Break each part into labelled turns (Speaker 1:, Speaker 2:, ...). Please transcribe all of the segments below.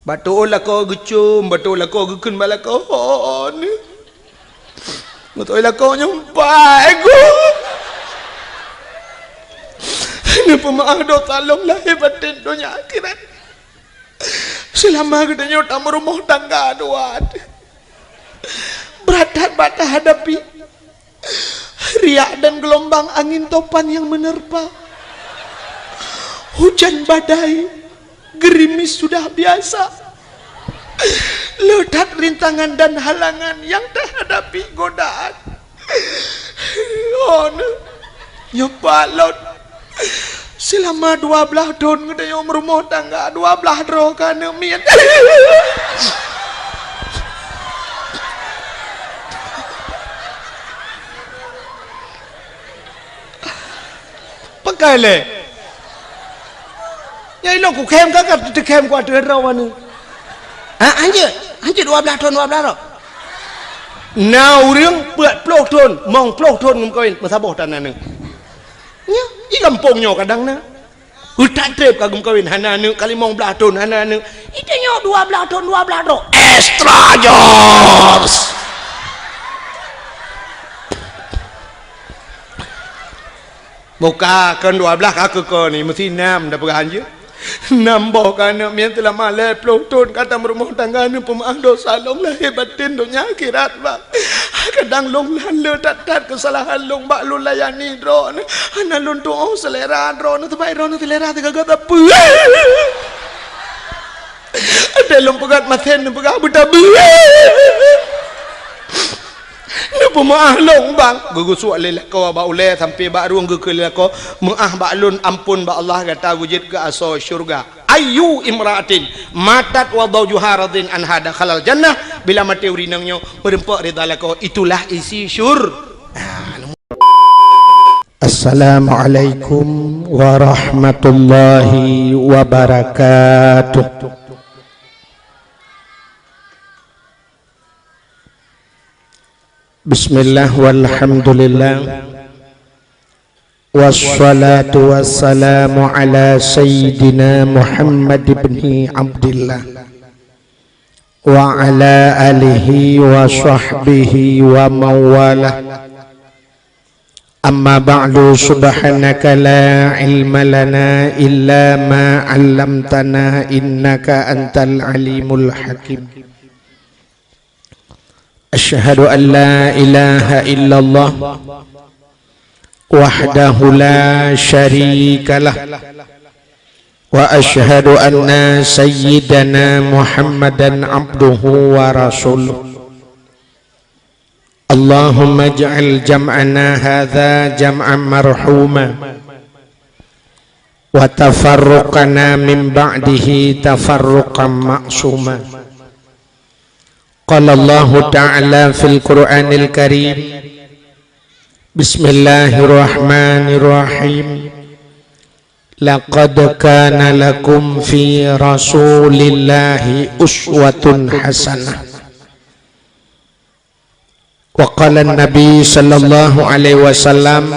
Speaker 1: Betul lah kau gecum, betul lah kau gekun balakon. Betul lah kau nyumpai aku. Ini pemaaf dosa tolong lahir batin dunia akhirat. Selama kita nyota merumah tangga doat. Berat batah hadapi riak dan gelombang angin topan yang menerpa. Hujan badai, gerimis sudah biasa. Ledak rintangan dan halangan yang terhadapi godaan. Oh, nyepalot. Selama 12 tahun kita yang rumah tangga 12 roh kana mian. Pakai le. Nyai lo ku kem kakak tu kem ku ada rawan ni. Anjir 12 tahun 12 roh. Now riang buat pelok tahun, mong pelok tahun ngam kawin masabah tanah ni. Nya, i kampungnya kadang na. Hutan trip kagum kawin hana ni kali mong belah tahun hana ni. Itanya 12 tahun 12 roh. Extra jobs. Buka kan 12 kakak kau ni mesti 6 dah perah je. Nambah kerana mian telah malai pelutun kata merumah tangga ni pemaaf dosa long lahir batin dunia akhirat bang. Kadang long lalu tak kesalahan long bak lu layani drone. Ana lun tu selera drone tu baik drone selera tu gagak apa. Ada long pegat maten pegat betabu. Ni pemaaf long bang. Gugusuk lelak kau ba ulai sampai ba ruang gekelak kau maaf ba lun ampun ba Allah kata wujud ke aso syurga. Ayu imraatin matat wa zawjuha radin an hada khalal jannah bila mati urinangnya merempak ridha kau itulah isi syur.
Speaker 2: Assalamualaikum warahmatullahi wabarakatuh. Bismillah walhamdulillah wassalatu wassalamu ala sayyidina Muhammad ibn Abdillah wa ala alihi wa sahbihi wa mawalah. Amma ba'du, subhanaka la ilma lana illa ma 'allamtana innaka antal alimul hakim. Asyhadu an la ilaha illallah wahdahu la syarikalah wa asyhadu anna sayyidana Muhammadan abduhu wa rasuluh. Allahumma ij'al jam'ana hadza jam'an marhuma wa tafarruqana min ba'dihi tafarruqan ma'suma. Qala Allah Ta'ala fil Qur'anil Karim. Bismillahirrahmanirrahim. Laqad kana lakum fi Rasulillahi uswatun hasanah. Wa qala an-nabi sallallahu alaihi wasallam,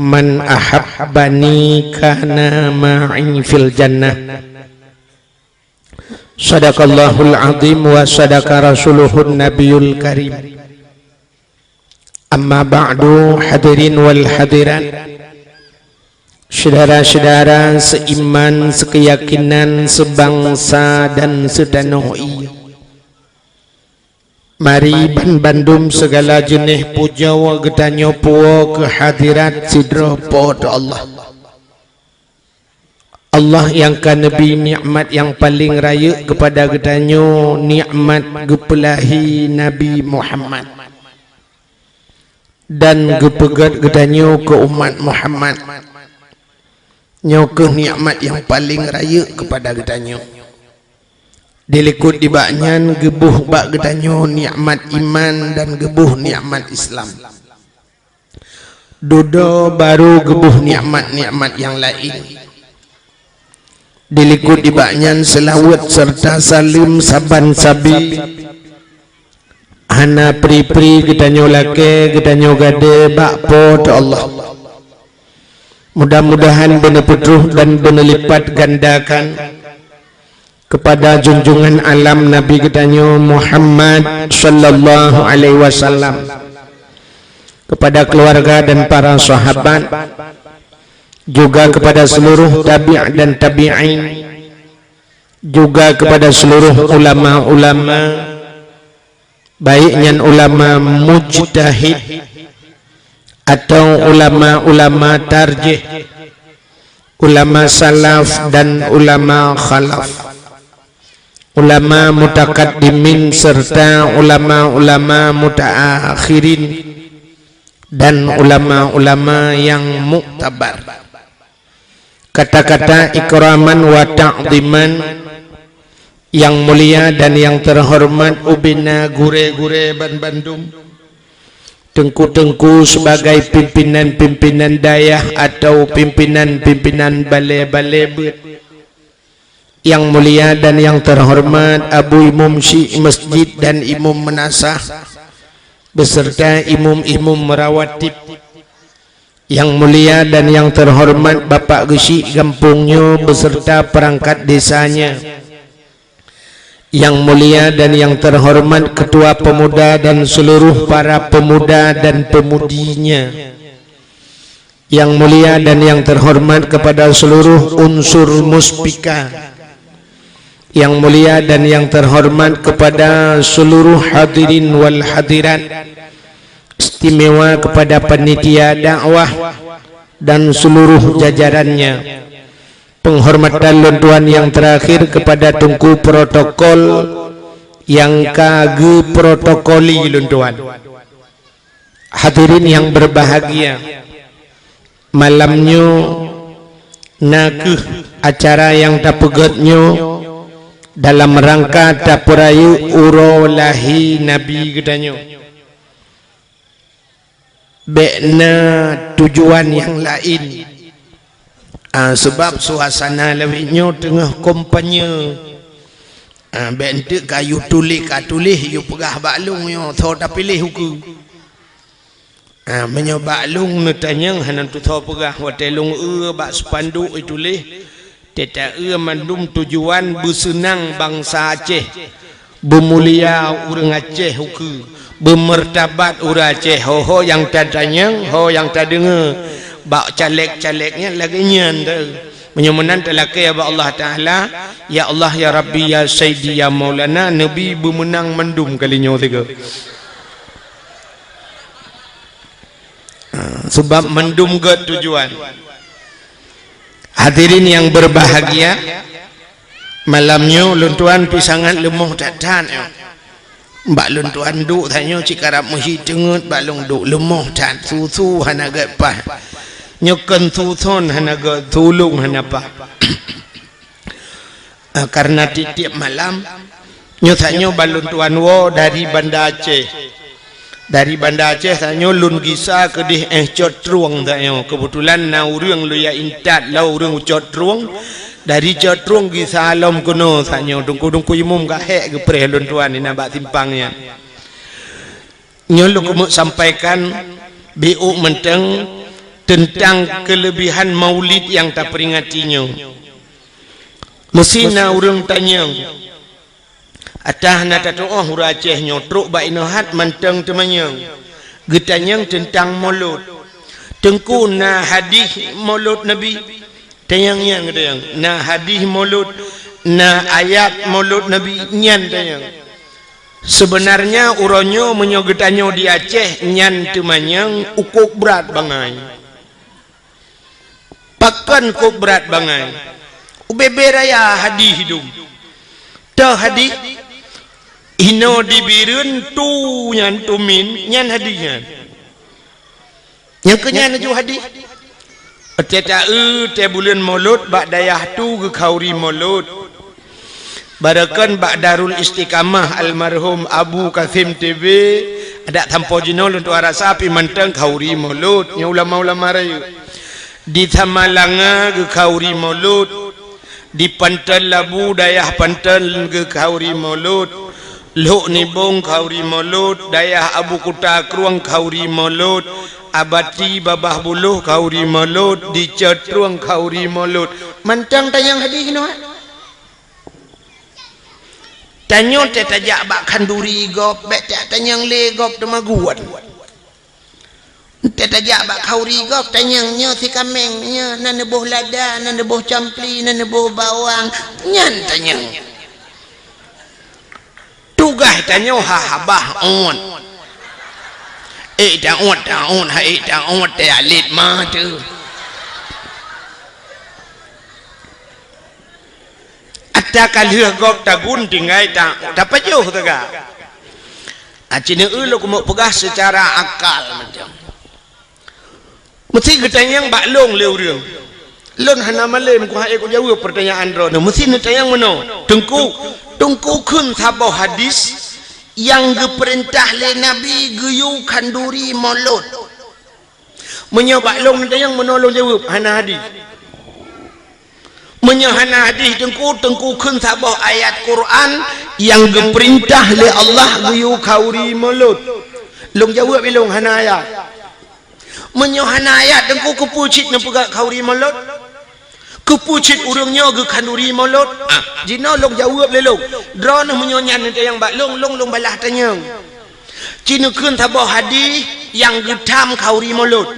Speaker 2: man ahabbani kana ma'i fil jannah. Sadaqallahul azim wa sadaqa rasuluhun nabiyul karim. Amma ba'du, hadirin wal hadirat, saudara-saudara seiman, sekeyakinan, sebangsa dan setanah iya. Mari bandum segala jenis puja wa gedanyo puwa kehadirat sidra pada Allah. Allah yang kan Nabi nikmat yang paling raya kepada gedanyo nikmat gepelahi Nabi Muhammad dan gepegat gedanyo ke umat Muhammad nyoke nikmat yang paling raya kepada gedanyo dilikut di baknyan gebuh bak gedanyo nikmat iman dan gebuh nikmat Islam. Dodo baru gebuh nikmat-nikmat yang lain. Dilikut di baknyan selawat serta salim saban sabi hana pri-pri gedanyo lake gedanyo gade bakpo ta Allah. Mudah-mudahan benar pedruh dan benar lipat gandakan kepada junjungan alam Nabi kita Muhammad sallallahu alaihi wasallam, kepada keluarga dan para sahabat, juga kepada seluruh tabi' dan tabi'in, juga kepada seluruh ulama-ulama, baiknya ulama mujtahid atau ulama-ulama tarjih, ulama salaf dan ulama khalaf, ulama mutakaddimin serta ulama-ulama mutaakhirin dan ulama-ulama yang muktabar. Kata-kata ikraman wa ta'ziman yang mulia dan yang terhormat ubina gure-gure ban Bandung, tengku-tengku sebagai pimpinan-pimpinan dayah atau pimpinan-pimpinan balai-balai bet, yang mulia dan yang terhormat Abu Imam Syekh Masjid dan Imam Menasah beserta imam-imam merawatib, yang mulia dan yang terhormat Bapak Gesik Gampungnya beserta perangkat desanya, yang mulia dan yang terhormat Ketua Pemuda dan seluruh para pemuda dan pemudinya, yang mulia dan yang terhormat kepada seluruh unsur muspika, yang mulia dan yang terhormat kepada seluruh hadirin wal hadirat, istimewa kepada panitia dakwah dan seluruh jajarannya. Penghormatan luntuan yang terakhir kepada tungku protokol yang kage protokoli luntuan. Hadirin yang berbahagia, malamnya nakeh acara yang tapegatnya dalam rangka tapurayu urolahi Nabi gedanyo. Bekna tujuan yang lain. Sebab suasana lewitnya tengah kompanya, bentuk kayu tulis you pegah baklung yo tho tak pilih huku, menyo baklung netanyang hanan tu tho pegah watelung bak spanduk tulis teta mandum tujuan bersenang bangsa Aceh, bermulia urang Aceh huku, bermertabat urang Aceh, ho yang tadanyang, ho yang tadengar bak caleg-calegnya lagi nyan dah menyemenan telaki ya Allah Ta'ala, ya Allah ya Rabbi ya Sayyidi ya Maulana, Nabi bermenang mendum kalinya tiga. Sebab mendum ke tujuan. Hadirin yang berbahagia, malamnya luntuan pisangan lemoh tak-tan mbak luntuan duk tanya cikarap muhi cengut balung duk lemoh tan susu hanaga pah nyokan susun hanaga tulung hanapa. Karena tiap malam nyotanya baluntuan wo dari Banda Aceh, dari Banda Aceh tanya lun gisa ke dih cotruang tanya kebetulan na urang lu ya intat lau urang cotruang dari cotruang gisa alam kuno tanya dungku imum kahek ke preh luntuan ni nabak timpangnya nyolok kumuk sampaikan biu menteng tentang kelebihan maulid yang tak peringatinya. Mesina urang tanya atah na tatoh ura Aceh nyotruk ba inahat menteng temanya getanyang tentang maulud tengku na hadis maulud Nabi tayang-yang getayang na hadis maulud na ayat maulud Nabi nyan tayang. Sebenarnya uronyo menyogetanyo di Aceh nyan temanyang ukuk berat bangai, pakan kok berat bangai ubebe raya hadis hidup ta hadis ino dibirun tu nyan tumin nyan hadisnya yang kenyan ju hadis teta te bulan maulud bak dayah tu ke khauri maulud barakan bak Darul Istiqamah almarhum Abu Kasim TV ada tampo jinol untuk arasa api manteng khauri maulud nya ulama-ulama raya di Tamalanga ke khauri maulud, di Pantal Labu dayah Pantal ke khauri maulud, Luk Nibong khauri maulud, dayah Abu Kuta Kruang khauri maulud, Abati Babah Buluh khauri maulud, di Cetruang khauri maulud. Mantang tayang hadis no. Tanyo te tajak bak kanduri gop, bet tak tanyang le gop temaguan. Te tajak bak kauri gop tanyang nyo si kamengnya, nan boh lada, nan boh campli, nan boh bawang, nyan tanyang. Tugah tanyo habah on. Ta on, hai ta on te alit ma tu. Ada kalir gop tagun tinggai tak pajuh taga. Acina lo ku mau pegah secara akal macam. Mesti ketanyang bak long leu reung. Lon hana malen ku hae ku jawab pertanyaan ro. Mesti netayang meno. Tungku kun sabah hadis yang diperintah le Nabi geyu kanduri molot. Menyobak long netayang menolong jawab hana hadis. Menyahana hadis tengku kun sabah ayat Quran yang diperintah oleh Allah geyu kauri mulut. Long jawab bilong hana ayat. Menyahana ayat tengku kepucit na pegak kauri mulut. Kepucit urangnya ge kanduri mulut. Jina long jawab le long. Drone menyonyan nanti yang bak long balah tanya. Cina kun sabah hadis yang getam kauri mulut.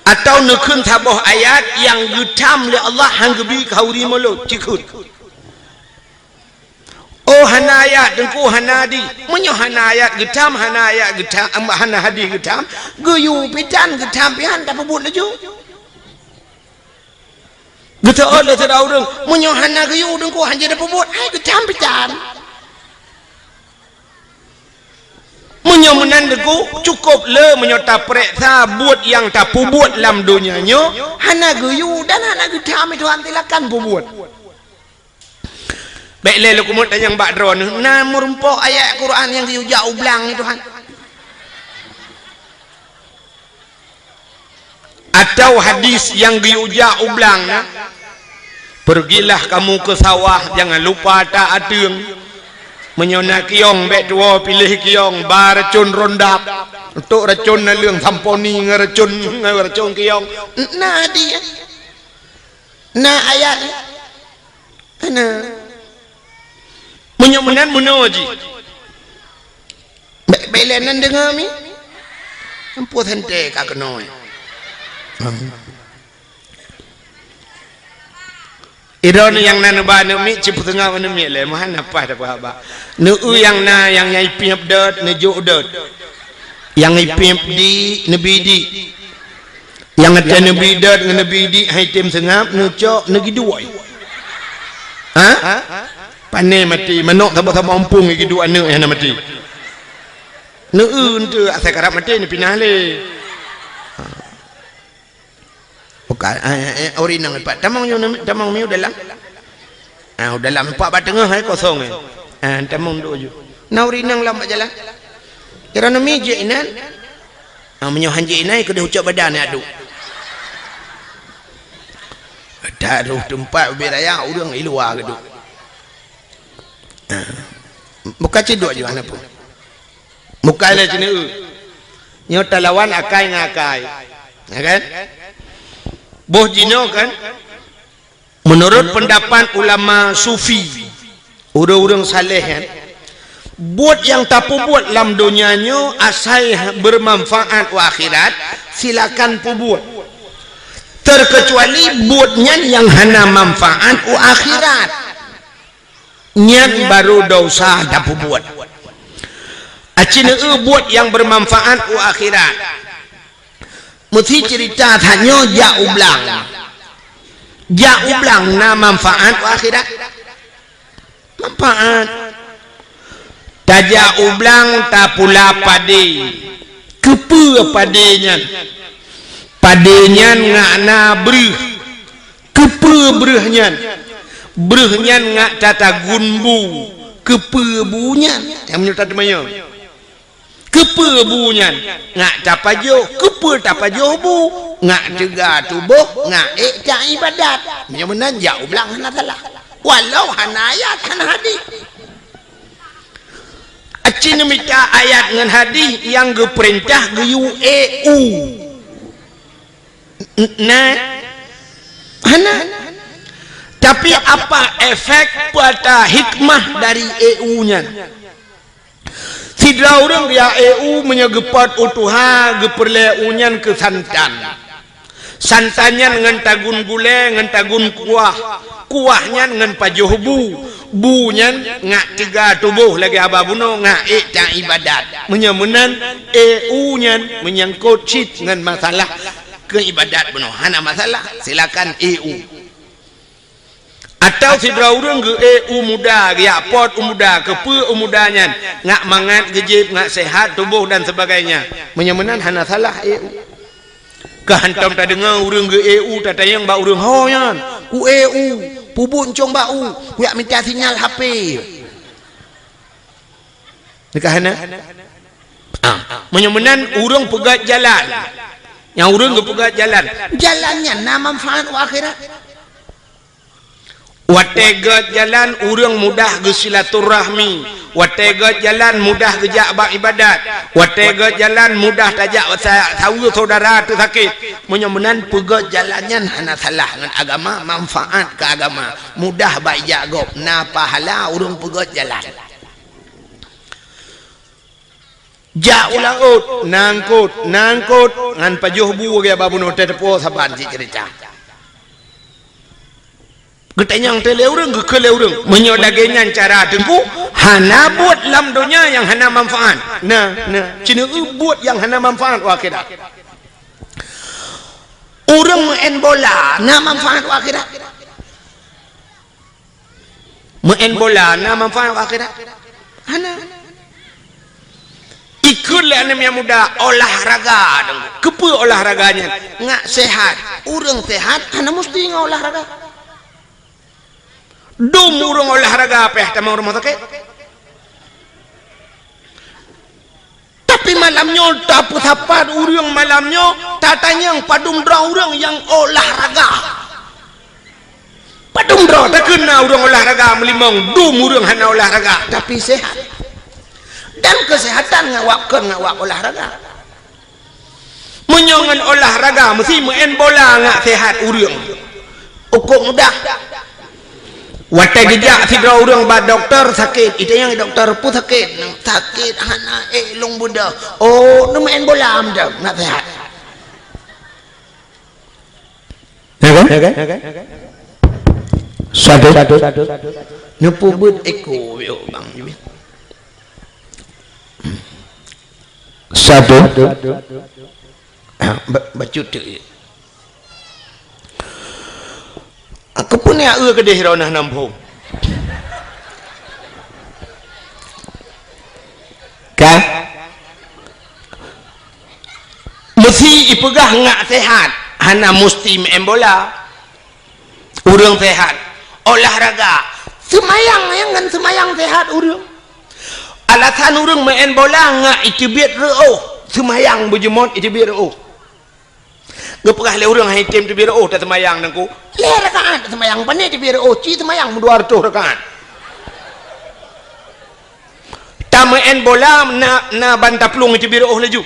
Speaker 2: Atau nekun sabah ayat yang getam oleh Allah hang gebi kauri mulut cikut. Oh hana ayat dengku hana di. Menyo hana ayat getam hana hadis getam. Geyu pitan getam pian tak pebut laju. Getam ada sedau deng. Menyo hana geyu dengku hanja dak pebut. Hai getam pitan. Menyomenan deku cukup le menyota periksa buat yang tak pubuat dalam dunianya hana geyu dan hana getam itu antilakan pubuat. Baik le lu kumut yang bak drone na merumpok ayat Quran yang geyu jauh belang itu han. Atau hadis yang geyu jauh belang na. Pergilah kamu ke sawah jangan lupa tak ateung. Menyona kiong bek tua pilih kiong bar racun rondap untuk racun na leung samponi ngeracun kiong na dia na ayat ana menyomenan munoji bek belenan dengar mi empu hente ka kenoi Iron yang nana ba ne mi cipu tengah mana mi le mahan apa dah apa ne yang na yang nyai piap dot ne jo dot yang nyai piap di nabi di yang ada nabi dot dengan nabi di hai tim sengap ne cok ne giduai ha pane mati menok sama ompung gidua ne yang mati ne tu asal karap mati ni pinah le bukan ori nang empat tamang mi dalam dalam empat bat tengah kosong tamang dua ju na ori nang lambat jalan kira mi je inan menyohan je inai kena ucap badan adu taruh tempat beraya urang luar geduk bukan cedok je mana pun muka le cina nyota lawan akai ngakai ya kan boh jino kan menurut pendapat ulama sufi orang-orang saleh kan buat yang tak buat dalam dunianya asal bermanfaat wa akhirat silakan buat terkecuali buatnya yang hana manfaat wa akhirat nyan baru dosa tak buat acina buat yang bermanfaat wa akhirat mesti cerita hanya ja ublang na manfaat akhirat manfaat taja ublang tak pula pade kepe padenya ngakna breh kepe brehnya ngak tata gunbu kepe bunyan yang menyertai temannya kepe bunyan ngak tapajo kepe tapajo bu ngak juga tubuh ngak tak ibadat yang benar jauh belang hana salah walau hana ayat hana hadis acina minta ayat dengan hadis yang geperintah geyu na hana Tapi apa efek pada hikmah dari EU-nya? Sidra orang dia EU menyegepat utuha geperle unyan ke santan. Santannya dengan tagun gule, dengan tagun kuahnya dengan pajuh bunya ngak tiga tubuh lagi ababuno ngak tak ibadat. Menyemunan EU-nya menyangkut cit dengan masalah keibadat beno. Hana masalah silakan EU. Atau sidra urang ke EU muda, ya pot muda, kepe mudanya ngak mangat gejib, ngak sehat tubuh dan sebagainya. Menyemunan hana salah EU. Kehantam tak dengar urang ke EU tak tayang ba urang hoyan. Ku EU pubun cong bau, ku yak minta sinyal HP. Dekahana? Menyemunan urang pegat jalan. Yang urang ke pegat jalan. Jalannya na manfaat akhirat. Wategat jalan urang mudah ke silaturahmi, wategat jalan mudah ke jak ibadat, wategat jalan mudah tajak tahu saudara tu sakit. Menyemenan pegat jalannya hana salah dengan agama, manfaat ke agama, mudah baik jagop, na pahala urang pegat jalan. Jak ulang nangkut ngan pajuh bu ge babuno tetepo saban si cerita. Getanyang tele urang ke kele urang menyodagenyan cara tengku hana buat lam dunia yang hana manfaat. Nah cina buat yang hana manfaat akhirat. Urang main bola na manfaat akhirat. Main bola na manfaat akhirat. Hana. Ikutlah anak yang muda olahraga. Kepe olahraganya ngak sehat. Urang sehat hana mesti ngak olahraga. Dum urang olahraga apa ya tamang rumah sakit. Tapi malamnya dapat sapat urang malamnya tatanya yang padum dra urang yang olahraga. Padum dra tak kena urang olahraga melimang dum urang hana olahraga tapi sehat. Dan kesehatan ngawak olahraga. Menyongan olahraga mesti main bola ngak sehat urang. Ukur mudah. Watai gejak sidra urang ba doktor sakit, itu yang doktor pun sakit hana long budak. Oh, nu main bola amda nak sehat. Ya kan? Satu. Nu pubut eko yo bang. Satu. Bacut tu. Aku pun ya kedeh ronah nampung. Kah? Mesti ipegah ngak sehat. Hana mesti main bola. Urang sehat. Olahraga. Semayang yang kan semayang sehat urang. Alasan urang main bola ngak itibit reuh. Semayang berjemot itibit reuh. Gepegah le urang hai tim tu biro tak semayang nangku. Le rakaat semayang pane tu biro ci semayang 200 rakaat. Tamaen bola na bantaplung tu biro laju.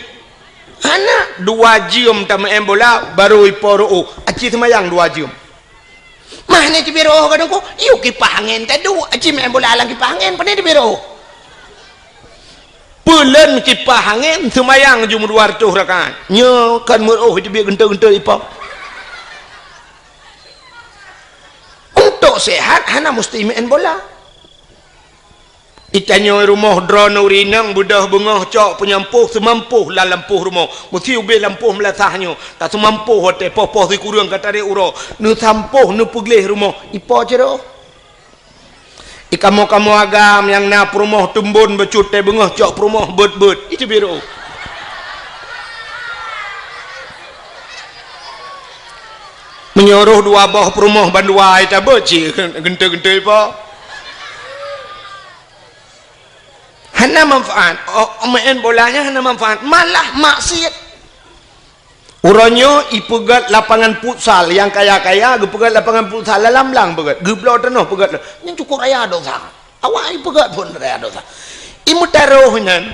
Speaker 2: Ana 2 jam tamaen bola baru iporo aci semayang 2 jam. Mana tu biro kadangku yu kipah angin tadu aci main bola lang kipah angin pane tu biro. Pulen kipah angin semayang jum 200 rakaat. Nya kan murah itu biar genta-genta ipa. Untuk sehat hana mesti main bola. Itanya rumah drone urinang budah bengah cok penyampuh semampuh lah lampuh rumah. Mesti ubi lampuh melasahnya. Tak semampuh hote poh-poh si kurang kata dia uro. Nu sampuh nu puglih rumah. Ipa cero. Kamu agam yang na perumah tumbun becut teh bengah cok perumah bet itu biru. Menyuruh 2 bawah perumah bandua itu beci genta-genta apa? Hana manfaat. Main bolanya hana manfaat. Malah maksiat. Urangnya ipegat lapangan futsal yang kaya-kaya gepegat lapangan futsal lalam-lang pegat geblau tanah pegat yang cukup raya dosa awak ipegat pun raya dosa imu taruhnya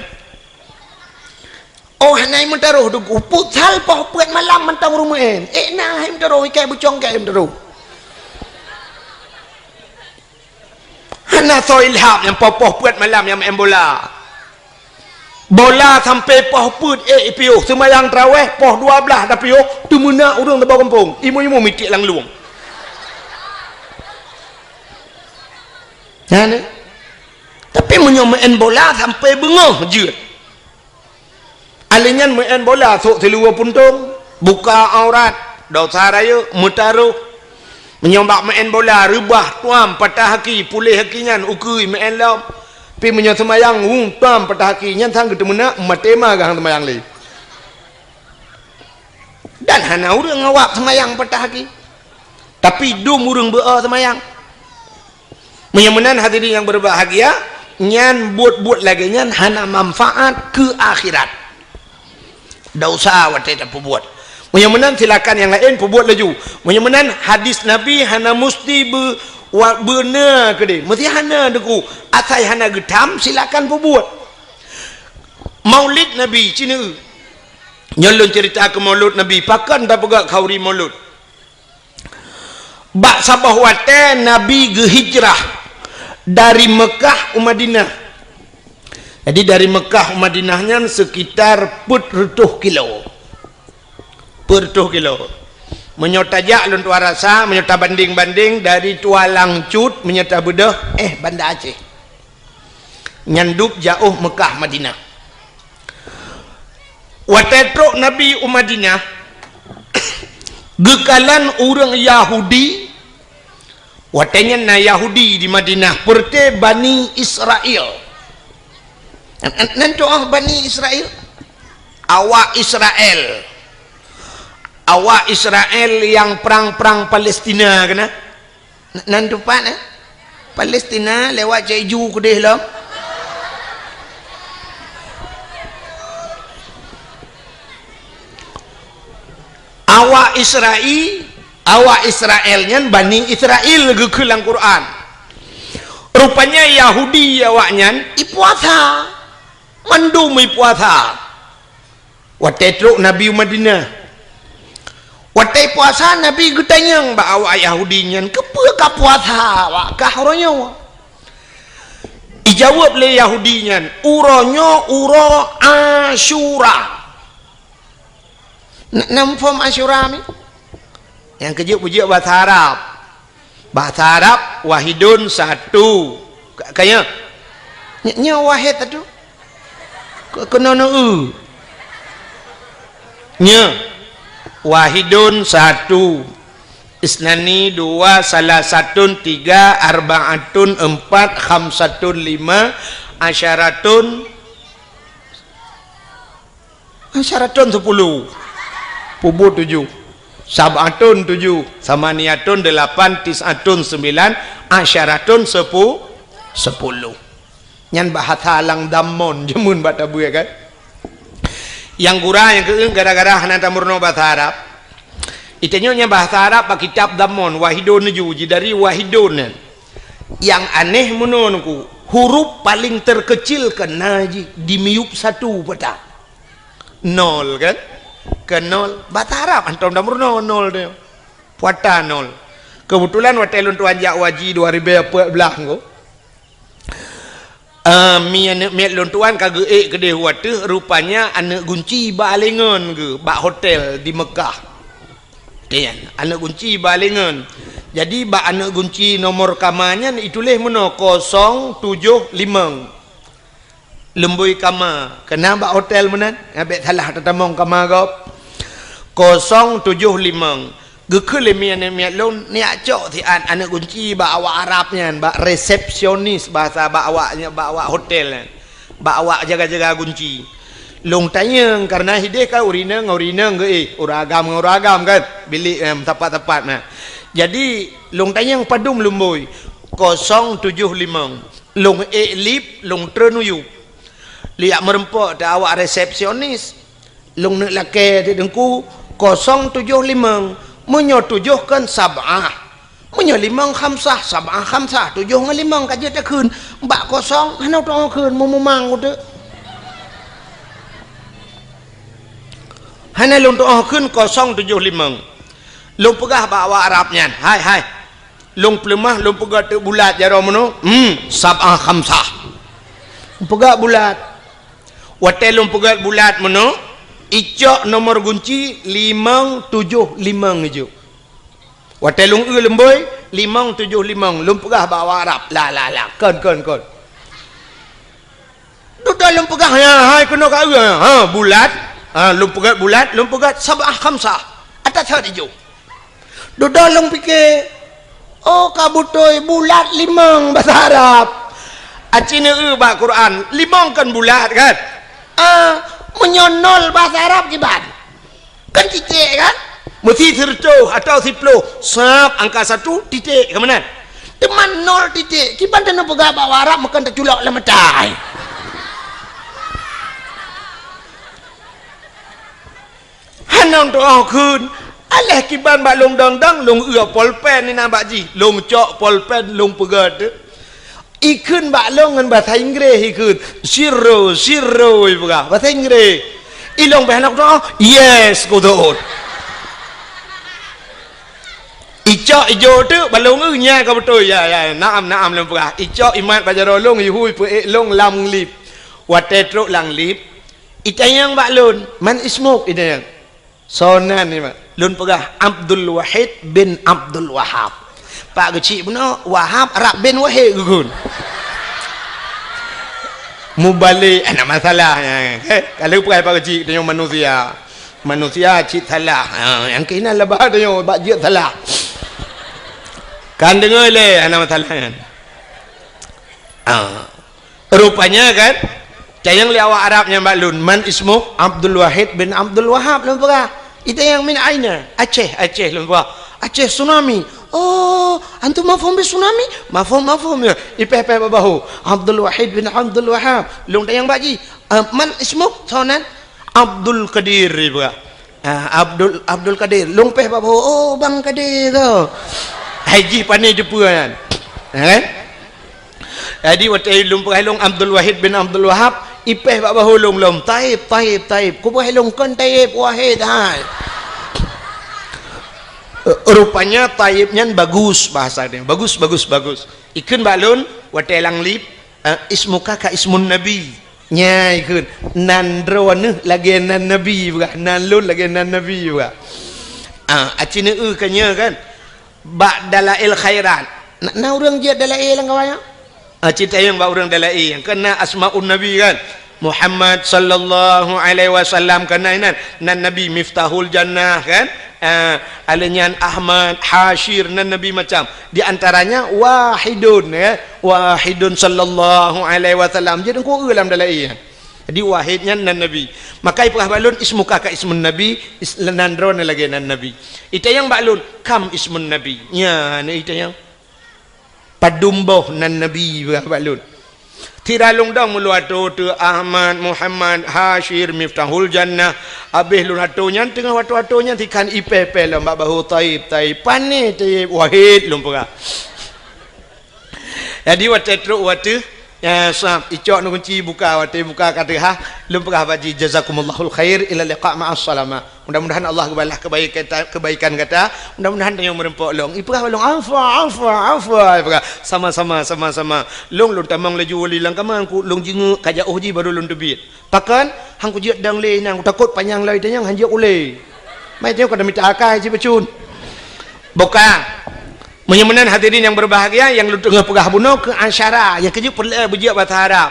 Speaker 2: oh hana imu taruh dugu futsal pah pegat malam mentang rumahin nah imu taruh ikai bucong kai imu taruh Kena so ilham yang poh puat malam yang main bola. Bola sampai poh put piuh semayang tarawih poh 12 dah piuh tu menak urang tebau kampung. Imu-imu mitik lang luang. Nah, tapi main bola sampai bengah je. Alinyan main bola sok seluar puntung, buka aurat, dosa raya, mutaruh. Menyombak main bola, rubah, tuam, patah haki, pulih hakinya, ukui, main lam. Pi menyok semayang, tuam, patah haki, nyan sang ketemu nak, matema gang semayang li. Dan hana urang ngawak semayang patah haki. Tapi dum urang be'a semayang. Menyemenan hadirin yang berbahagia, nyan buat-buat lagi, nyan hana manfaat ke akhirat. Dosa watai tak buat. Menyemenan silakan yang lain perbuat laju. Menyemenan hadis Nabi hana mesti benar ke dia. Mesti hana deku. Asai hana getam silakan perbuat. Maulid Nabi Cina. Nyolong cerita ke maulud Nabi. Pakan tak pegak kauri maulud. Bak sabah wate Nabi hijrah dari Mekah ke Madinah. Jadi dari Mekah ke Madinahnya sekitar 400 kilo. 400 kilo. Menyotajak lun tua rasa, menyota banding-banding dari Tua Langcut, menyota bedah, Banda Aceh. Nyandup jauh Mekah Madinah. Watetrok Nabi Madinah, gekalan orang Yahudi, watenya na Yahudi di Madinah, perte Bani Israel. Nanti Bani Israel, awak Israel. Awak Israel yang perang-perang Palestina kena nanti pak Palestina lewat Jeju ke dia lah. Awak Israelnya Bani Israel ke kelang Quran. Rupanya Yahudi awaknya puasa mandum puasa. Watetruk Nabi Madinah. Watai puasa Nabi getanyang ba awak Yahudinya kepa ka puasa awak kah orangnya dijawab le Yahudinya uronyo uro Asyura. Nam form Asyura ni yang kejuk-kejuk bahasa Arab wahidun satu kaya nya wahid tu kena nya wahidun satu, isnani dua, salah satun tiga, arbaatun empat, khamsatun lima, asyaratun 10, pubu 7, sabatun 7, samaniatun 8, tisatun 9, asyaratun 10. Nyan bahasa lang damon jemun batabu ya kan. Yang gurah yang keeng gara-gara hana tamurno bahasa Arab. Itenyonya bahasa Arab pak kitab damon wahidun juji dari wahidun. Yang aneh menurutku huruf paling terkecil kena dimiup satu peta. 0 kan? Ke 0 bahasa Arab antum tamurno 0 dia. Puata 0. Kebetulan watelun tuan jak waji 2014 ko. Miat lontuan kagak ke dia wate rupanya anak kunci balengan ke bak hotel di Mekah. Kan anak kunci balengan. Jadi bak anak kunci nomor kamarnya itulah mana 075. Lembui kamar. Kena bak hotel mana? Abek salah tetamong kamar kau. 075. Gekele miat lon ni acok ti anak kunci bak awak Arabnya bak resepsionis bahasa bak awaknya bak awak hotel bak awak jaga-jaga kunci long tanya karena hideh ka urina ke uragam kan bilik tepat-tepat nah jadi long tanya padum lumboi 075 long lip long trenuyu liak merempok dah awak resepsionis long nak lake dengku 075 menyotujuhkan sab'ah menyolimang khamsah sab'ah khamsah 7 dengan 5 kaji tak kun bak kosong hana tong kun memang tu hana lung tong kun 075 lung pegah bak awak Arabnya hai long pelemah long pegat tu bulat jaro mano sab'ah khamsah
Speaker 1: pegat bulat
Speaker 2: wate long pegat bulat mano icok nomor kunci 575 je wate long lemboi 575 long pegah bawa Arab la kon dah long pegah hai kena ka bulat long pegat bulat long pegat sab'ah khamsah atas hadi jo
Speaker 1: dah long fikir oh kabutoi bulat limang bahasa Arab.
Speaker 2: Acina ba Quran limang kan bulat kan?
Speaker 1: Menyonol bahasa Arab kiban. Kan titik kan?
Speaker 2: Mesti tertuh atau 10. Sab angka 1 titik ke mana?
Speaker 1: Teman 0 titik. Kiban dan pegah bawa Arab makan terculak lah metai.
Speaker 2: Hanang doa kun. Alah kiban bak long dang long polpen ni nampak ji long cok polpen long pegat ikun bak long ngan bahasa Inggeris ikun zero ibuka bahasa Inggeris ilong bah nak doa yes ko doa icok ijo tu balong nya ka betul ya naam long pegat icok imat bajaro long hui pe long lam lip wate truk lang lip itayang bak lon man ismuk itayang sonan ni mak lun pegah Abdul Wahid bin Abdul Wahab pak kecil benar Wahab Arab bin Wahid gugun mubalik ada masalah kalau pegai pak kecil tanya manusia cik salah yang kena lebah tanya bak jik salah kan dengar le ada masalah kan rupanya kan cayang li awak Arabnya mbak lun man ismu Abdul Wahid bin Abdul Wahab lun pegah itu yang min aina Aceh lupa Aceh tsunami oh antum mafhum bi tsunami mafhum ya ipeh babahu Abdul Wahid bin Abdul Wahab long tayang baji man ismuk sonan Abdul Qadir juga Abdul Qadir long peh babahu oh bang Qadir tu haji pandai jepur kan jadi waktu long peh long Abdul Wahid bin Abdul Wahab ipeh bak bahulung lom taib ku bahulung kan taib wahid hai rupanya taibnya bagus bahasa dia bagus ikun balun watelang lip ismuka ka ismun nabi nya ikun nandrone lagi nan nabi bukan nan lun lagi nan nabi bukan acina kanya kan bak dalail khairat na urang je dalail lang kawaya cerita yang bak urang dalail yang kena asmaun nabi kan Muhammad sallallahu alaihi wasallam kena nan nabi miftahul jannah kan alenyan Ahmad Hashir nan nabi macam di antaranya wahidun ya wahidun sallallahu alaihi wasallam jadi ku dalam dalai jadi wahidnya nan nabi maka ipah balun ismuka ka ismun nabi nandron lagi nan nabi itu yang balun kam ismun nabi nya ni itu yang padumboh nan nabi balun tiralung dang muluato tu Ahmad Muhammad Hashir miftahul jannah abih lun atonya tengah watu-atonya tikan ipepe lah mbak bahu taib pane taib wahid lum pera jadi watu ya sab icok nu kunci buka kata ha lum pera baji jazakumullahu khair ila liqa ma'as salama mudah-mudahan Allah balas kebaikan kata mudah-mudahan yang merempok long ipah long afwa sama long tamang laju wali lang kamang ku long jingu kaja uji baru long tebit pakan hang ku jiat dang le nang takut panjang lai tanyang han jiat ule mai tengok kada minta akai ji becun boka menyamanan hadirin yang berbahagia yang lu tengah pegah buno ke asyara yang keju perlu berjiat bahasa Arab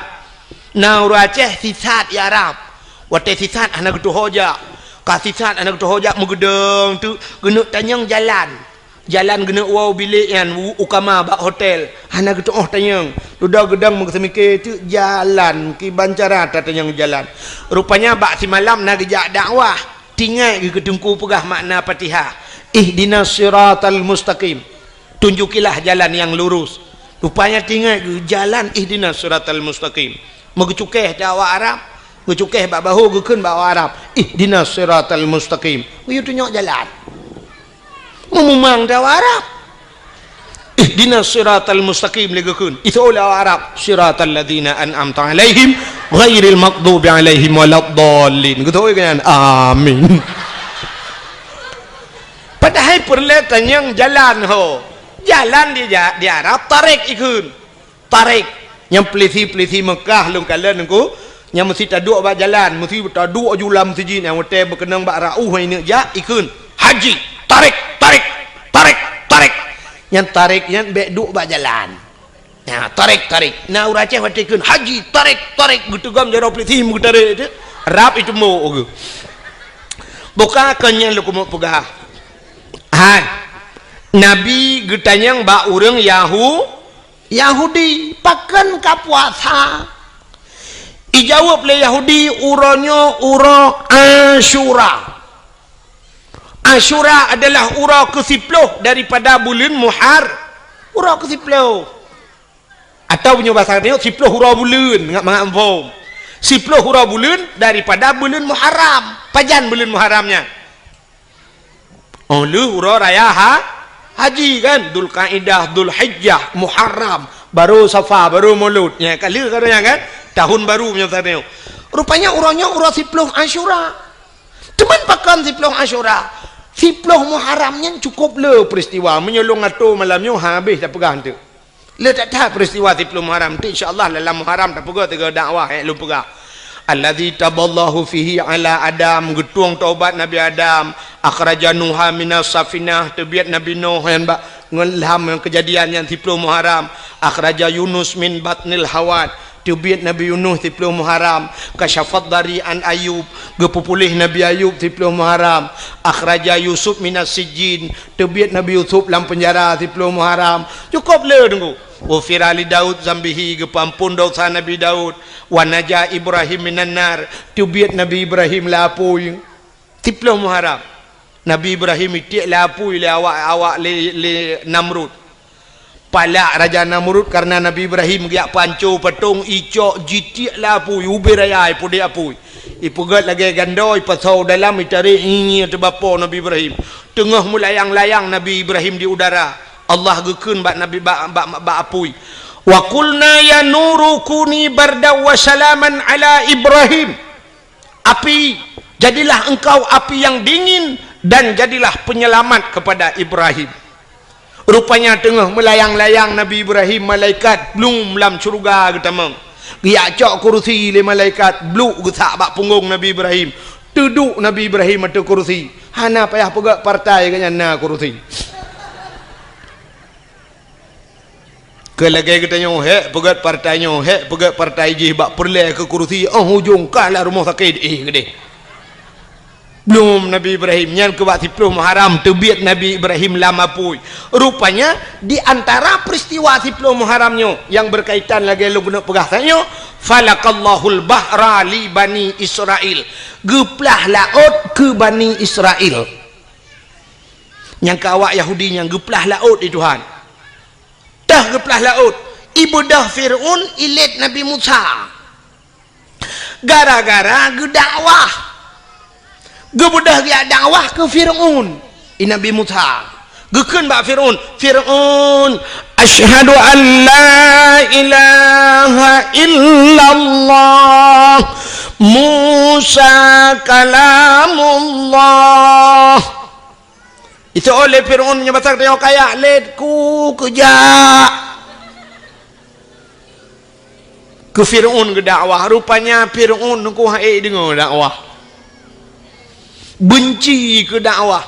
Speaker 2: na Aceh sisat ya Arab wate sisat anak tu hoja kasisat anak tu hoja mugedeng tu gena tanyang jalan gena wow bilik yan ukama bak hotel anak tu tanyang duda gedang mengsemike tu jalan ki bancara tanyang jalan rupanya bak si malam nak gejak dakwah tinggal ke tengku pegah makna Fatihah ihdinas siratal mustaqim tunjukilah jalan yang lurus rupanya tinggal jalan ihdinas siratal mustaqim megecukeh dakwah Arab ngecukeh bak bahu gekeun bak Arab ihdinas siratal mustaqim you tunjuk jalan memang dakwah Arab ihdinas siratal mustaqim legekeun itu dakwah Arab siratal ladzina an'amta alaihim ghairil maghdubi alaihim waladdallin gitu kan amin padahal perletan yang jalan ho jalan di Arab tarik ikun tarik yang peliti Mekah lung kalen aku yang mesti taduk ba jalan mesti taduk julam masjid yang hotel berkenang ba rauh ini ja ikun haji tarik yang tarik yang bek duk ba jalan ya tarik na uraceh watikun haji tarik gitu gam jaro peliti mu tarik itu Arab itu mau aku buka kenya lu mau pegah Nabi getanyang ba urang Yahudi pakan ka puasa ijawab le Yahudi uronyo uro Asyura adalah ura ke-10 daripada bulan ura ke-10 atau punya bahasa dia 10 ura bulan ngak mengampung 10 ura bulan daripada bulan Muharram pajan bulan Muharramnya lu ura raya haji kan Dzulqa'dah Dzulhijjah Muharram baru Safar baru Maulud ya kali katanya kan tahun baru punya tadi rupanya uranya ura 10 Asyura teman pakan 10 Asyura 10 Muharramnya cukup le peristiwa menyolong atau malamnya habis dah pegang tu le tak tahu peristiwa 10 Muharram tu insyaallah dalam Muharram tak pegang tiga dakwah lu pegang alladzi taballahu fihi ala Adam getuang taubat Nabi Adam akhraja Nuha minas safinah tabiat Nabi Nuh yang ngelham kejadian yang 10 Muharram akhraja Yunus min batnil hawad tabiat Nabi Yunus 10 Muharram kasyafat dari an Ayub gepupulih Nabi Ayub 10 Muharram akhraja Yusuf minas sijin tabiat Nabi Yusuf dalam penjara 10 Muharram cukup le tunggu wa firali Daud zambihi gepampun dosa Nabi Daud wa naja Ibrahim minan nar tabiat Nabi Ibrahim lapui 10 Muharram Nabi Ibrahim itik lapui le awak le Namrud palak Raja Namrud karena Nabi Ibrahim giak pancu patung icok jitik lapui ubir raya ipudi apui ipugat lagi gandoi pasau dalam itari ini tebapo Nabi Ibrahim tengah mulayang-layang Nabi Ibrahim di udara Allah gekun bak Nabi bak apui wa qulna ya nuru kuni barda wa salaman ala Ibrahim api jadilah engkau api yang dingin dan jadilah penyelamat kepada Ibrahim rupanya tengah melayang-layang Nabi Ibrahim malaikat belum dalam syurga getamang dia cok kursi le malaikat bluk gesak bak punggung Nabi Ibrahim duduk Nabi Ibrahim ada kursi hana payah pegak partai kanya na kursi ke lagi katanya pegat partainya pegat partai je bak perle ke kursi hujung kalah rumah sakit gede belum Nabi Ibrahim yang ke 10 Muharram tebiat Nabi Ibrahim lama pui rupanya di antara peristiwa 10 Muharramnya yang berkaitan lagi lu guna pegasannya falakallahul bahra li bani Israel geplah laut ke bani Israel yang ke awak Yahudi yang geplah laut di Tuhan dah geplah laut ibudah Fir'un ilit Nabi Musa gara-gara gedakwah gebudah dia dakwah ke Fir'un Nabi Musa gekun bak Fir'un asyhadu an la ilaha illallah Musa kalamullah itu oleh Fir'un menyebabkan dia kaya letku kejak ke Fir'un ke dakwah rupanya Fir'un ku hai dengar dakwah benci ke dakwah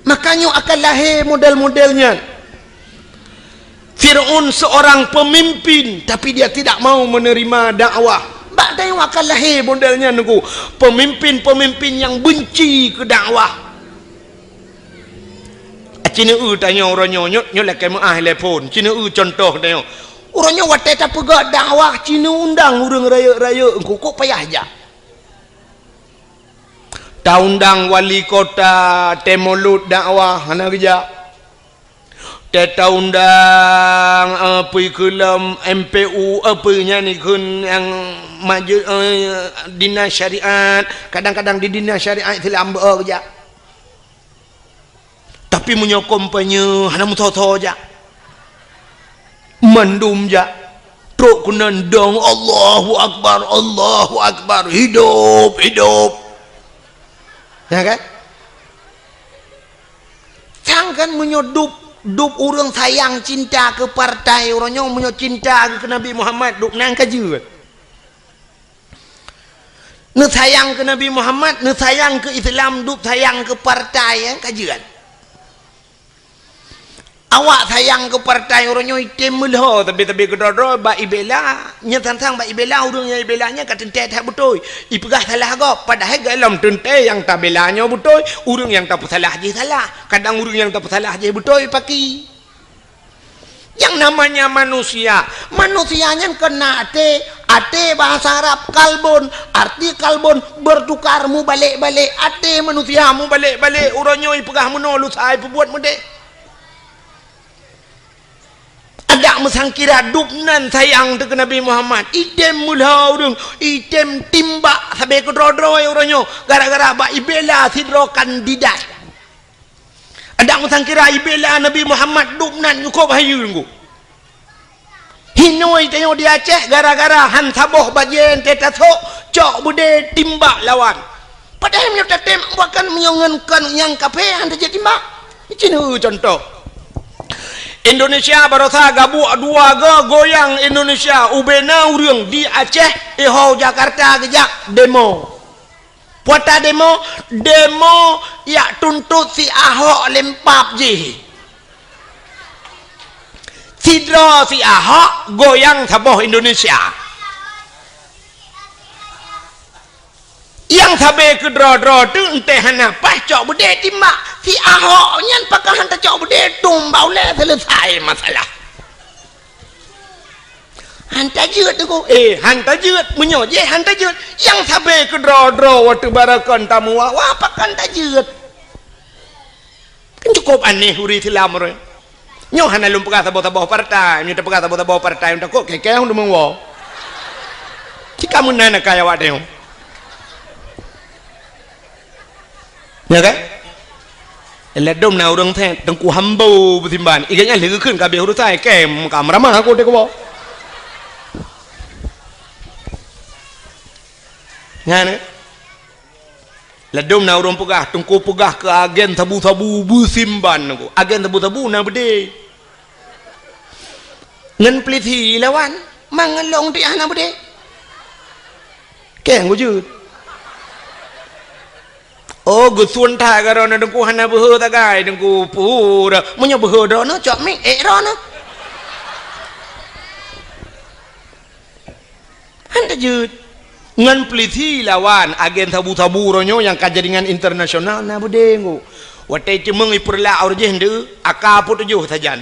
Speaker 2: makanya akan lahir model-modelnya Fir'un seorang pemimpin tapi dia tidak mau menerima dakwah bakdai akan lahir modelnya nunggu pemimpin-pemimpin yang benci ke dakwah Cina tanya orangnya nyolek kemah telepon Cina contoh tanya orangnya watai tak pegak dakwah Cina undang orang raya-raya kok payah aja undang wali kota temolut dakwah hana kerja teta undang apa kelam MPU apa nya ni kun yang maju dinas syariat kadang-kadang di dinas syariat itu lambat kerja tapi menyokong penye hana mutoto aja mendum aja truk kunandang Allahu Akbar hidup ya kan jangan menyodup Duk urang sayang cinta ke partai orangnya punya cinta ke Nabi Muhammad duk nang kaju. Ne sayang ke Nabi Muhammad, ne sayang ke Islam, duk sayang ke partai kajian. Awak sayang ke partai orangnya item mulho tapi kedodro ba ibela nya tantang ba ibela urangnya ibelanya katente tak betul. Ipegah salah go padahal dalam tente yang tak belanya betul, urang yang tak salah je salah. Kadang urang yang tak salah je betul paki. Yang namanya manusia, manusianya kena ate bahasa Arab kalbon, arti kalbon bertukar mu balik-balik, ate manusia mu balik-balik, urangnya ipegah menolus ai buat mudek. Ada mesangkira dupnan sayang ke Nabi Muhammad item mulha urang item timbak sampai ke drodro orangnya gara-gara ba ibela sidro kandidat. Ada mesangkira ibela Nabi Muhammad dupnan nyukup hayu ngku hinoi tengok di Aceh gara-gara han saboh bajen tetaso cok bude timbak lawan padahal nyo tetem bahkan menyongenkan yang kafe han jadi timbak ini contoh. Indonesia barosa gabu dua goyang Indonesia ubena urang di Aceh iho Jakarta gejak demo puata demo ya tuntut si Ahok lempap je sidro si Ahok goyang saboh Indonesia yang sabe ke dro tu entah apa cok bude timbak si Ahok nyan pakah hantar cok bude tumbau le selesai masalah hantar jeut tu hantar jeut menyo je hantar jeut yang sabe ke dro waktu barakan tamu wa pakah hantar jeut kan cukup aneh huri Islam re nyo hana lum pakah taboh partai nyo pakah taboh partai unta kok keke undu mengwo jika munana kaya wadeo ya kan? Ledom na urang teh tengku hambau betimban. Iganya lagi keun kabeh huruf saya kem kamera mah aku dek bawa. Ngane? Ledom na urang pegah tengku pegah ke agen tabu-tabu betimban aku. Agen tabu-tabu na bede. Ngan peliti lawan mangelong di ana bede. Keng wujud. Oh gusun ta garona dengku hana beho ta gai dengku pura munya beho dono cok ming rono handa jut ngan peliti lawan agen tabu-tabu ronyo yang kajaringan internasional na budengu watai cemeng ipurla aurje hende akapu tujuh sajan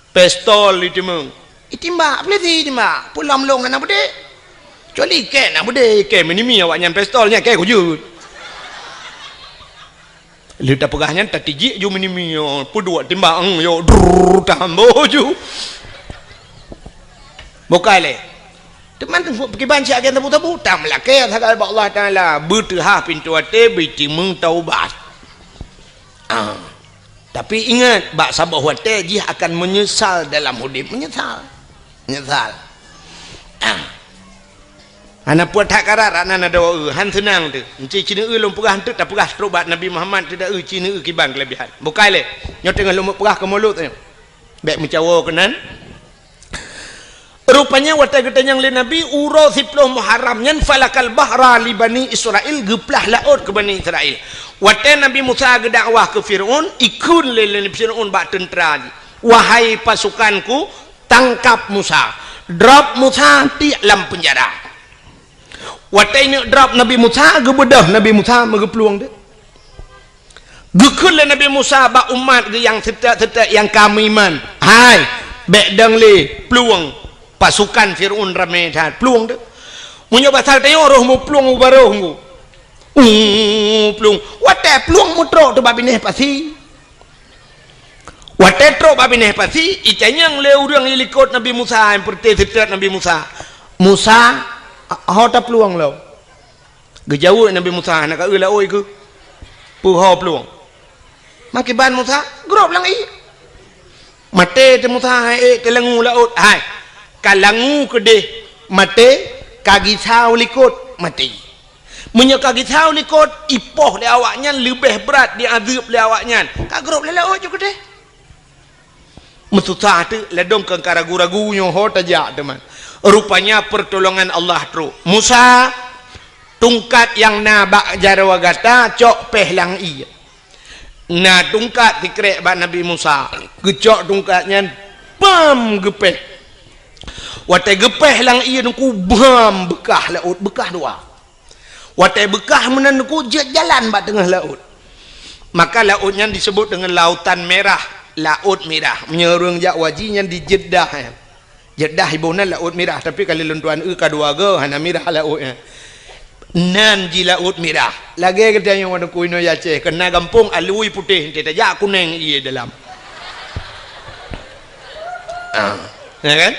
Speaker 2: pistol itimeng itimba peliti timba pulam long na bude coli ke na bude ke minimi awak nyan pistolnya ke kujut lihat pegahnya tatiji ju minimio pudua timbang yo tambo ju bokale teman pergi banci agen tabu-tabu tamlah ke sagal Allah taala bertah pintu ate biti meng taubat tapi ingat bak sabah wate ji akan menyesal dalam hidup menyesal anak puat hak karat anak ada han senang tu enci cina lom pegah tu tak pegah terubat Nabi Muhammad tidak cina kibang kelebihan bukai le nyo tengah lom pegah ke mulut tu baik mencawa kenan rupanya wata getanya yang le Nabi uro 10 Muharram nyan falakal bahra li bani Israel geplah laut ke bani Israel wata Nabi Musa gedakwah ke Firaun ikun le Firaun bak tentera wahai pasukanku tangkap Musa drop Musa di dalam penjara watai ni drop Nabi Musa gebedah Nabi Musa megepeluang dia gekun le Nabi Musa ba umat yang serta yang kami iman hai bek dang le peluang pasukan Firaun ramai dah peluang dia munyo basal tayo roh mu peluang baroh mu peluang watai peluang mutro tu babineh pasi watai tro babineh pasi icanyang le urang ilikot Nabi Musa yang perti serta Nabi Musa hau tak peluang lau gejauh Nabi Musa nak ula oi ke puhau peluang makiban Musa grop lang mate te Musa te langu laut hai kalangu kede mate kagi sau likut mati munya kagi sau likut ipoh le awaknya lebih berat di azab le awaknya ka grop le laut je kede Metutah tu ledong ke ragu-ragu nyoho tajak teman. Rupanya pertolongan Allah terus. Musa tungkat yang nabak jarawagata cok pehlang iya. Nah tungkat dikrek bak Nabi Musa. Gecok tungkatnya bam gepeh. Watai gepeh lang iya nungku bam bekah laut bekah dua. Watai bekah menanku jalan bak tengah laut. Maka lautnya disebut dengan lautan merah. Laut merah menyerung jak wajinya di Jeddah. Jeddah ibunan laut merah, tapi kalau lentuan kedua ge hana merah lautnya. Nan ji laut merah. Lagi kita yang ada kuino Aceh kena kampung alui putih tidak jak kuning iya dalam. Ya kan?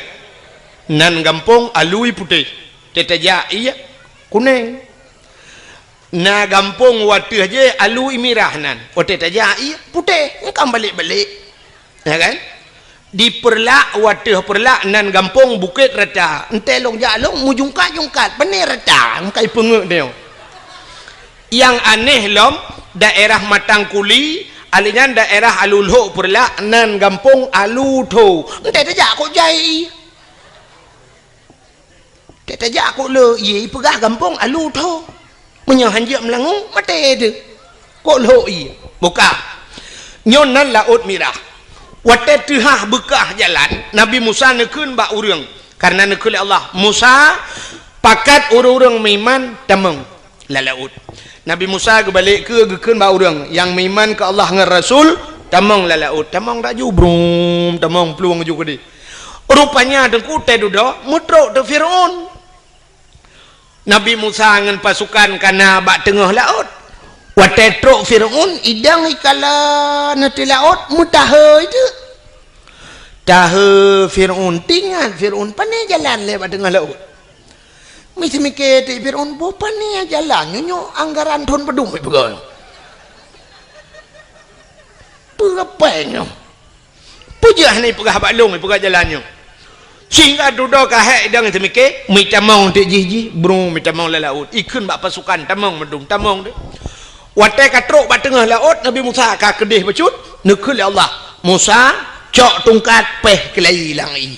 Speaker 2: Nan kampung alui putih tidak jak iya kuning. Na kampung watu aja alui merah nan. Ote tajak iya putih. Kan balik-balik. Ya kan? Di perlak wadah perlak nan gampung bukit rata entelong jalong mujungkat penir rata kai pengek dia. Yang aneh lom daerah Matangkuli alinya daerah Alulho perlak nan gampung Alutho entai tajak kok jai tajak kok le ye pegah gampung Alutho menyahan je melangu mate de kok lo i buka nyon nan laut merah. Watai tuhah bekah jalan Nabi Musa nekun bak urang karena nekul Allah Musa pakat urang meiman tamang la laut. Nabi Musa kebalik ke gekun bak urang yang meiman ke Allah dengan Rasul tamang la laut. Tamang dak ju brum tamang peluang ju gede. Rupanya dengku teh duda mutrok te Firaun. Nabi Musa dengan pasukan kana bak tengah laut. Watai trok Firaun idang ikala nanti laut mutaha itu. Taha Firaun tinggal Firaun pandai jalan lewat tengah laut. Mesti mikir ti Firaun bo pandai jalan nyo anggaran thon pedung pe pegang. Perapenyo. Pujah ni pegah balung pegah jalannya. Sehingga duduk kahek idang mesti mikir mi tamong ti jiji bro mi tamong la laut. Ikun bak pasukan tamong medung tamong tu. Watai katrok bak tengah laut Nabi Musa ka kedih becut nekul Allah Musa cok tungkat peh kelai lang i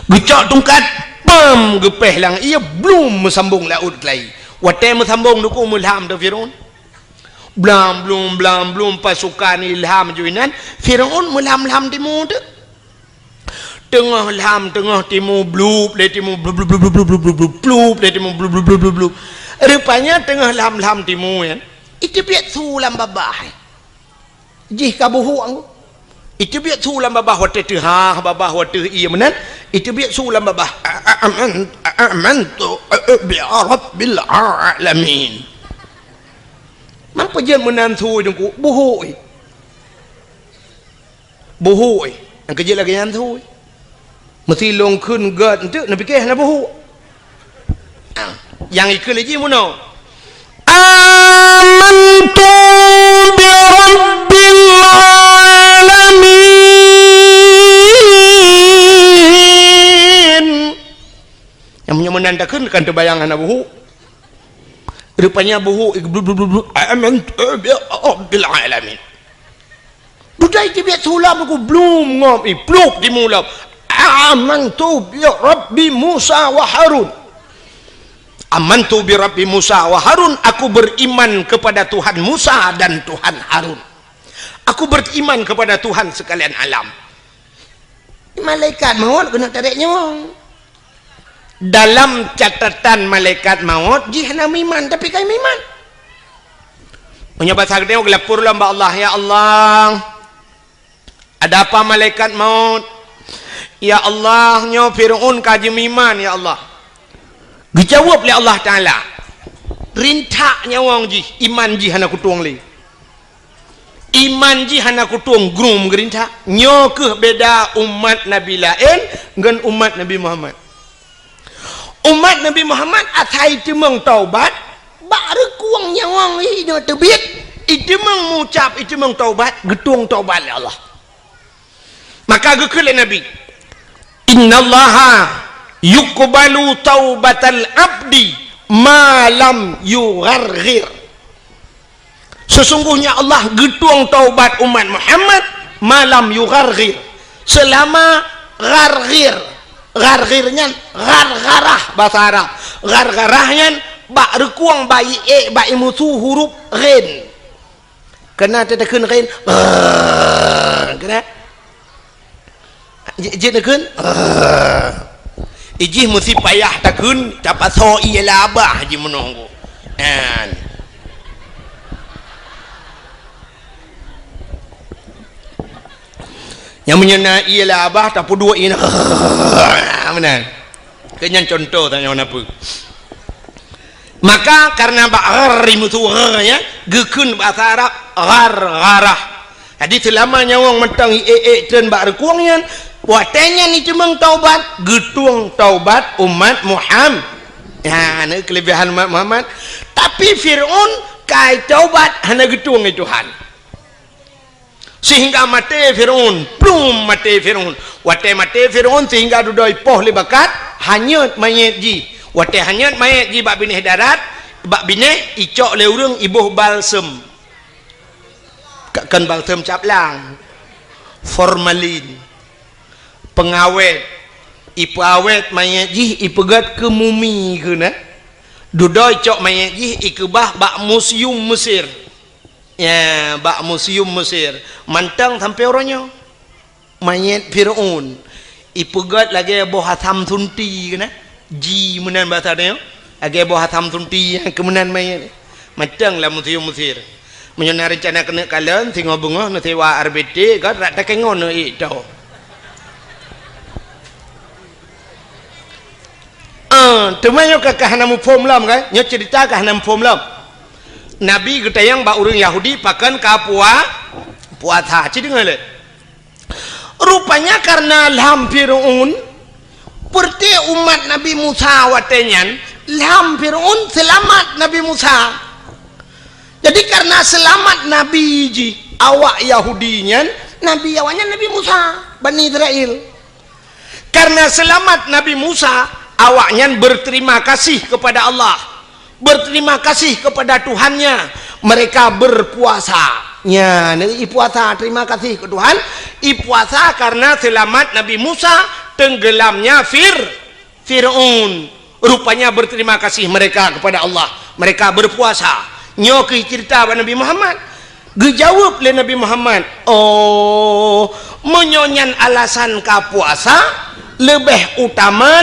Speaker 2: gecok tungkat pam gepeh lang i belum mesambung laut kelai watai mesambung nuku mulham de Firaun belum pasukan ilham juinan Firaun mulham timur tu tengah ilham tengah timur blub le timur blub le timur blub rupanya tengah ilham timur ya itu biar sulam babah jih kabuhu ang itu biar sulam babah wate tuhah babah wate iya menan itu biar sulam babah amantu bi rabbil alamin mampu jen menan su dengku buhu ang kerja lagi yang su mesti long kun gad tu nak fikir nak buhu yang ikut lagi mana amantu bi rabbil alamin yang menandakan kan terbayangan buhu rupanya buhu amantu bi rabbil alamin budai tibiat sulam aku belum ngom pluk di mulau amantu bi rabbi Musa wa Harun. Amantu bi rabbi Musa wa Harun, aku beriman kepada Tuhan Musa dan Tuhan Harun. Aku beriman kepada Tuhan sekalian alam. Malaikat maut kena tarik nyawa. Dalam catatan malaikat maut jihna miman tapi kai miman. Punya bahasa gede gelapur lamba Allah, ya Allah. Ada apa malaikat maut? Ya Allah, nyo Firaun kaji miman ya Allah. Dijawab oleh Allah Ta'ala rintak nyawang ji iman ji hana kutuang li iman ji hana kutuang grum gerintak nyoke beda umat Nabi lain dengan umat Nabi Muhammad atai temang taubat baru kuang nyawang ini terbit itu mengucap itu meng taubat getuang taubat oleh Allah maka gekele Nabi innallaha yuqbalu taubatal abdi malam yugharghir. Sesungguhnya Allah getuang taubat umat Muhammad malam yugharghir selama gargirnya gargarah bahasa Arab, gargarahnya bak rekuang bayi bayi musuh huruf ghin, kena tetekan ghin, kena jetekan ijih mesti payah takun dapat so ialah abah haji menunggu yang menyena ialah abah tak dua ini mana kenyan contoh tanya apa maka karena ba'ari mutu ya gekun bahasa Arab garah jadi selama nyawang mentang dan ba'ar kuangnya buatannya ni cemeng taubat getung taubat umat Muhammad ya ini kelebihan umat Muhammad tapi Fir'aun kai taubat hanya getung Tuhan sehingga mati Fir'aun plum mati Fir'aun wate mati Fir'aun sehingga dudoi poh lebakat hanyut mayat ji wate hanyut mayat ji bak binih darat bak binih icok leurung ibuh balsem kan balsem caplang formalin pengawet ipu awet mayat ji ipegat ke mumi ke na dudoi cok mayat ji ikebah bak museum Mesir ya bak museum Mesir mantang sampai orangnya mayat Fir'aun ipegat lagi boh hatam tunti kena ji menan bahasa dia lagi boh hatam tunti kemenan mayat mantang lah museum Mesir menyana rencana kena kalian tengok bunga nanti wa RBT kan rak tak kengon itu temannya kakak hanamu pom lam kan nyo cerita kah hanam pom lam Nabi getayang ba urang Yahudi pakan ka puasa ci dengar le rupanya karena Fir'aun perti umat Nabi Musa watenyan Fir'aun selamat Nabi Musa jadi karena selamat Nabi ji awak Yahudinya Nabi awaknya Nabi Musa Bani Israel karena selamat Nabi Musa awaknya berterima kasih kepada Allah berterima kasih kepada Tuhannya mereka berpuasa nya puasa terima kasih ke Tuhan puasa karena selamat Nabi Musa tenggelamnya Fir'aun rupanya berterima kasih mereka kepada Allah mereka berpuasa nyoki cerita Nabi Muhammad gejawab oleh Nabi Muhammad menyonyan alasan ka puasa lebih utama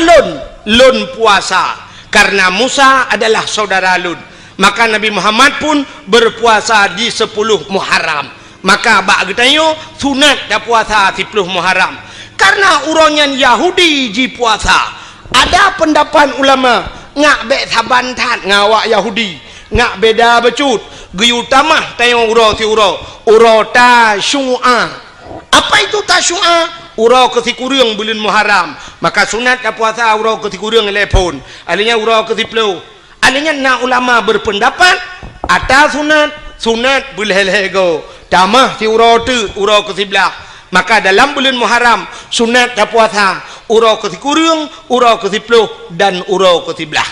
Speaker 2: lun puasa karena Musa adalah saudara Lun maka Nabi Muhammad pun berpuasa di 10 Muharram maka bak getayo sunat dah puasa 10 Muharram karena urangnya Yahudi ji puasa ada pendapat ulama ngak be sabantan ngawak Yahudi ngak beda becut geyu tamah tayo uro ta syu'a apa itu ta syu'a urau ketikurung bulan Muharram maka sunat dah puasa urau ketikurung telepon alinya urau ketiplu alinya na ulama berpendapat atas sunat bulhelego tamah ti urau tu urau ketiblah maka dalam bulan Muharram sunat dah puasa urau ketikurung urau ketiplu dan urau ketiblah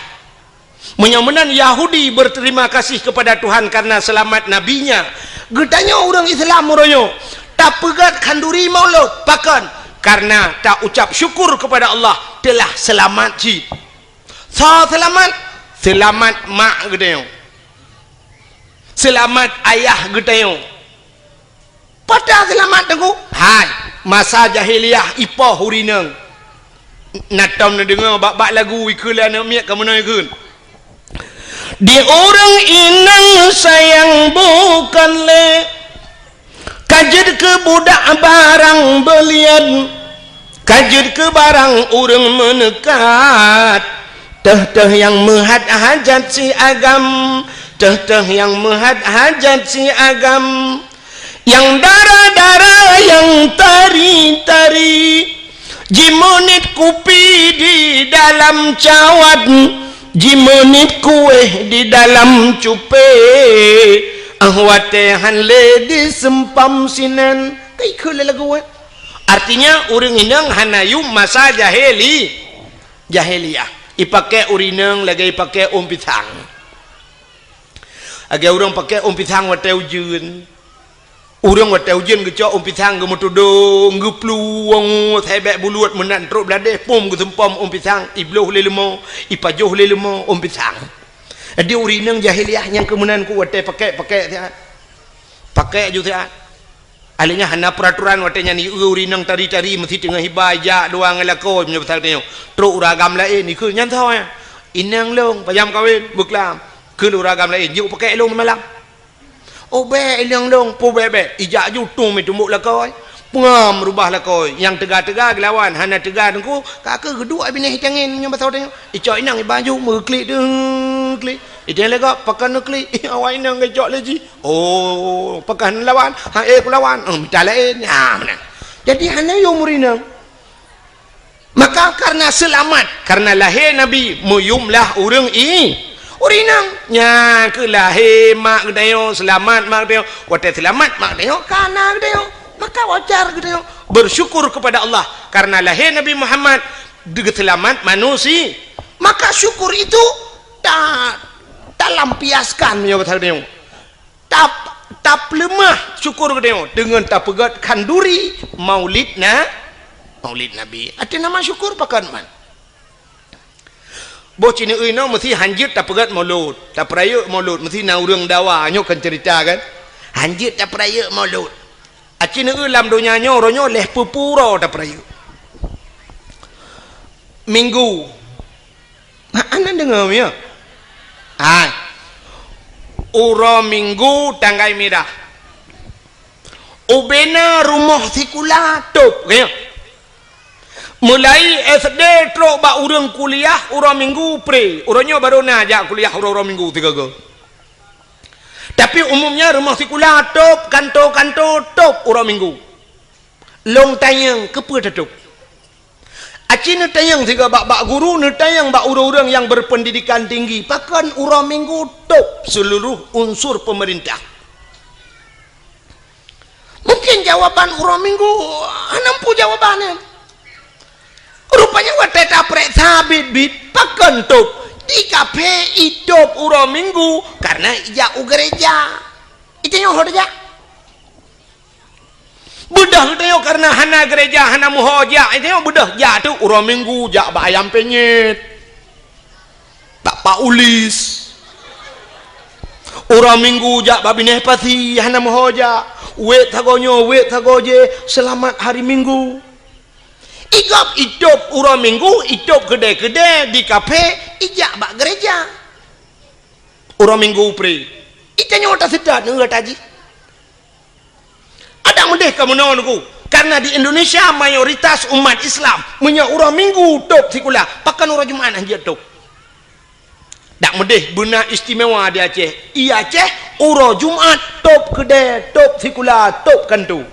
Speaker 2: menyamanan Yahudi berterima kasih kepada Tuhan karena selamat nabinya getanya orang Islam muroyo tak pegat kanduri maulud pakan karena tak ucap syukur kepada Allah telah selamat ji selamat mak gedayong selamat ayah gedayong pada selamat tengku hai masa jahiliyah ipoh hurineng natam na dengar bak lagu ikulan miak kamu na ikun di orang inang sayang bukan le kajid ke budak barang belian kajid ke barang urang menekat teh yang menghad hajat si agam teh yang menghad hajat si agam yang darah-darah yang tari-tari jimonit kupi di dalam cawat jimonit kue di dalam cupe ahwate hanle di sempam sinan kai kule lagu artinya uring inang hanayu masa jahiliyah ipake urinang lagi ipake pisang agak orang pakai pisang wate ujun Urang wa taujen ke cok pisang ke motodo ngepluang thebek buluat menan truk belade pom ke sempom pisang ibloh le lemo ipajoh le lemo pisang. Dia urinang jahiliah yang kemunan ku wate pakai dia. Pakai ju dia. Alinya hana peraturan wate nya ni urinang tari-tari mesti tengah hibaja doang elako punya pasal tengok. Truk uragam lain ni ke nyan tahu ya. Inang long payam kawin buklam. Ke uragam lain juk pakai long malam. Oh be ilang dong po bebe ijak ju tung mi tumbuk la koi pengam rubah la koi yang tegak-tegak lawan hana tegak ku kakak kedua bini hitangin nya basau tengok icok inang baju meklik deng klik ideng lega pakan klik awak inang gejok lagi oh pakan lawan ha ku lawan minta lain ha mana jadi hana yo murinang maka karena selamat karena lahir nabi muyumlah urang urinang nya ke lahir mak gedayo selamat mak gedayo wate selamat mak gedayo kana gedayo maka wajar gedayo bersyukur kepada Allah karena lahir Nabi Muhammad dengan selamat manusia maka syukur itu tak lampiaskan ya betul gedayo tak lemah syukur gedayo dengan tak pegat kanduri maulid Nabi ada nama syukur pakan man Bo cina no mesti hanjit tak pegat maulud tak peraya maulud mesti na urang dawa nyo kan cerita kan hanjit tak peraya maulud acina lam dunia nyo ronyo leh pupuro tak peraya minggu ana dengar ya uro minggu tanggai merah ubena rumah sikula top kaya mulai SD truk bak urang kuliah urang minggu pre urangnya baru najak kuliah urang minggu 3 ke tapi umumnya rumah sekolah top kantor top urang minggu long tayang kepa tutup acina tayang tiga bak guru ne tayang bak urang-urang yang berpendidikan tinggi pakan urang minggu top seluruh unsur pemerintah mungkin jawaban urang minggu nampu jawabannya rupanya wate taprek sabit bit pakan top di kafe hidup urang minggu karena ijak gereja itu yang hoja budah itu karena hana gereja hana muhoja itu yang budah jatuh urang minggu jak bayam penyet tak paulis urang minggu jak babineh pati hana muhoja wet tagonyo wet tagoje selamat hari minggu igap hidup urang minggu hidup gede-gede di kafe ijak bak gereja urang minggu pre itanya wata sedat nggak taji ada mendeh kamu nonku karena di Indonesia mayoritas umat Islam punya urang minggu top sekolah pakan urang Jumat aja top dak mendeh benar istimewa di Aceh iya Aceh urang Jumat top gede top sekolah top kantu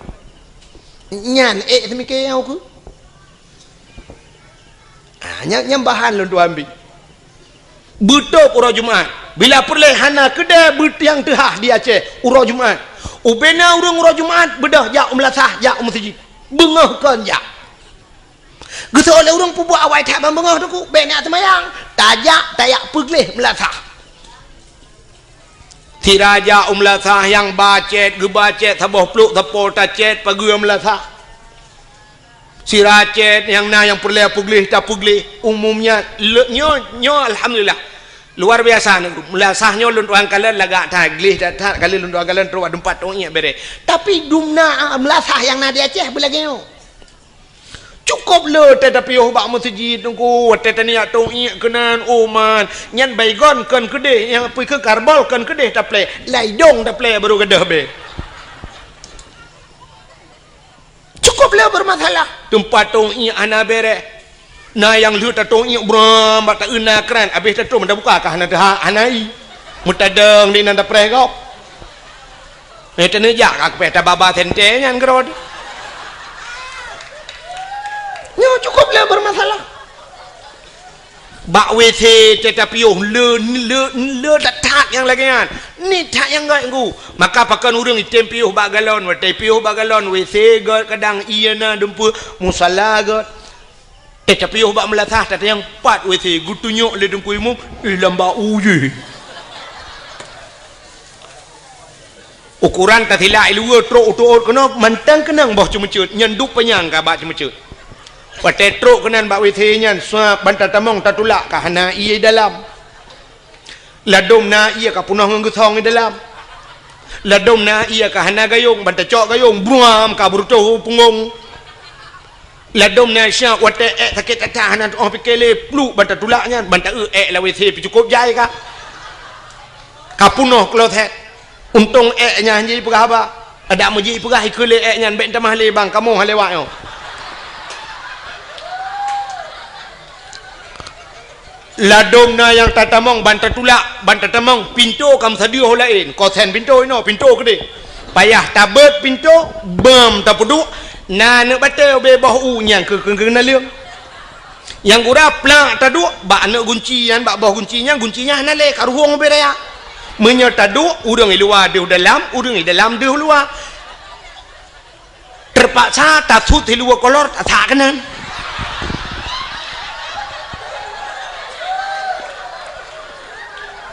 Speaker 2: nyan semikir aku nyambahan lu ambil betul urang Jumat bila perleh hana kedai yang tehah di Aceh urang Jumat ubena urang Jumat bedah jak melasah jak masjid bengahkan jak geus oleh urang pubuh awai tak bengah tu ku benak semayang tajak tayak pegleh melasah tiraja melasah yang bacet gebacet sabah pluk tapol tacet pagi melasah si racet yang perleh puglih tak puglih umumnya nyo alhamdulillah luar biasa melasahnya lunduan kalian lagak taglih tak kalian lunduan kalian terus tempat tongnya bere tapi dumna melasah yang nadi Aceh belagio cukup le tetapi bak masjid tungku tetania tongnya kenan oman nyan baygon kan kedeh yang pergi ke karbol kan kedeh taple laidong taple baru kedah be cukup lah bermasalah tempat tong i ana bere na yang lu ta tong i bram tak una kran habis ta tong dah buka kah na dah anai mutadeng ni nanda pre kau tene jak ak pe ta baba tente nyan grod nyo cukup lah bermasalah bak WC tetapi le tak yang lagi kan ni tak yang gak ku maka pakan urang item piuh bak galon wate piuh bak galon WC got kadang iana dempu musalla got tetapi bak melasah tak yang 4 WC gutunyok le dempu imum lamba uye ukuran tatila ilua truk utuot kena mantang kenang boh cuma cut nyenduk penyang ka ba cuma cut wate truk kenan ba wethe nyan swa banta tamong tatulak ka hana iye dalam ladom na iya ka punah ngeuthong di dalam ladom na iya ka hana gayung banta cok gayung buam ka burto pungong ladom na sya wate sakit tahanan oh pikele plu banta tulaknya banta la wethe pi cukup jai ka kapunoh klothet untung nya hanji pegah ba ada muji pegah ikule nya ben tamah le bang kamu halewak yo ladom na yang tatamong banta tulak banta tamong pintu kam sadio lain ko sen pintu ino pintu gede payah tabet pintu bam tapudu na ne bate be boh u nyang ke na leung yang gura plak tadu ba ne gunci yan ba boh guncinya na le karuhong be raya menyo tadu urang di luar di dalam urang di dalam di luar terpaksa tatut di luar kolor tak kanan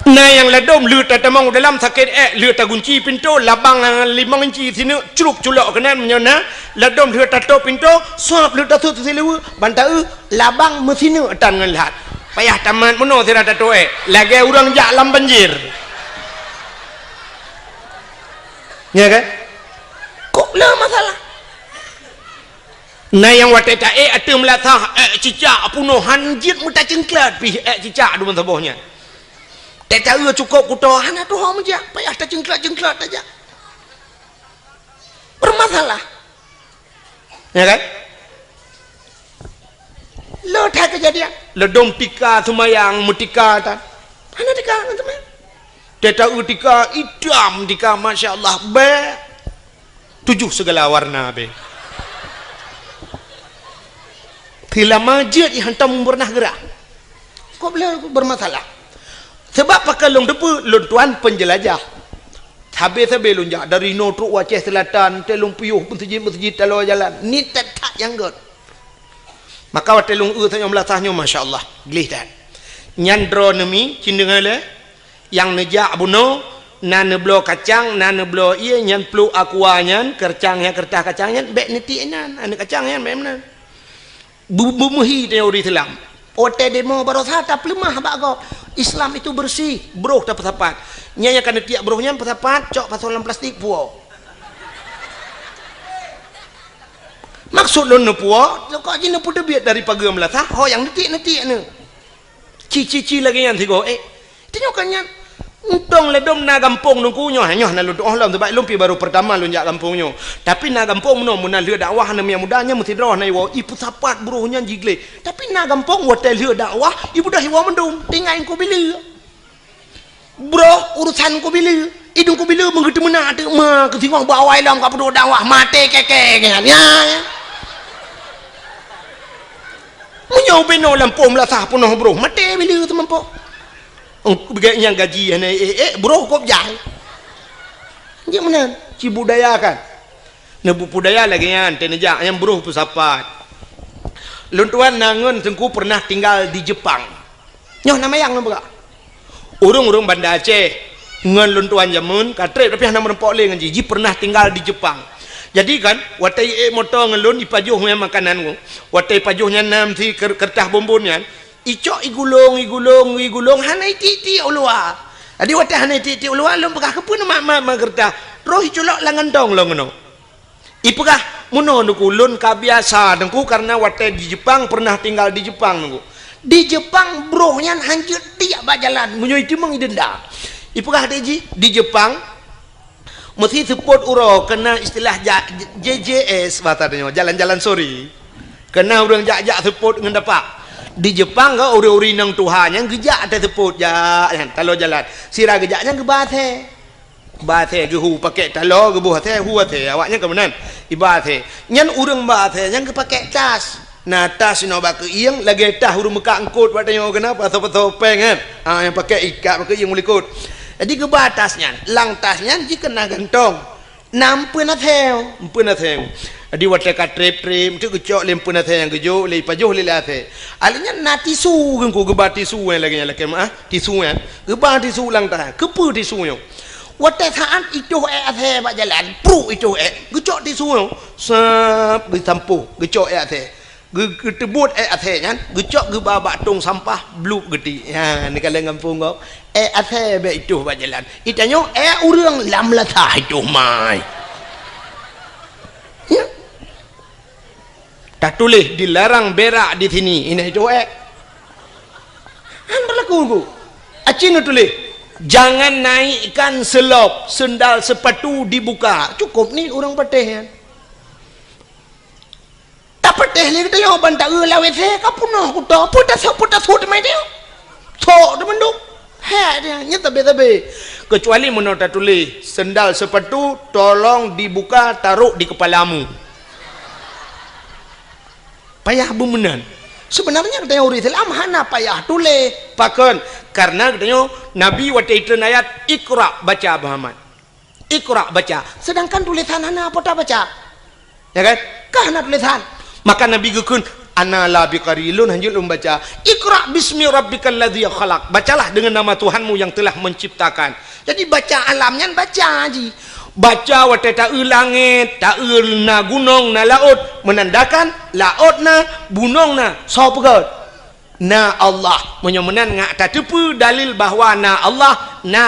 Speaker 2: nah yang ladom lut tatamong dalam sakit lut gunci pintu labang 5 inci sini curuk culok kanan menyona ladom lut tato pintu suap lut tatut di luar banta labang mesinu tan ngelihat payah taman meno sira tato lagi urang jak lam banjir ya kan kok lah masalah nah yang wate ta atu melatah cicak punuh hanjit muta cengklat pi cicak du mentobohnya tak tahu cukup kutohan tu hom je payah ta cengklat aja bermasalah ya kan lo tak kejadian ledom tika semayang mutika tan mana tika teman tak tahu tika idam tika masya-Allah be 7 segala warna be bila majid hantam pernah gerak kok boleh bermasalah sebab pakai long depu long tuan penjelajah habis-habis lonjak dari Notruk Aceh Selatan telung puyuh masjid talo jalan ni tak yang god maka wat telung tanya melatahnya masya-Allah gelih tak nyandro nemi cindengale yang nejak buno nan neblo kacang nan neblo iya nyan plu akuanyan kercangnya kertah kacangnya bek neti enan ane kacangnya memang bumuhi teori Islam ote demo barosa tak lemah bago Islam itu bersih bro tak pesapat nyanya kan tiak brohnya pesapat cok pasolan plastik puo maksud lo puo kok jine pude biat dari pagi melatah ho yang neti ne cici lagi yang tigo tinyokannya untong ledom na gampung nungku nyoh na lu doh lam sebab lumpi baru pertama lu jak gampungnya tapi na gampung no mun leu dakwah na yang mudanya mesti droh na iwo ipu sapat buruhnya jigle tapi na gampung hotel leu dakwah ibu dah iwo mendung tinggal ku bila bro urusan ku bila idung ku bila mengerti mena ada ma ke singong bawai lam ka pedu dakwah mate keke kan ya munyo beno lampung lasah punoh bro mate bila tu mampo yang gaji bro kok jahil gimana budaya kan nebu budaya lagi yang tenejak yang bro pesapat luntuan nangun sengku pernah tinggal di Jepang nyoh nama yang nampak urung Banda Aceh ngan luntuan jamun katrep tapi nama rempok le ngan jiji pernah tinggal di Jepang jadi kan watai motor ngelun ipajuh makanan ku watai pajuhnya nam si kertah bombonnya icok igulung hanai titi ulua adi wate hanai titi ulua lom pekah kepun mak gerta roh iculok langan dong longono ipekah muno nuku lun kabiasa dengku karena wate di Jepang pernah tinggal di Jepang nunggu di Jepang brohnya hancur tiap bajalan munyo itu mengidenda ipekah di Jepang mesti support uro kena istilah JJS batanya jalan-jalan sorry kena urang jak support dengan dapat di Jepang ke uri-uri nang Tuhan yang gejak ada teput ya talo jalan sira gejaknya ke bathe ke hu pakai talo ke buah teh hu teh awaknya ke menan ibathe nyan urang bathe yang ke pakai tas nah tas no ba ke ieng lagi tah urang meka angkut batanya kenapa atau pengen yang pakai ikat pakai ieng mulikut jadi ke batasnya lang tasnya jika kena gantong nampu na theo adi wate ka trip tu kecok lempun athe yang kejo le pajuh le athe alinya na tisu ku gebati tisu lagi laki tisu gebat tisu lang tah kepu tisu yo
Speaker 1: Wate saat itu athe bak jalan, pru itu gecok di sungai, sap ditampu, gecok athe, getebut athe kan, gecok ge babak tong sampah blue geti. Ya, ni kalau ngampung kau, athe be itu bak jalan. Itanyo urang lam latah itu mai. Ya. Tak tulis dilarang berak di sini. Ini itu Han berlaku ku. Acin tulis. Jangan naikkan selop, sendal sepatu dibuka. Cukup ni orang patih kan. Tak patih ni kita yang bantak lawet saya kapunah ku ta. Putas mai dia. Sok demen duk. Ha dia nya tabe. Kecuali menurut tulis sendal sepatu tolong dibuka taruh di kepalamu. Payah bemenan. Sebenarnya katanya orang Islam hana payah tulis pakon karena katanya Nabi waktu itu ayat Iqra baca Muhammad. Iqra baca. Sedangkan tulisan hana apa tak baca? Ya kan? Kah hana tulisan. Maka Nabi gekun ana la biqarilun hanjul membaca Iqra bismi rabbikal ladzi khalaq. Bacalah dengan nama Tuhanmu yang telah menciptakan. Jadi baca alamnya baca haji. Baca wate ta'u langit, ta'u na gunung na laut menandakan laut na gunung na sapa na Allah menyemenan ngak tatepu dalil bahawa na Allah na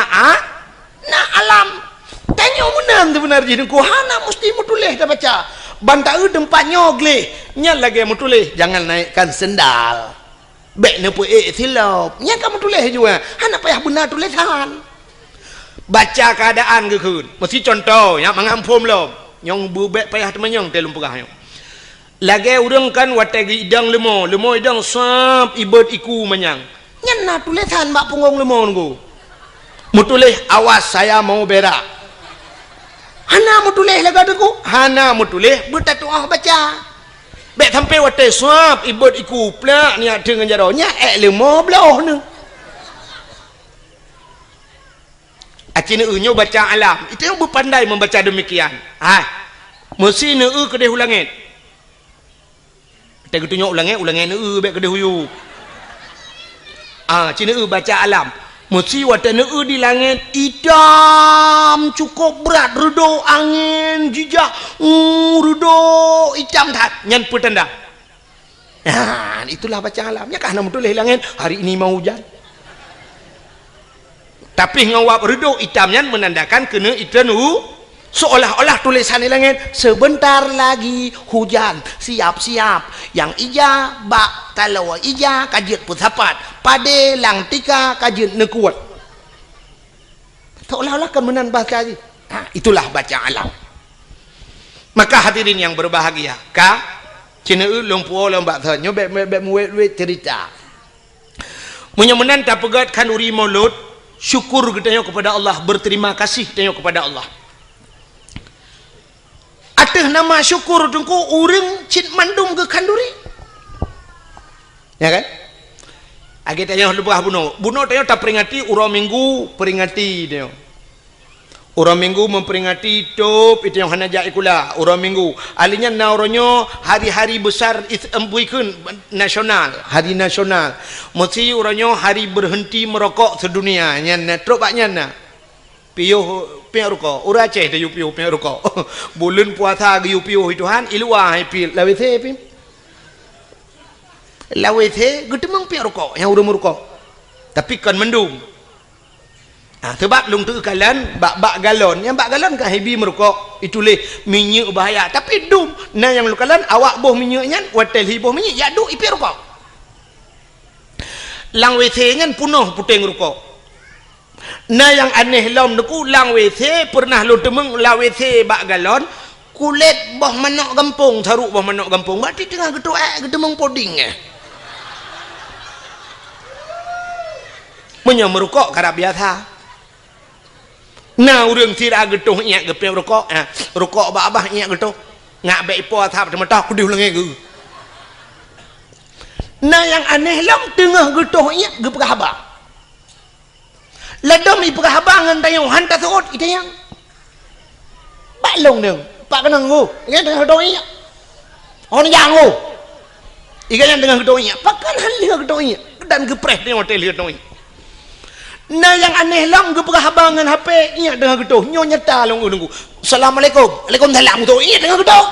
Speaker 1: alam tanya menang tu benar jadi ku hana mesti mutulih dah baca bantau tempatnya gleh nya lagi mutulih jangan naikkan sendal bek ne pu silap nya kamu tulis juga hana payah benar tulisan baca keadaan ke kun mesti contoh ya mangampum lo yang bubek payah temenyong telum pegah yang lagi urang kan wategi idang lemo idang sap ibad iku menyang nyana tulisan mak punggung lemo nunggu mutulih awas saya mau berak hana mutulih laga deku hana mutulih bertatuah baca bek sampai wate sap ibad iku plak ni dengan jaronya lemo belah ni acina unyo baca alam itu yang berpandai membaca demikian mesti ne kedeh ulangit kita tunjuk ulangit ne bek kedeh huyu cina baca alam mesti wata ne di langit hitam cukup berat redo angin jijak redo hitam tak nyan petanda itulah baca alamnya karena betul langit hari ini mau hujan. Tapi ngawap redo hitamnya menandakan kena itanu seolah-olah tulisan di langit sebentar lagi hujan siap-siap yang ija bak kalau ija kajit pusapat pade lang tika kajit nekuat seolah-olah kemenan bahasa itulah baca alam. Maka hadirin yang berbahagia cina lumpuo lembak thanyo bek muet cerita menyemenan tak pegat kan uri mulut syukur kita kepada Allah, berterima kasih kita kepada Allah. Atah nama syukur tungku urang cit mandum ke kanduri. Ya kan? Agi tanya lebah buno tanya tak peringati urang minggu peringati dia. Urang minggu memperingati top itu yang hana jai kula urang minggu. Alinya nauronyo hari-hari besar embuikeun nasional, hari nasional. Mesti uranyo hari berhenti merokok sedunia. Nya trobaknya na. Piuh rokok. Ura Aceh dah piuh rokok. Bulan puasa ge piuh Tuhan ilua pi lawethe pi. Lawethe gedemang piuh rokok yang urang merokok. Tapi kan mendung. Sebab lung tu kalan bak galon yang bak galon kan hebi merokok itu leh minyak bahaya tapi dum nah yang lu kalan awak boh minyaknya watel hi boh minyak ya duk ipi rokok lang WC ngan punuh puting rokok nah yang aneh lom deku lang WC pernah lu temeng la WC bak galon kulit boh manok gampung saruk boh manok gampung berarti tengah gedemeng poding menyang merokok karab biasa. Nah urang tidak getuh ingat gepeng rokok rokok abah ingat getuh ngak baik po tahap tematah ku diulangi ge nah yang aneh lam tengah getuh ingat gepeng abah ladam ipeng abah ngan tayang hantar seot itu yang pak long deng pak kenang go ingat tengah getuh ingat on yang go ikan yang tengah getuh ingat pak kan hal getuh ingat dan gepres tengok hotel getuh ingat Nah yang aneh lang ge perah abangan HP ingat dengar getuh nyo nyata long nunggu. Assalamualaikum. Waalaikumsalam tu ingat dengar getuh.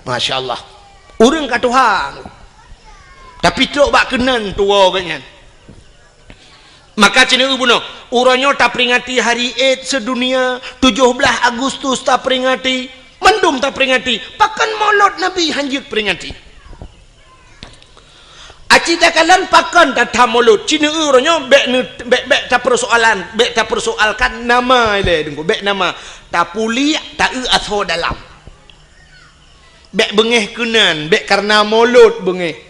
Speaker 1: Masya-Allah. Urang ka Tuhan. Tapi tok bak kenan tua ganyan. Maka cina buno, uranyo tak peringati hari Eid sedunia 17 Agustus tak peringati, mendum tak peringati, pakan maulud Nabi hanjut peringati. Aci tak kalan pakan tak maulud, cina uranyo bek tak persoalan, bek tak persoalkan nama ile dengko, bek nama tak puli tak aso dalam. Bek bengeh kenan, bek karena maulud bengeh.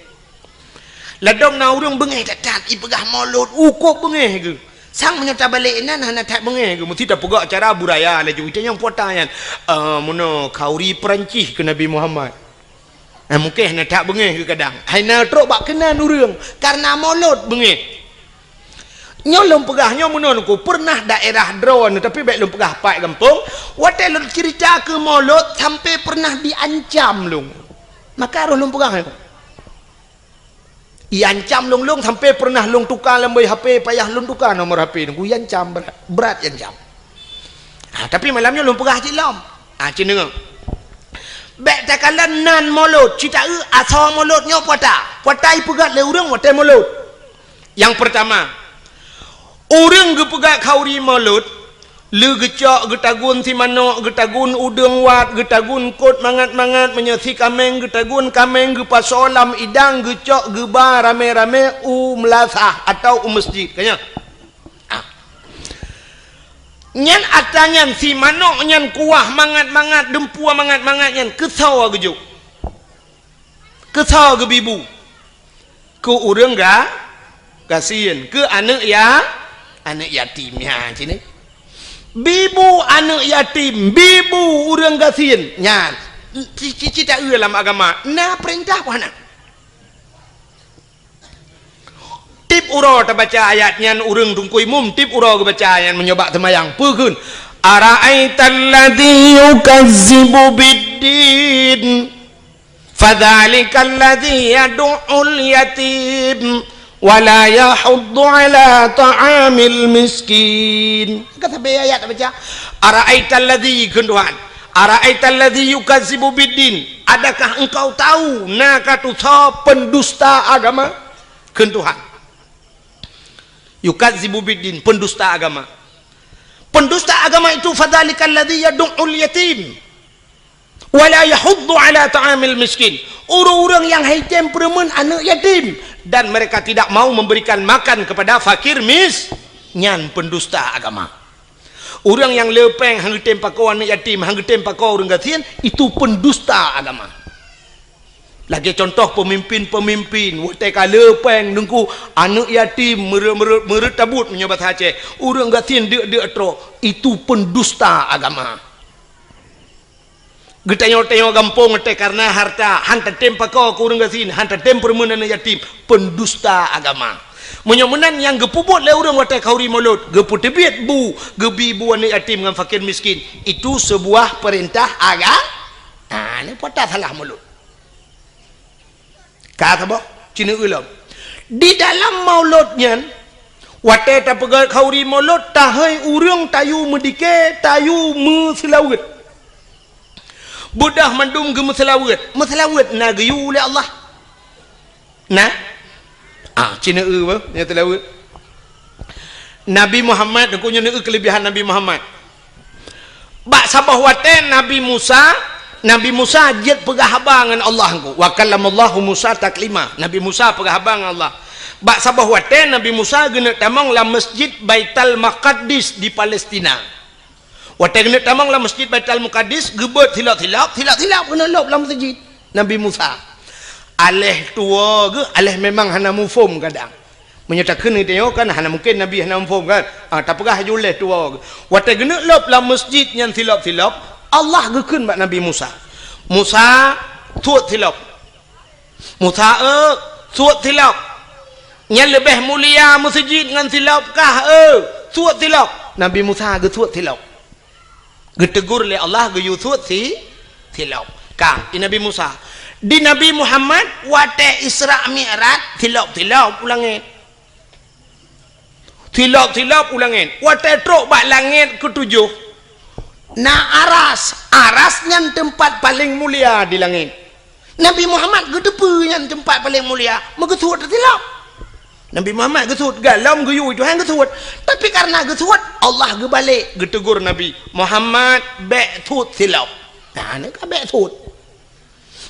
Speaker 1: Ladong na urang bengeh tak ipegah maulud ukok bengeh ke sang menyata balik nan hana tak bengeh ke mesti tak pegak acara buraya la ju yang potayan mono kauri Perancis ke Nabi Muhammad mungkin hana tak bengeh ke kadang hana trok bak kenan urang karena maulud bengeh nyolong pegah nyo mono ku pernah daerah drone tapi baik lum pegah pai kampung wate lu cerita ke maulud sampai pernah diancam lung maka roh lum pegah iancam long sampai pernah long tukar lembai HP payah long tukar nomor HP nunggu iancam berat iancam tapi malamnya long perah cilam cina dengar bek takalan nan maulud cita asal mauludnya puata ipegat le urang watai maulud yang pertama urang ge pegat kauri maulud le gecak getagun si manok getagun udeng wat getagun kot mangat-mangat menyesi kameng getagun kameng ge pasolam idang gecak geba rame-rame melasah atau masjid kanya nyan atanyan si manok nyan kuah mangat-mangat dempua mangat-mangat nyan kesau gejuk kesau ge bibu ke urang ga kasihan ke anak yatim ya sini bibu anak yatim bibu urang gasin nyan cici tak dalam agama nah perintah apa nak tip uro tak baca ayat nyan urang tungkui mum tip uro baca ayat menyoba temayang pegun ara'aital ladzi yukazzibu biddin fadzalikal ladzi yad'ul yatim wala yahuddu ala ta'amil miskin kata be ayat baca ara'aital ladzi Tuhan ara'aital ladzi yukazzibu biddin adakah engkau tahu nakatu pendusta agama Tuhan yukazzibu biddin pendusta agama itu fadzalikal ladzi yad'ul yatim wala yahuddu ala ta'amil miskin orang-orang yang haitem peremen anak yatim dan mereka tidak mau memberikan makan kepada fakir nyan pendusta agama orang yang lepeng hang tempakau anak yatim hang tempakau orang gatin itu pendusta agama lagi contoh pemimpin wateka lepeng nungku anak yatim meretabut menyabat Aceh orang gatin dia tro itu pendusta agama getanya-tanya gampung te karena harta hantar tempa kau kurang gasin hantar temper menan yatim pendusta agama menyomenan yang gepubut le urang watai kauri maulud geput tebiat bu gebibu anak yatim dengan fakir miskin itu sebuah perintah agama ni patah salah maulud kata boh cina ulam di dalam mauludnya watai ta pegat kauri maulud tahai urang tayu medike tayu meselawet budah mandum ge meselawat na geyu oleh Allah nah cina ba nya telawat Nabi Muhammad aku nya kelebihan Nabi Muhammad bak sabah waten Nabi Musa jet pegah habangan Allah ku wa kallamallahu Musa taklima Nabi Musa pegah habangan Allah bak sabah waten Nabi Musa gena tamang la masjid Baitul Maqdis di Palestina watai kena tamang lah masjid Baitul Maqdis gebet hilap kena lop lah masjid Nabi Musa aleh tua ke aleh memang hana mufum kadang menyatakan ni tengok kan hana mungkin Nabi hana mufum kan tak pegah juleh tua ke watai kena lop lah masjid yang hilap Allah gekun bak Nabi Musa tuat hilap tuat hilap yang lebih mulia masjid dengan hilap kah tuat hilap Nabi Musa ge tuat hilap getegur oleh Allah ge yusut tilap kang di Nabi Musa di Nabi Muhammad wate Isra Mi'raj tilap ulangnya
Speaker 2: Tilap ulangin. Watai truk bak langit ketujuh.
Speaker 1: Na aras yang tempat paling mulia di langit. Nabi Muhammad gedepu yang tempat paling mulia. Megetut tilap.
Speaker 2: Nabi Muhammad getut galam geyu Tuhan getut.
Speaker 1: Tapi karena getut Allah gebalik
Speaker 2: Getegur Nabi Muhammad bek tut tilap.
Speaker 1: Nah, ni kan bek tut.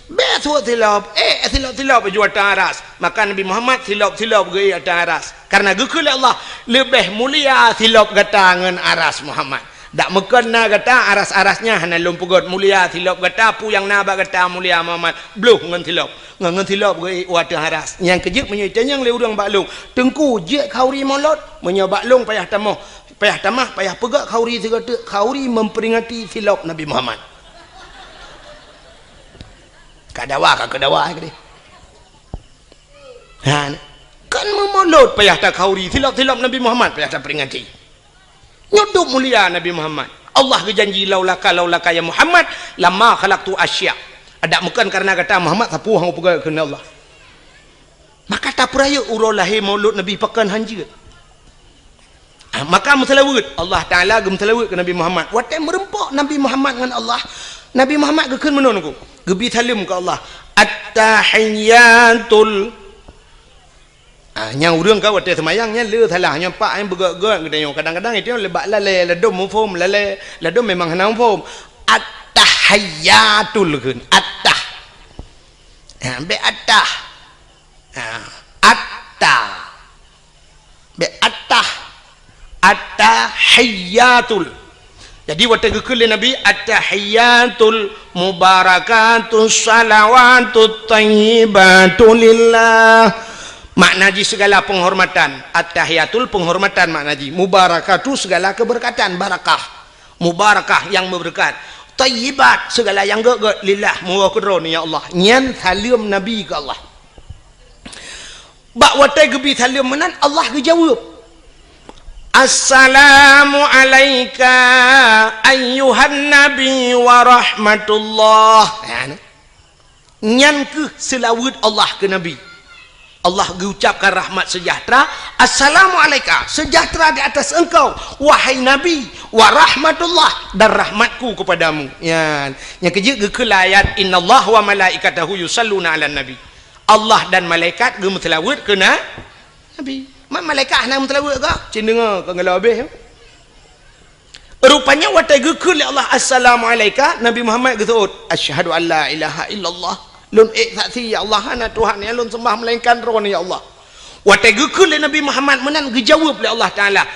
Speaker 2: Betul tilap. Tilap baju atas aras. Maka Nabi Muhammad tilap ge atas aras. Karena gekul Allah lebih mulia tilap gata ngan aras Muhammad. Dak mekena gata aras-arasnya hana lumpugot mulia tilap gata pu yang naba gata mulia Muhammad. Bluh ngan tilap. Ngan tilap ge atas aras. Yang kejik menyitanya le urang baklung. Tengku je kauri molot menyo baklung payah tamah, payah pegak kauri segata. Kauri memperingati tilap Nabi Muhammad. Kadawa ke dia. Kan memolot payah tak kauri tilap Nabi Muhammad payah tak peringati. Nyudup mulia Nabi Muhammad. Allah berjanji laulaka ya Muhammad lama khalaqtu asya. Ada bukan karena kata Muhammad sapu hang pegang kena Allah. Maka tak peraya urau lahir maulud Nabi pakan hanjir. Maka mutalawud Allah Taala gemtalawud ke Nabi Muhammad. Watai merempak Nabi Muhammad dengan Allah. Nabi Muhammad gekeun menon aku. Gebi salim ke Allah. At-tahiyyatul. Yang urang kau watai semayangnya le salah nya pak yang begak-gak gedanya. Kadang-kadang itu lebak lalai ladum mufhum lalai ladum memang hana mufhum. At-tahiyyatul keun. At-tah. Be at-tah. At-tah. Be at-tah. At-tahiyyatul. Jadi waktu gekul Nabi at-tahiyyatul mubarakatus salawatut thayyibatu lillah. Maknaji segala penghormatan. At-tahiyyatul penghormatan maknaji. Mubarakatu segala keberkatan, barakah. Mubarakah yang berberkat. Thayyibat segala yang gak lillah muwakkiron ya Allah. Nyan salim Nabi ke Allah. Bak waktu gebi salim menan Allah gejawab. Assalamu alayka ayyuhan nabi wa rahmatullah. Nyan ke selawat Allah ke Nabi. Allah mengucapkan rahmat sejahtera. Assalamu alayka, sejahtera di atas engkau wahai Nabi, wa rahmatullah, dan rahmatku kepadamu. Yang kejik gekul ayat innallaha wa malaikatahu yusalluna 'alan nabi. Allah dan malaikat gemetelawat ke Nabi. Malaikat nak mentelawat ke? Cing dengar kau ngalau habis. Rupanya watai gekul Allah assalamu alayka Nabi Muhammad getut asyhadu an la ilaha illallah lun saksi ya Allah ana Tuhan yang lun sembah melainkan roh ya Allah. Watai gekul Nabi Muhammad menan dijawab oleh Allah Taala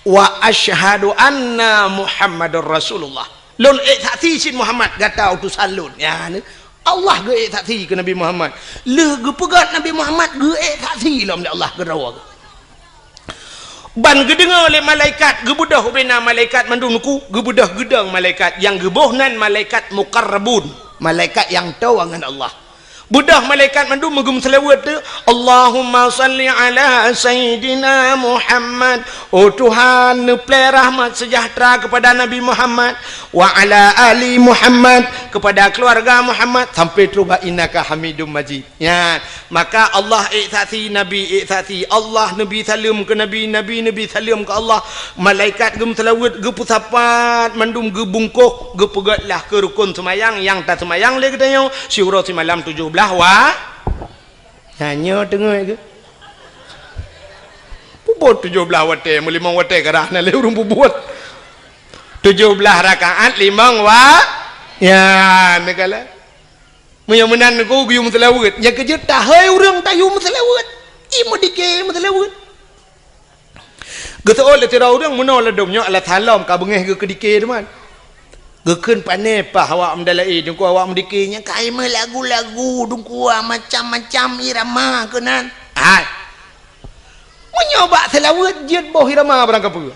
Speaker 2: wa asyhadu anna Muhammadur Rasulullah. Lun saksi sin Muhammad gata utusan lun. Ya ni Allah ge saksi ke Nabi Muhammad. Le ge pegat Nabi Muhammad ge saksi lam Allah ge rawa. Ban gedengar oleh malaikat gebudah bina malaikat mandunuku gebudah gedang malaikat yang gebohnan malaikat muqarrabun, malaikat yang tahu dengan Allah. Budah malaikat mandu megum selawat tu Allahumma salli ala sayyidina Muhammad. Oh Tuhan neplai rahmat sejahtera kepada Nabi Muhammad wa ala ali Muhammad, kepada keluarga Muhammad sampai tuba innaka hamidum majid. Ya, maka Allah ikhsasi Nabi ikhsasi Allah Nabi salim ke Nabi salim ke Allah. Malaikat gem selawat ge pusapat mandum ge bungkuh ge pegatlah ke rukun semayang yang tak semayang le katanya syura malam 17 wa hanya tengok ke bubut 17 wate 5 wate kerah na le urung bubut 17 rakaat 5 wa ya negala menan ku guyum selawat ya kerja tahai urang tayum selawat imu dike selawat getol le tira urang menol domnya ala talam ka bengeh ke dike teman gekun pane pah awak mendalai dengku awak mendikirnya kai lagu-lagu dengku macam-macam irama kenan menyoba selawat jid boh irama barang apa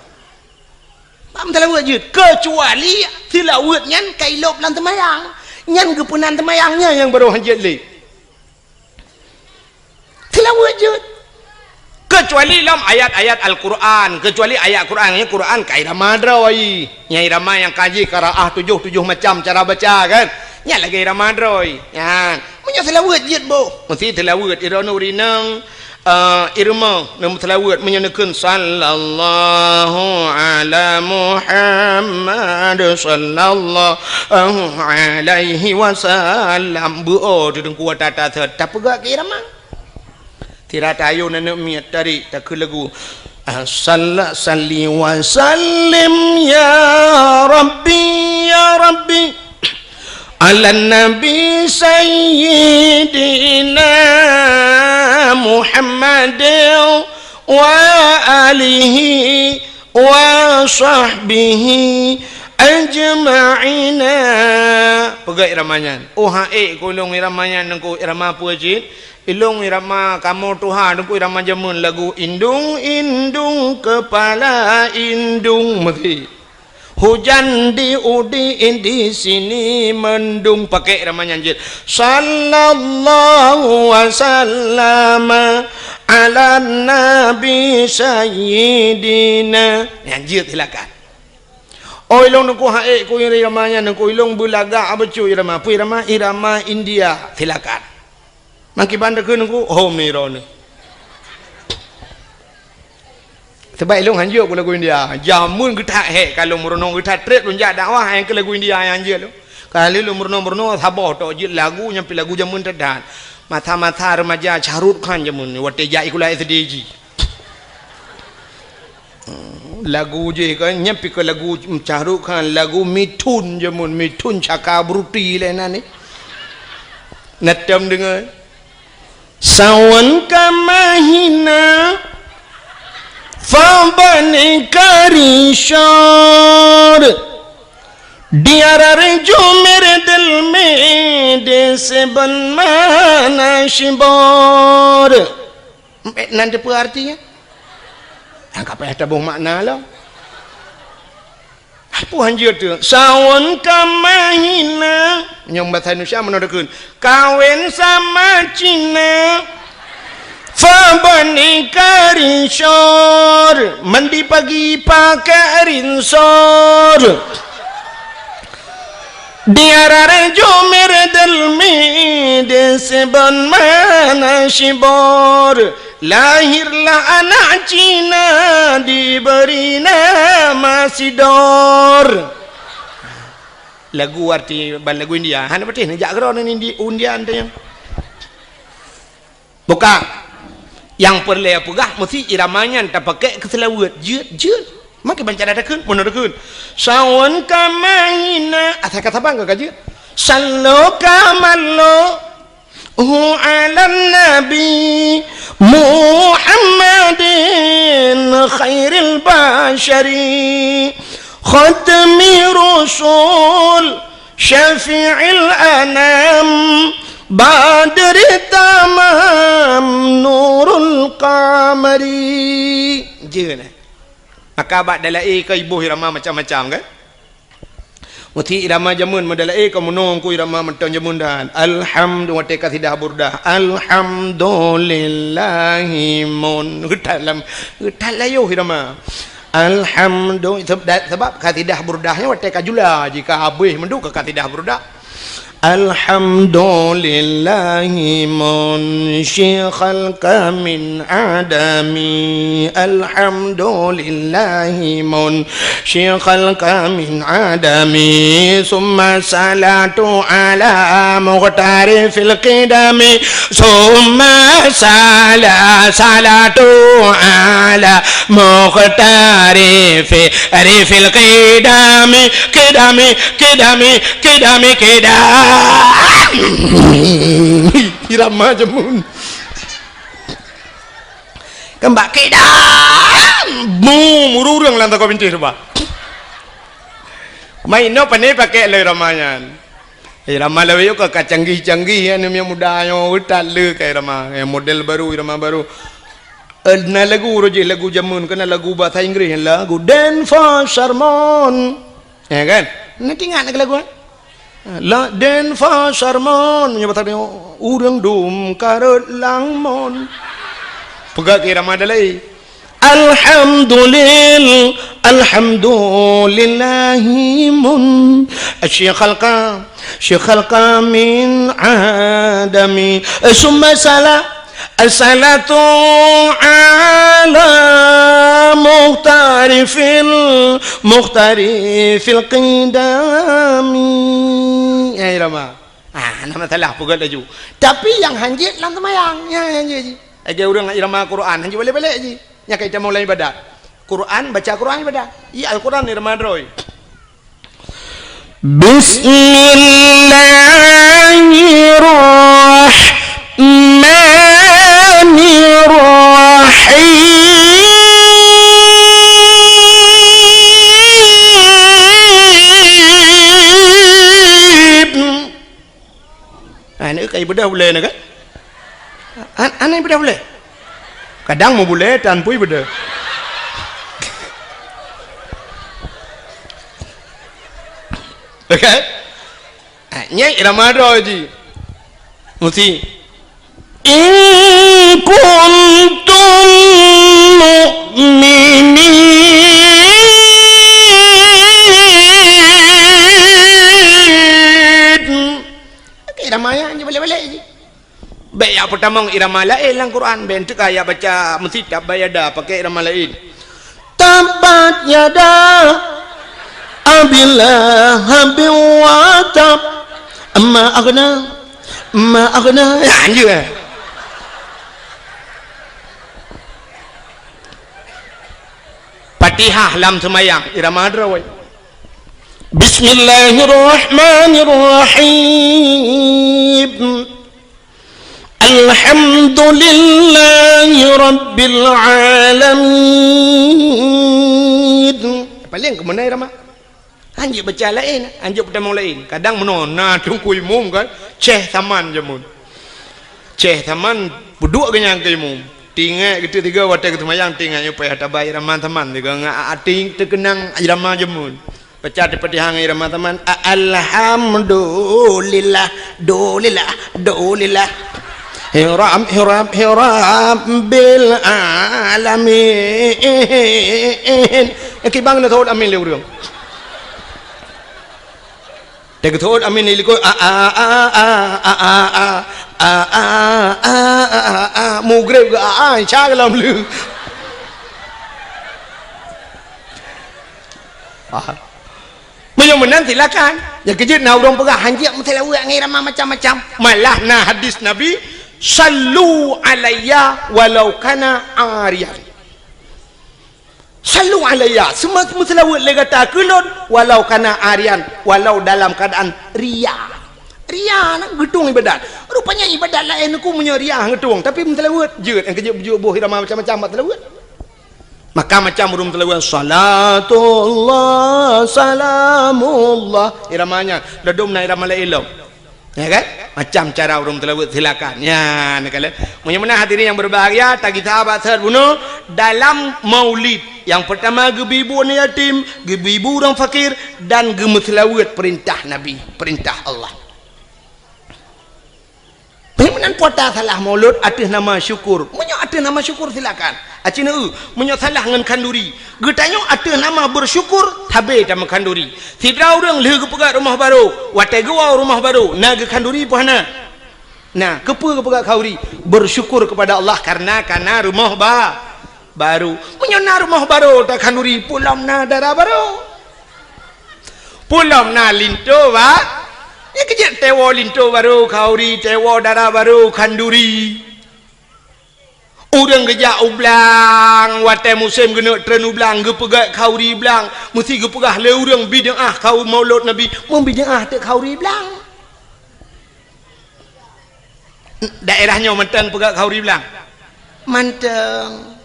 Speaker 2: pam selawat jid kecuali selawat nyan kailop lan temayang nyan gepunan temayangnya yang baru hajat le selawat jid kecuali dalam ayat-ayat Al-Quran, kecuali ayat Qurannya Quran kairama droi nya irama yang kaji qiraah 7 macam cara baca kan nya lagi irama droi ya punya selawat jid bo mesti selawat ira nurinang irma nama telawat menyanakan sallallahu ala Muhammad sallallahu alaihi wasallam buo tu kuat tata tak pegak ke irama tidak tahu nana miat dari tak ke lagu salli wa sallim ya rabbi ala nabi sayyidina Muhammad wa alihi wa sahbihi ajma'ina pegai iramanya kulung iramanya nengku irama puajit ilung irama kamu Tuhan nengku irama jamun lagu indung kepala indung mati hujan di sini mendung pakai ramanya anjir sallallahu wasallam ala nabi sayyidina anjir silakan oh ilong nungku hae ku iramanya nungku ilong bulaga abecu irama pu irama India silakan maki bandar ke nungku home ni ron sebab ilung hanjur ku lagu India jamun kita kalau merenung kita trek lunjak dakwah yang ke lagu India yang hanjur tu kalau lu merenung sabah tu je lagu nyampi lagu jamun terdan mata-mata remaja Carut Khan jamun wate jai kula SDG lagu je kan nyampi ke lagu Carut Khan lagu mitun jamun mitun Cakabruti lena ni natam dengar sawan kamahina Fabani karishor Diara rejo mere dil mein Dese ban mana shibor Nanti apa artinya? Angkat payah tabuh makna lah Apa hanjir tu? Sawan kamahina Yang bahasa Indonesia menodakun Kawin sama Cina Fabani karishor mandi pagi pakai rinsor diara rejo meredel mi deseban mana shibor lahirlah anak Cina diberi nama Sidor lagu arti lagu India hanya berarti nejak keron ini undian tu yang buka yang perlu pegah mesti iramanya tak pakai keselawat jut maka baca dadakan menurutkan sawan kamahina asal kata bangga kaji sallu kamallu ala nabi Muhammadin khairil bashari khatmi rusul syafi'il anam Badri tamam nurul qamari jeuna maka bak dalai ke ibu irama macam-macam kan muti irama jamun madalai ke menung ku irama menton jamun dan alhamdulillah teka tidak burdah alhamdulillahi mun getalam getalayo irama alhamdulillah sebab katidah burdahnya wateka jula jika habis menduk ke katidah burdah Alhamdulillahi munshi khalqa min adami Alhamdulillahi munshi khalqa min adami Summa salatu ala muqtari fil qidami Summa salatu ala muqtari fil qidami Qidami irama jamun kembak kedam mururang lantak kau pintir bah main no pandai pakai le ramanya irama lewe yo ke canggih-canggih yang muda yang utat le ke irama yang model baru irama baru na lagu roje lagu jamun kena lagu bahasa Inggris lagu Dan for Sermon ya kan nanti ingat lagu la den fa sarmon nya batang urang dum karut langmon pegak kira madalai alhamdulillahi mun syekh khalqa min adami summa As-salatu ala muhtarifil qidami. Ya irama. Nama salah pukul laju. Tapi yang hanjit lang semayang. Ya hanjit ji. Age urang irama Quran hanjit balik-balik ji. Nya kita mulai ibadat. Quran baca Quran ibadat. Ya Al-Quran irama droi. Bismillahirrahmanirrahim. Ini kayak ibadah boleh nak? Anak ibadah boleh? Kadang mau boleh tanpa ibadah. Okay? Nya irama roji. Mesti in kuntum mu'minin. Irama ya hanya balik-balik je. Baik yang pertama irama lain dalam Quran. Bentuk ayat baca mesti tak bayada pakai irama lain. Tabat yada abillah biwatab ma aghna ya anjir. Fatihah dalam semayang irama drawai. Bismillahirrahmanirrahim. Alhamdulillahi rabbil alamin. Paling ke mana irama? Anjir baca lain, anjir pertama lain. Kadang menona tunggu imum kan, ceh taman je mun. Ceh taman buduk kenyang ke imum. Tinggal kita tiga watak ketemayang tinggal upaya tabai irama taman tiga ngating terkenang irama je mun. Baca seperti hang irama taman. Alhamdulillah, dolillah. Hiram bil alamin. Kibang na thod amin lewrong. Teg thod amin iliko mugre chaglam lu. Menang silakan. Yang kejut na urang pegah hanjak mutelawa ngirama macam-macam. Malah na hadis Nabi sallu alayya walau kana ariyan. Sallu alayya semua selawat le kata kulun walau kana ariyan, walau dalam keadaan ria. Ria nak gedung ibadat. Rupanya ibadat lain aku punya ria gedung tapi selawat jeut yang kejut bujuh irama macam-macam selawat. Maka macam urung selawat salatullah salamullah iramanya dadum na irama lain. Ya kan? Macam cara urung telawat silakan. Ya, nak kala. Munya-munya hadirin yang berbahagia, tagi sahabat serbuno dalam Maulid. Yang pertama gebibu ni yatim, gebibu orang fakir dan gemeselawat perintah Nabi, perintah Allah. Pemenan puasa salah Maulud atas nama syukur. Munya atas nama syukur silakan. Acina munya salah ngan kanduri. Getanyo atas nama bersyukur tabe sama kanduri. Sidra orang leh kepegat rumah baru, watai gua rumah baru, na ke kanduri puhana. Nah, kepegat kauri bersyukur kepada Allah karena rumah baru. Munya na rumah baru tak kanduri pulam na darah baru. Pulam na linto ba? Ya kejap tewo linto baru kauri, tewo darah baru kanduri. Orang kejap ublang, watai musim kena tren ublang, gepegat kauri blang, mesti gepegah le orang bid'ah kau Maulud Nabi, mun bid'ah tak kauri blang. Daerahnya mentang pegat kauri blang. Manteng.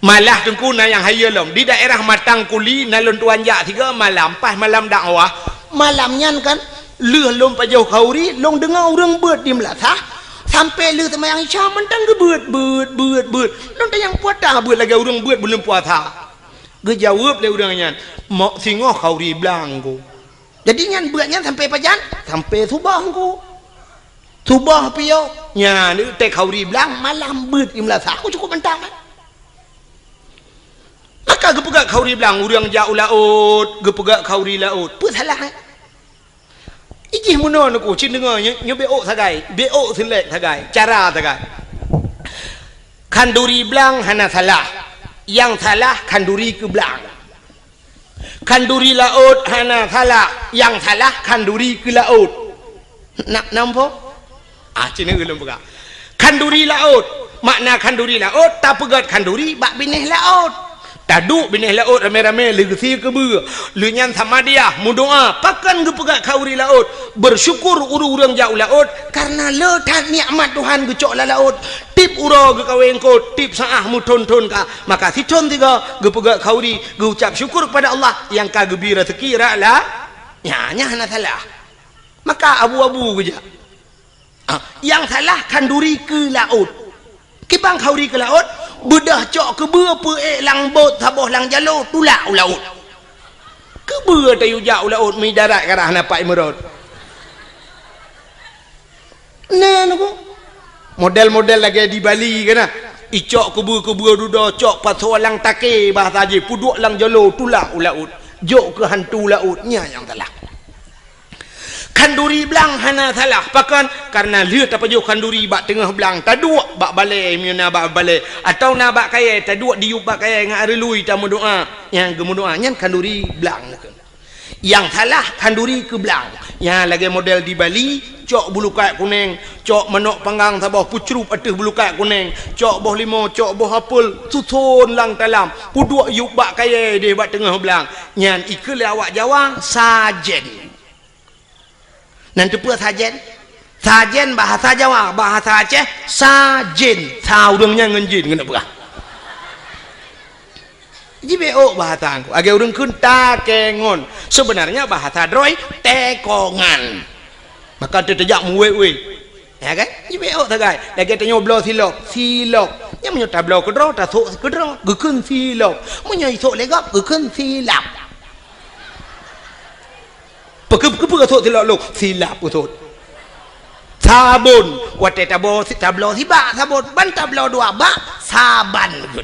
Speaker 2: Malah tengkuna yang hayalom di daerah Matang Kuli nalon tuan jak tiga malam pas malam dakwah. Malamnya kan leh lom pajau kauri long dengar orang beut di melatah sampai leh temayang isya mentang ke beut long tayang puasa beut lagi orang beut belum puasa ge jawab le orangnya mak singoh kauri blango jadi ngan beutnya sampai pajan sampai subah ku subah piyo nya ni teh kauri blang malam beut di melatah aku cukup mentang kan maka gepegak kauri blang urang jauh laut gepegak kauri laut apa salah Ijih muno nuku cin dengarnya nyo beo sagai, beo selek sagai, cara sagai. Kanduri belang hana salah. Yang salah kanduri ke belang. Kanduri laut hana salah. Yang salah kanduri ke laut. Nak nampak? Cina gelum buka. Kanduri laut. Makna kanduri laut tak pegat kanduri bak binih laut. Taduk binih laut rame-rame legesi ke ber. Lunyan sama dia mudoa pakan ke pegat kauri laut. Bersyukur urang jauh laut karena letak nikmat Tuhan ke cok laut. Tip uro ke kawin ko tip saah mu ton ka maka si ton tiga ke pegat kauri ke ucap syukur kepada Allah yang ka gebi rezeki raklah nya hana salah. Maka abu-abu je. Yang salah kanduri ke laut. Kibang kauri ke laut bedah cok ke berapa lang bot saboh lang jalo tulak laut. Ke ber tayu jauh laut mi darat karah napak merot. Nah nuku. Model-model lagi di Bali kan. Icok ke ber duda cok pasal lang take bahasa je puduk lang jalo tulak laut. Jok ke hantu lautnya yang salah. Kanduri belang hana salah pakan karena lihat apa jo kanduri bak tengah belang taduk bak balai miuna bak balai atau na bak kaya taduk diup bak kaya ngak relui tamu doa yang gemu doa nyan kanduri belang yang salah kanduri ke belang yang lagi model di Bali cok bulu kayak kuning cok menok panggang sabah pucrup atas bulu kayak kuning cok boh limo cok boh apel susun lang talam puduk yup bak kaya dia bak tengah belang nyan ikut awak Jawa sajen. Nanti pula sajen bahasa Jawa, bahasa Aceh sajen, saudangnya ngenjin kena pula. Jadi beo bahasa aku, agak urang kun takengon. Sebenarnya bahasa Droi tekongan. Maka terjak muwe, ya kan? Jadi beo sagai, lagi tanya blo silok. Yang menyota blo kedro, tak sok kedro, gekun silok. Menyai sok legap, gekun silap. Kepu ke silap lu silap utut sabun wate tablo siba sabun ban tablo dua bak saban gun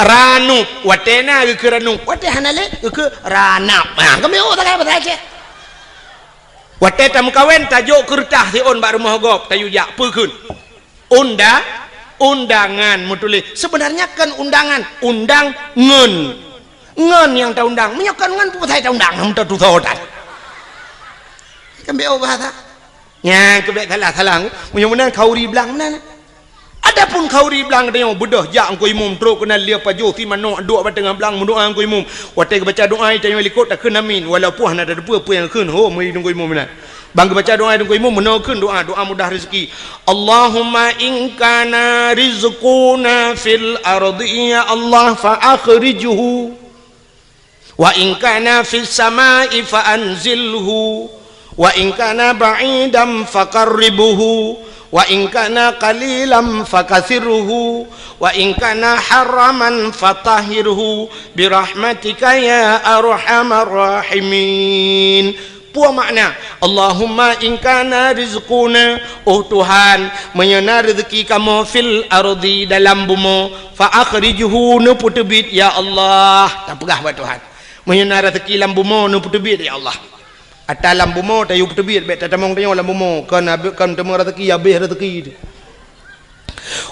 Speaker 2: ranu wate na ke ranu wate hanale ke ranap kami tak apa saja wate tam kawen tajuk kertas si on bak rumah gop tayu jak pekun undangan mutuli sebenarnya kan undang ngen yang tak undang menyakan ngan pun saya tak undang ham tak tusotan kan beo bahasa nya kebek salah mudah-mudahan kauri belang mana adapun kauri belang dia bedah jak angko imum teruk kena lia pajo si mano duk ba tengah belang doa angko imum wate baca doa tanya likot tak kena amin walaupun ada depa yang keun ho mai dungko imum mana bang baca doa dungko imum menokeun doa mudah rezeki Allahumma in kana rizquna fil ardi ya Allah fa akhrijhu wa in kana fis samai fa anzilhu wa in kana ba'idan faqarribhu wa in kana qalilan fakathirhu wa in kana haraman fatahhirhu birahmatika ya arhamar rahimin. Puan makna Allahumma in kana rizquna Tuhan menyana rezeki kamu fil ardi dalam bumi fa akhrijhu nu putubit ya Allah tak pegah buat Tuhan menyana rezeki dalam bumi nu putubit ya Allah atas dalam bumi tayu putubit bet tamong tayo dalam bumi kan temu rezeki habis rezeki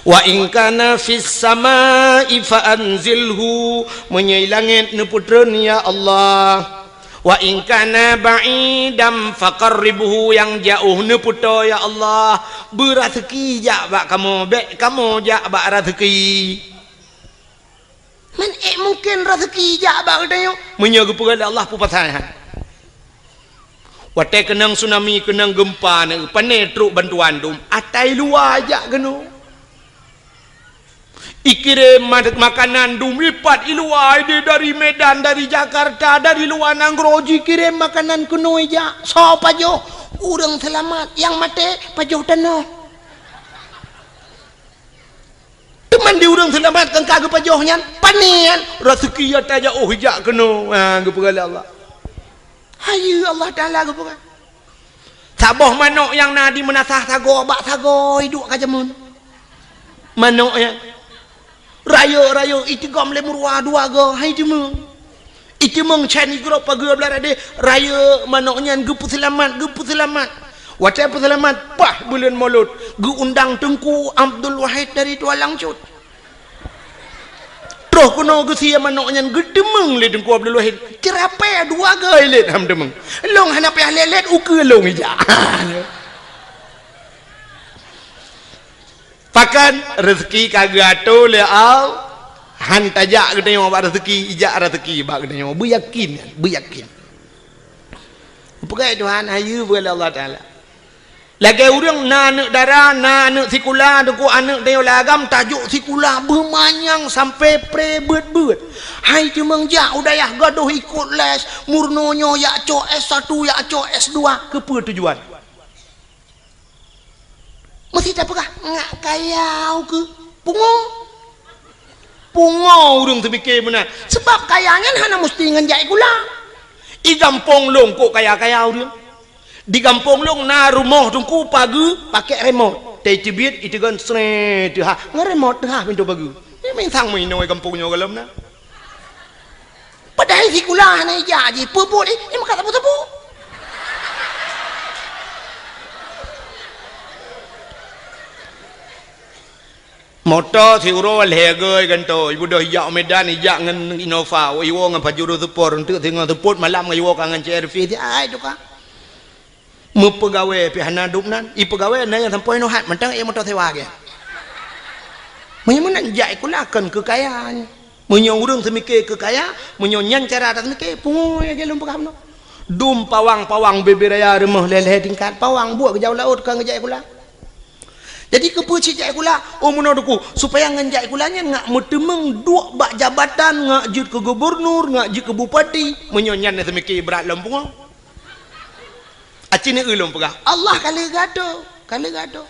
Speaker 2: wa in kana fis samai fa anzilhu menyai langit nu putreun ya Allah wa in kana ba'idam faqarribhu yang jauh ne puto ya Allah berazeki jak bak kamu bek kamu jak bak rezeki man mungkin rezeki jak bak dayo menyaga kepada Allah pu pasahan wate kenang tsunami kenang gempa ne pane truk bantuan dum atai luar jak geno ikirim makanan dumipat iluai dari Medan, dari Jakarta, dari luar Nangroji kirim makanan kuno aja. So pajo, urang selamat yang mati pajo tanah. Teman di urang selamat kan kagak pajohnya panian rezeki ya taja oh hijak kuno. Ah gepegala Allah. Hayu Allah Taala gepegala. Saboh manok yang nadi menasah sago bak sago hidup kajamun. Manok yang rayo itigam lemurwa dua go hai jemu itu mengcani grup pagi belar ada raya manoknya gepu selamat wacai selamat pah bulan Maulud gu undang Tengku Abdul Wahid dari Tua Langcut terus kuno gu sia manoknya gedemeng le Tengku Abdul Wahid kerape dua gai le ham demeng long hanape lelet uke long ija pakan rezeki kagato le au han tajak kita yang buat rezeki ijak rezeki bak kita yang beryakin pegai Tuhan ayu boleh Allah Taala lagi orang nak darah nak sikula deku anak dia lagam tajuk sikula bermanyang sampai pre-bet hai cemang jak udayah gaduh ikut les murnonyo yak cok S1 yak cok S2 kepa tujuan mesti tak pegah ngak kayau ke pungo urung terfikir benar sebab kayanya hana mesti ngenjai gula i gampong long kok kaya urung di gampong long na rumah tungku pagi pakai remote teh cibit itu kan sre ha ngeremote ha pintu pagi ni main sang main noi kampungnya galam na padahal si gula hana jadi pupu ni maka tabu motor thiuro legai kan to ibu dah yak Medan yak ngan Innova iwo ngan pajuro support untuk tengah support malam iwo kangen CRV ti ai tu ka me pegawai pi hana dupnan i pegawai na yang sampai no hat mentang ia motor sewa ke menyemen jai kulakan kekayaan menyo urang semikir kekaya menyo nyan cara tak semikir pungoy ge lum pegam no dum pawang beberaya rumah leleh tingkat pawang buat ke jauh laut kan ngejai kula jadi kepuci jai kula menuduku supaya ngenjai kulanya ngak metemeng dua bak jabatan ngak jut ke gubernur ngak jut ke bupati menyonyan semikir berat lempung acine ulum pegah Allah kali gado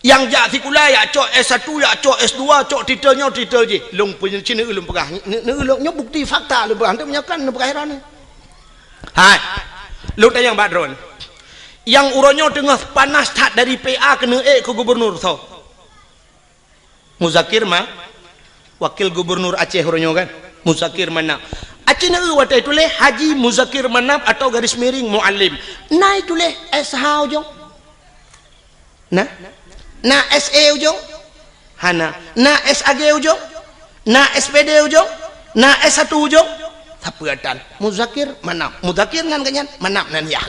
Speaker 2: yang jak si kula ya cok S1 ya cok S2 cok titel je long punya cine ulum pegah ne ulumnya bukti fakta lu berhantu menyakan ne perkara ni hai lu tanya badron yang uronyo tengah panas tak dari PA kena ke gubernur so Muzakir mah wakil gubernur Aceh uronyo kan Muzakir Manap Aceh na watai tule Haji Muzakir Manap atau garis miring muallim na tule SH ujong na SE ujong hana na SAG ujong na SPD ujong na S1 ujong sapuatan Muzakir Manap Muzakir nan kanyan Manap nan yah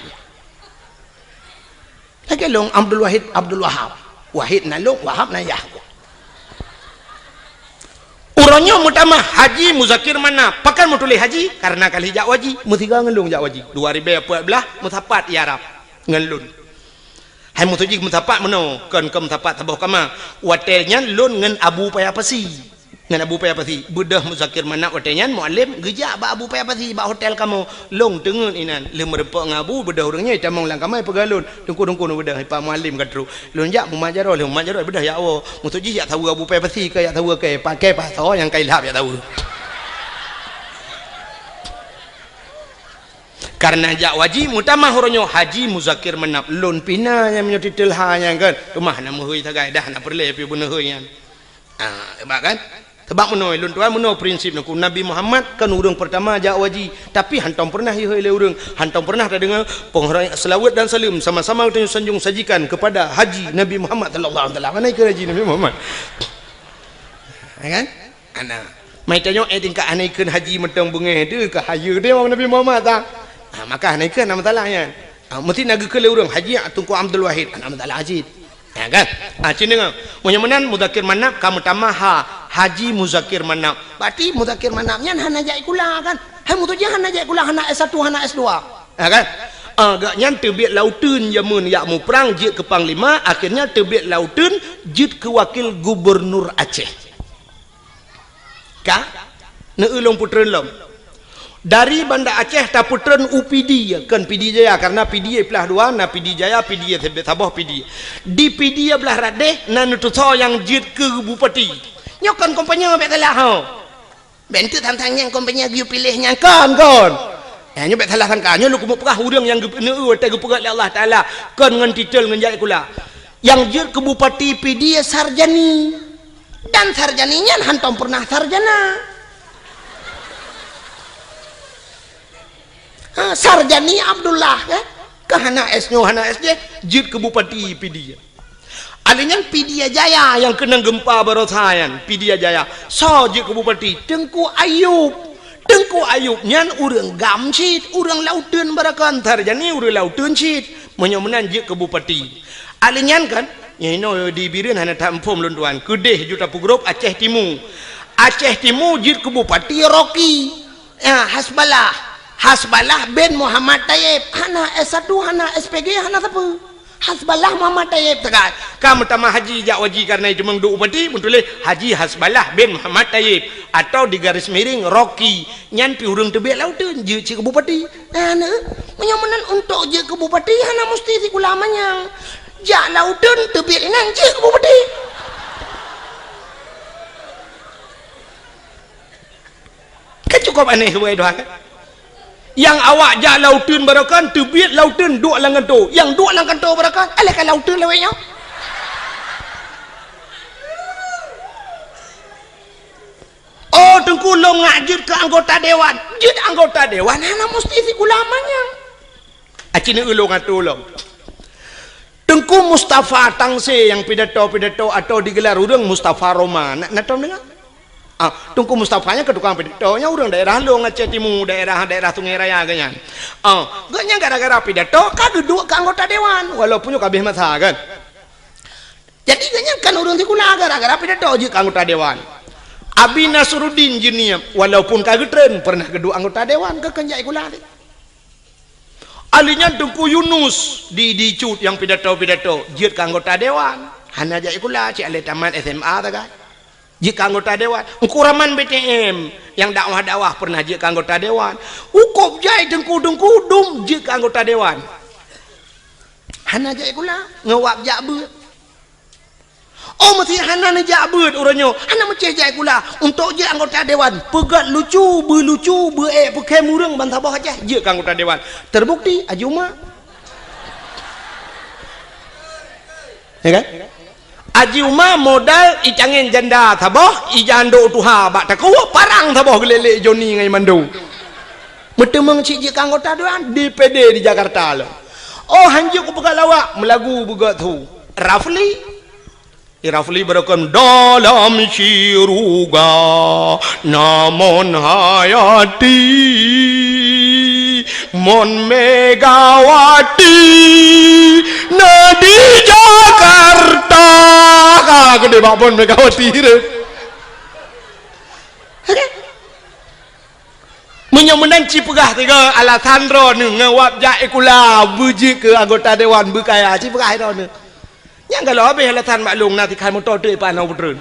Speaker 2: lagi long Abdul Wahab Wahid na long Wahab na Yahku uranyo mutama Haji Muzakir Manap pakan mutulih haji karena kali jak waji mutiga ngelung jak waji 2014 mutapat yarab ngelun hai mutuji mutapat meno kan ke mutapat tabuh kama watelnya lun ngen Abu Payapasi ngan Abu Payapasi budah Muzakir Manap watelnya muallim gejak ba Abu Payapasi ba hotel kamu long tengen inan le merepok ngabu budah urangnya tamang lang kamai pegalun tungku budah pa muallim katru lun jak mumajaro le mumajaro budah ya awo mutuji ya tahu Abu Payapasi ke ya tahu ke pakai paso yang kai lap ya tahu karena jak waji mutama huronyo Haji Muzakir Manap lun pina yang menyo titel ha yang kan rumah na muhui tagai dah na perle pi beuneu yang sebab kan sebab menoi lun tuan menoi prinsip naku Nabi Muhammad kan urang pertama jak waji tapi hantam pernah ye le urang hantam pernah tak dengar penghormatan selawat dan salam sama-sama kita sanjung sajikan kepada Haji Nabi Muhammad sallallahu alaihi wasallam mana ke Haji Nabi Muhammad kan ana mai tanyo tingkat anaikeun haji meteng bengeh tu ke hayu dia orang Nabi Muhammad tak maka anaikeun nama talahnya mesti naga ke le urang Haji Tunku Abdul Wahid nama talah haji ya kan cina menyemenan Muzakir Manap kamu tamaha Haji Muzakir Manap berarti Muzakir Manapnya hana jai kula kan hai mutu jangan hana jai kula hana S1 hana S2 ya kan agaknya terbit lautun jamun yak mu perang jit ke panglima akhirnya terbit lautun jit ke wakil gubernur Aceh ka ne ulung putreun lom dari Banda Aceh ta putreun UPD kan PD Jaya karena PD belah dua na PD Jaya PD Sabah PD di PD belah radeh na nutuso yang jit ke bupati nyokan kompanya bet salah ho bentu tantang yang kompanya giu pilihnya kan nyo bet salah kan kanyo lu kumu perah urang yang geu te geu pegat Allah Taala kan ngan titel ngan jai kula yang jit ke bupati PD sarjani dan sarjaninya hantam pernah sarjana
Speaker 1: Sarjani Abdullah kan kahana esnyo hana SJ jid ke bupati Pidia alinya Pidia Jaya yang kena gempa barosayan Pidia Jaya so jid ke bupati Tengku Ayub nyan urang gamsit urang lauteun barakan Sarjani urang lauteun sit menyomenan jid ke bupati alinya kan nyino di bireun hana tampom lunduan kedeh juta pugrop Aceh Timur jid ke bupati Rocky Hasbalah bin Muhammad Tayyib hana S1 hana SPG hana apa Hasbalah Muhammad Tayyib tegat kamu tamah haji jak waji karena itu mengdu upati muntulih Haji Hasbalah bin Muhammad Tayyib atau di garis miring Rocky nyan pi urang tebek lauteun je ci ke bupati hana menyomenan untuk je ke bupati hana mesti si ulamanya jak lauteun tebek nan je ke bupati kan cukup aneh buat doa kan yang awak jak lauteun barakan tebit lauteun duk lang kanto yang duk lang kanto barakan alai kan lauteun lewenya oh Tengku lo ngajut ke anggota dewan jut anggota dewan hana mesti si ulamanya acini ulo ngato lo Tengku Mustafa Tangse yang pidato atau digelar urang Mustafa Roma nak tahu dengar Tengku Mustafanya ke tukang pidatonya orang daerah lo Aceh Timur daerah Sungai Raya ganyan ganyan gara-gara pidato kagak dua ke anggota dewan walaupun kabeh masa kan jadi ganyan kan orang tikula gara-gara pidato je ke anggota dewan Abi Nasruddin Jiniam walaupun kagak tren pernah kedua anggota dewan ke kenjai kula alinya Tengku Yunus di cut yang pidato je ke anggota dewan hana jai kula cik ale tamat SMA ta kan jika anggota dewan Ukuraman BTM yang dakwah pernah jika anggota dewan hukum jai Tengku dum jika anggota dewan hana jai kula ngewap jakbeut oh mesti hana ne jakbeut uranyo hana meceh jai kula untuk je anggota dewan pegat lucu pakai murang bantabah aja jika anggota dewan terbukti Ajuma ya kan Aji Umar modal icangin janda taboh ijando tuha bak takuwa parang taboh gelele Joni ngai mandu metemeng cik anggota dewan DPD di Jakarta lo oh hanjuk pegalawak melagu buga tu Rafli berakam dalam siruga namun hayati mon Megawati di Jakarta gede babon Megawati menyemenan cipegah tiga alasan ro ngewap jae kula buji ke anggota dewan bekaya cipegah ro ne yang kalau habis alasan maklum nanti kan motor tu panau betul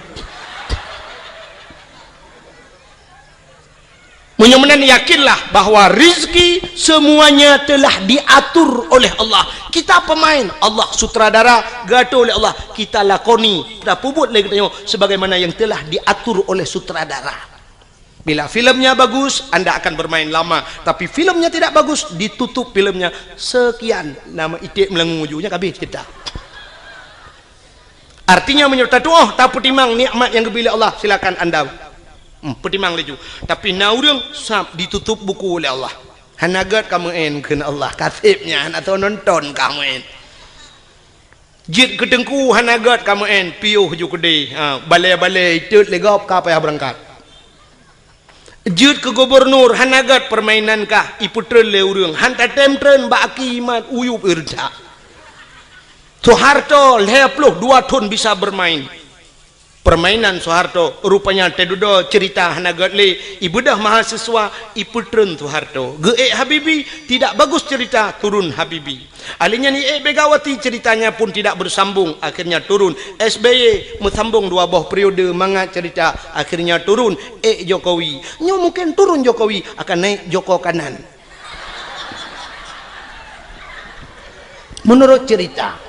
Speaker 1: menyemenan yakinlah bahwa rizki semuanya telah diatur oleh Allah kita pemain Allah sutradara gato oleh Allah kita lakoni kita puput lagi tanya sebagaimana yang telah diatur oleh sutradara bila filmnya bagus anda akan bermain lama tapi filmnya tidak bagus ditutup filmnya sekian nama itik melengung ujungnya habis cerita artinya menyerta doa tak pertimang nikmat yang diberi Allah silakan anda pertimang leju tapi naurung sab ditutup buku oleh Allah hanagat kamu en Allah kasibnya atau nonton kamu en jid ke Tengku hanagat kamu en piuh ju gede balai-balai tut legop ka payah berangkat jid ke gubernur hanagat permainan kah iputrel le urang hanta temtren baki mat uyup irja Soeharto 22 tahun bisa bermain permainan Soeharto rupanya tedudo cerita hanagat le ibudah mahasiswa iputren Soeharto ge Habibi tidak bagus cerita turun Habibi alinya ni Megawati ceritanya pun tidak bersambung akhirnya turun SBY mesambung 2 buah periode manga cerita akhirnya turun Jokowi nyo mungkin turun Jokowi akan naik Joko kanan menurut cerita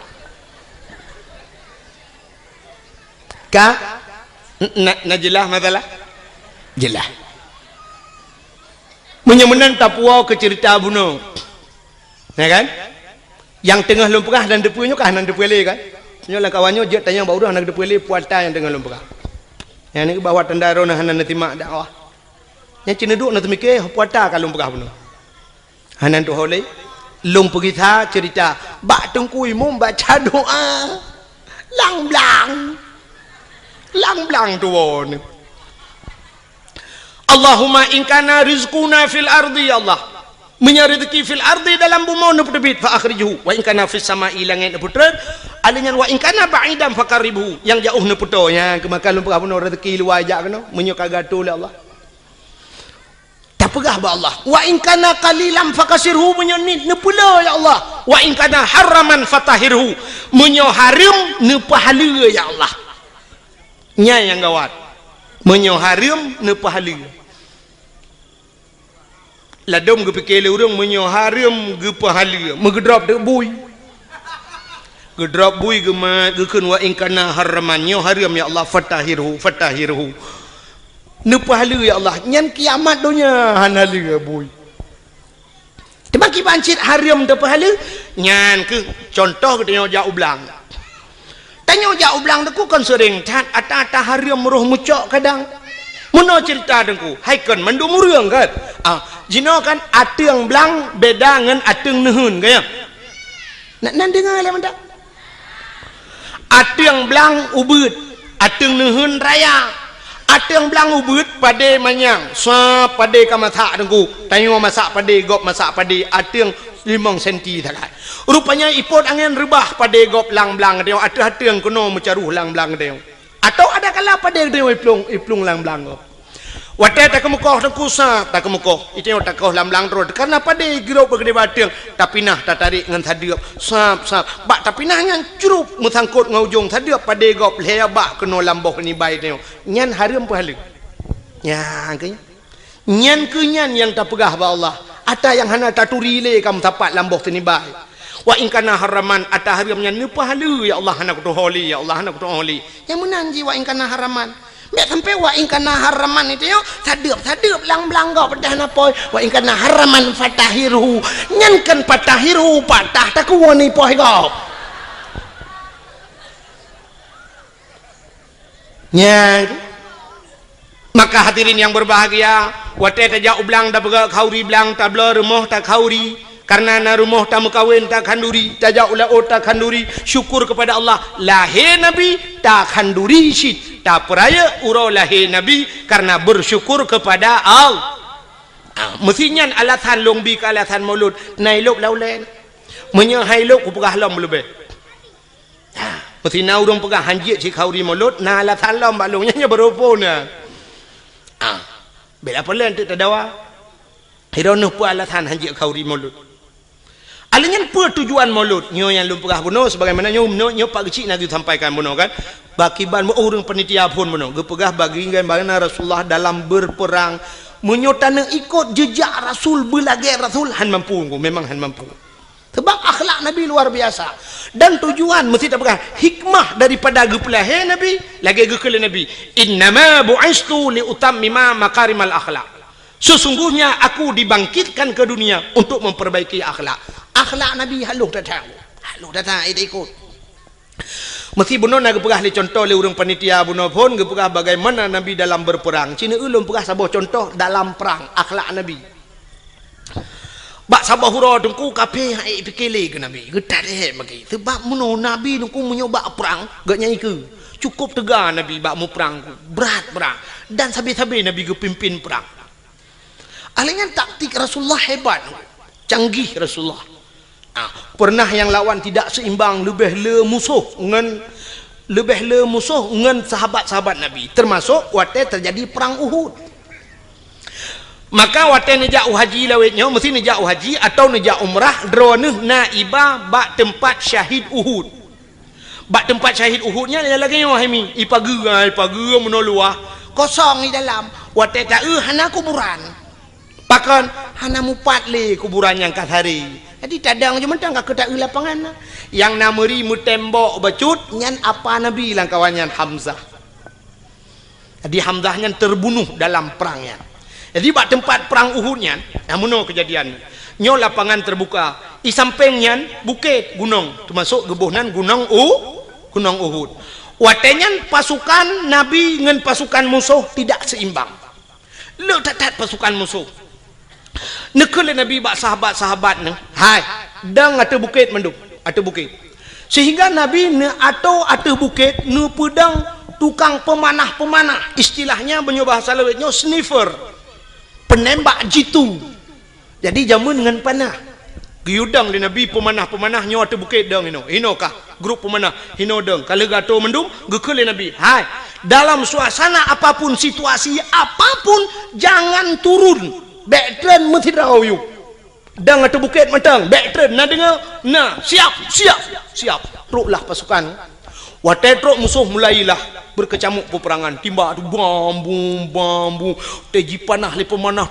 Speaker 1: jelah masalah jelah menyemenan tapuau ke cerita bunuh ya kan yang tengah lumpurah dan depunya kah nan depuele kan nyolah kawannya je tanya bau dah nak depuele puata yang tengah lumpurah yang ni bawa tendaro nah nan timak dakwah yang cina duk nak mikir puata ka lumpurah bunuh Hanan tu holeh lung pergi tha cerita bak tengku imum baca doa lang blang tu won. Allahumma in kana rizquna fil ardi ya Allah. Menyarezeki fil ardi dalam bumi nu terbit fa akhrijuhu wa in kana fis sama'i langit nu puter alinyan wa in kana ba'idan faqaribuhu yang jauh nu puter yang kemakan lumpur puno rezeki luar ajak kena menyo kagatul Allah. Tak pegah ba Allah. Wa in kana qalilan fakasirhu menyo nit nu pula ya Allah. Wa in kana haraman fatahirhu menyo harum nu pahala ya Allah. Nya yang gawat. Menyo harum nu pahala. Ladom ke pikir orang menyo harum ke pahala megedrop de bui gedrop bui ke mat ke kun wa in kana haraman nyo harum ya Allah fatahirhu ne pahala ya Allah nyan kiamat dunia hanali bui tebaki bancit harum de pahala nyan ke contoh ke tanya jauh belang tu kan sering tat ata harum roh mucok kadang Muno cerita dengku, haikan mandu murung kan? Jino kan ateng belang beda dengan ateng nehun kaya. Nak dengar le mendak? Ateng belang ubud, ateng nehun raya. Ateng belang ubud pade manyang, sa pade kamatha dengku. Tanyo masak pade gop masak pade ateng 5 senti takai. Rupanya ipot angin rebah pade gop lang-belang dia ateng kuno mecaruh lang-belang dia. Atau ada kala pada dia iplung lang-belang gop. Wate tak kemukoh tak kusa tak kemukoh itu yang tak kau lam-lang terus karena pada girau bergede batang tapi nah tak tarik dengan thadiap sap bak tapi nah yang curup musangkut ngaujung thadiap pada gop leya bak kena lamboh ni baik tengok nyan harum pahala ya kanya nyan kenyan yang tak pegah ba Allah ata yang hana taturi le kamu tapat lamboh ni baik wa in kana haraman ata haramnya ni pahala ya Allah hana kutu holi ya Allah hana kutu holi yang menanji wa in kana haraman mek sampai wa in kana haraman itu yo sadeup lang-belang gau pedah napoi wa in kana haraman fatahirhu nyankan patahirhu patah tak woni poi gau nya maka hadirin yang berbahagia wate tajak ublang da bega khauri belang tabla rumah tak khauri karena na rumah tak mekawin tak khanduri tajak ula tak khanduri syukur kepada Allah lahir nabi tak khanduri syit tak peraya urau lahir nabi karena bersyukur kepada Allah. Mestinya alatan longbi ke alatan maulud nailok laulen menyahailok ku pegah lam lebih mesti na urang pegah hanjit si khauri maulud na alatan lam balungnya berupona bela pelan tu tadawa hironuh pu alatan hanjit khauri maulud alanya apa tujuan maulud nyo yang lum pegah buno sebagaimana nyo pak kecil nak disampaikan buno kan bakiban orang penitia pun buno gepegah bagi bagaimana Rasulullah dalam berperang menyotana ikut jejak Rasul belage Rasul han mampu memang han mampu sebab akhlak Nabi luar biasa dan tujuan mesti tak pegah hikmah daripada gepelahe Nabi lagi gekele Nabi innama bu'istu li utammima makarimal akhlak sesungguhnya aku dibangkitkan ke dunia untuk memperbaiki akhlak Nabi halus datang itu ikut mesti buno nak pegah le contoh le urang panitia buno pun gepegah bagaimana Nabi dalam berperang cina ulun pegah sabah contoh dalam perang akhlak Nabi bak sabah hura dengku kape hai pikele ke Nabi getat he bagi sebab muno Nabi dengku menyoba perang gak nyai ke cukup tegar Nabi bak mu perang berat perang dan sabi-sabi Nabi ge pimpin perang alanya taktik Rasulullah hebat canggih Rasulullah pernah yang lawan tidak seimbang lebih le musuh dengan sahabat-sahabat Nabi termasuk waktu terjadi perang Uhud maka waktu nejak haji lawetnya mesti nejak haji atau nejak umrah droneh naibah bak tempat syahid Uhud bak tempat syahid Uhudnya lagi wahimi ipagu menoluah kosong di dalam waktu tak hana kuburan pakan hana mupat le kuburan yang kat hari jadi cadang je mentang kak tak lapangan yang nameri mu tembok bacut nyan apa Nabi lang kawannya Hamzah jadi Hamzahnya terbunuh dalam perangnya jadi bak tempat perang Uhudnya namuno kejadian nyo lapangan terbuka di sampingnya bukit gunung termasuk gebuhnan gunung Uhud watenya pasukan Nabi dengan pasukan musuh tidak seimbang le tatat pasukan musuh
Speaker 2: Nekele Nabi bak sahabat-sahabat ni. Hai, dang ate bukit manduk, ate bukit. Sehingga Nabi ne atau ate bukit ne pedang tukang pemanah-pemanah. Istilahnya banyo bahasa lewetnya sniffer. Penembak jitu. Jadi jamu dengan panah. Giudang di Nabi pemanah-pemanah nyo ate bukit dang ino. Ino kah grup pemanah hino dang. Kalau gato mendung gekele Nabi. Hai, dalam suasana apapun, situasi apapun, jangan turun. Backtrain mesti tahu you. Dang ate bukit matang, backtrain na dengar. Nah, siap. Teruklah pasukan. Watai teruk musuh mulailah berkecamuk peperangan. Timba tu bambu. Teji panah le pemanah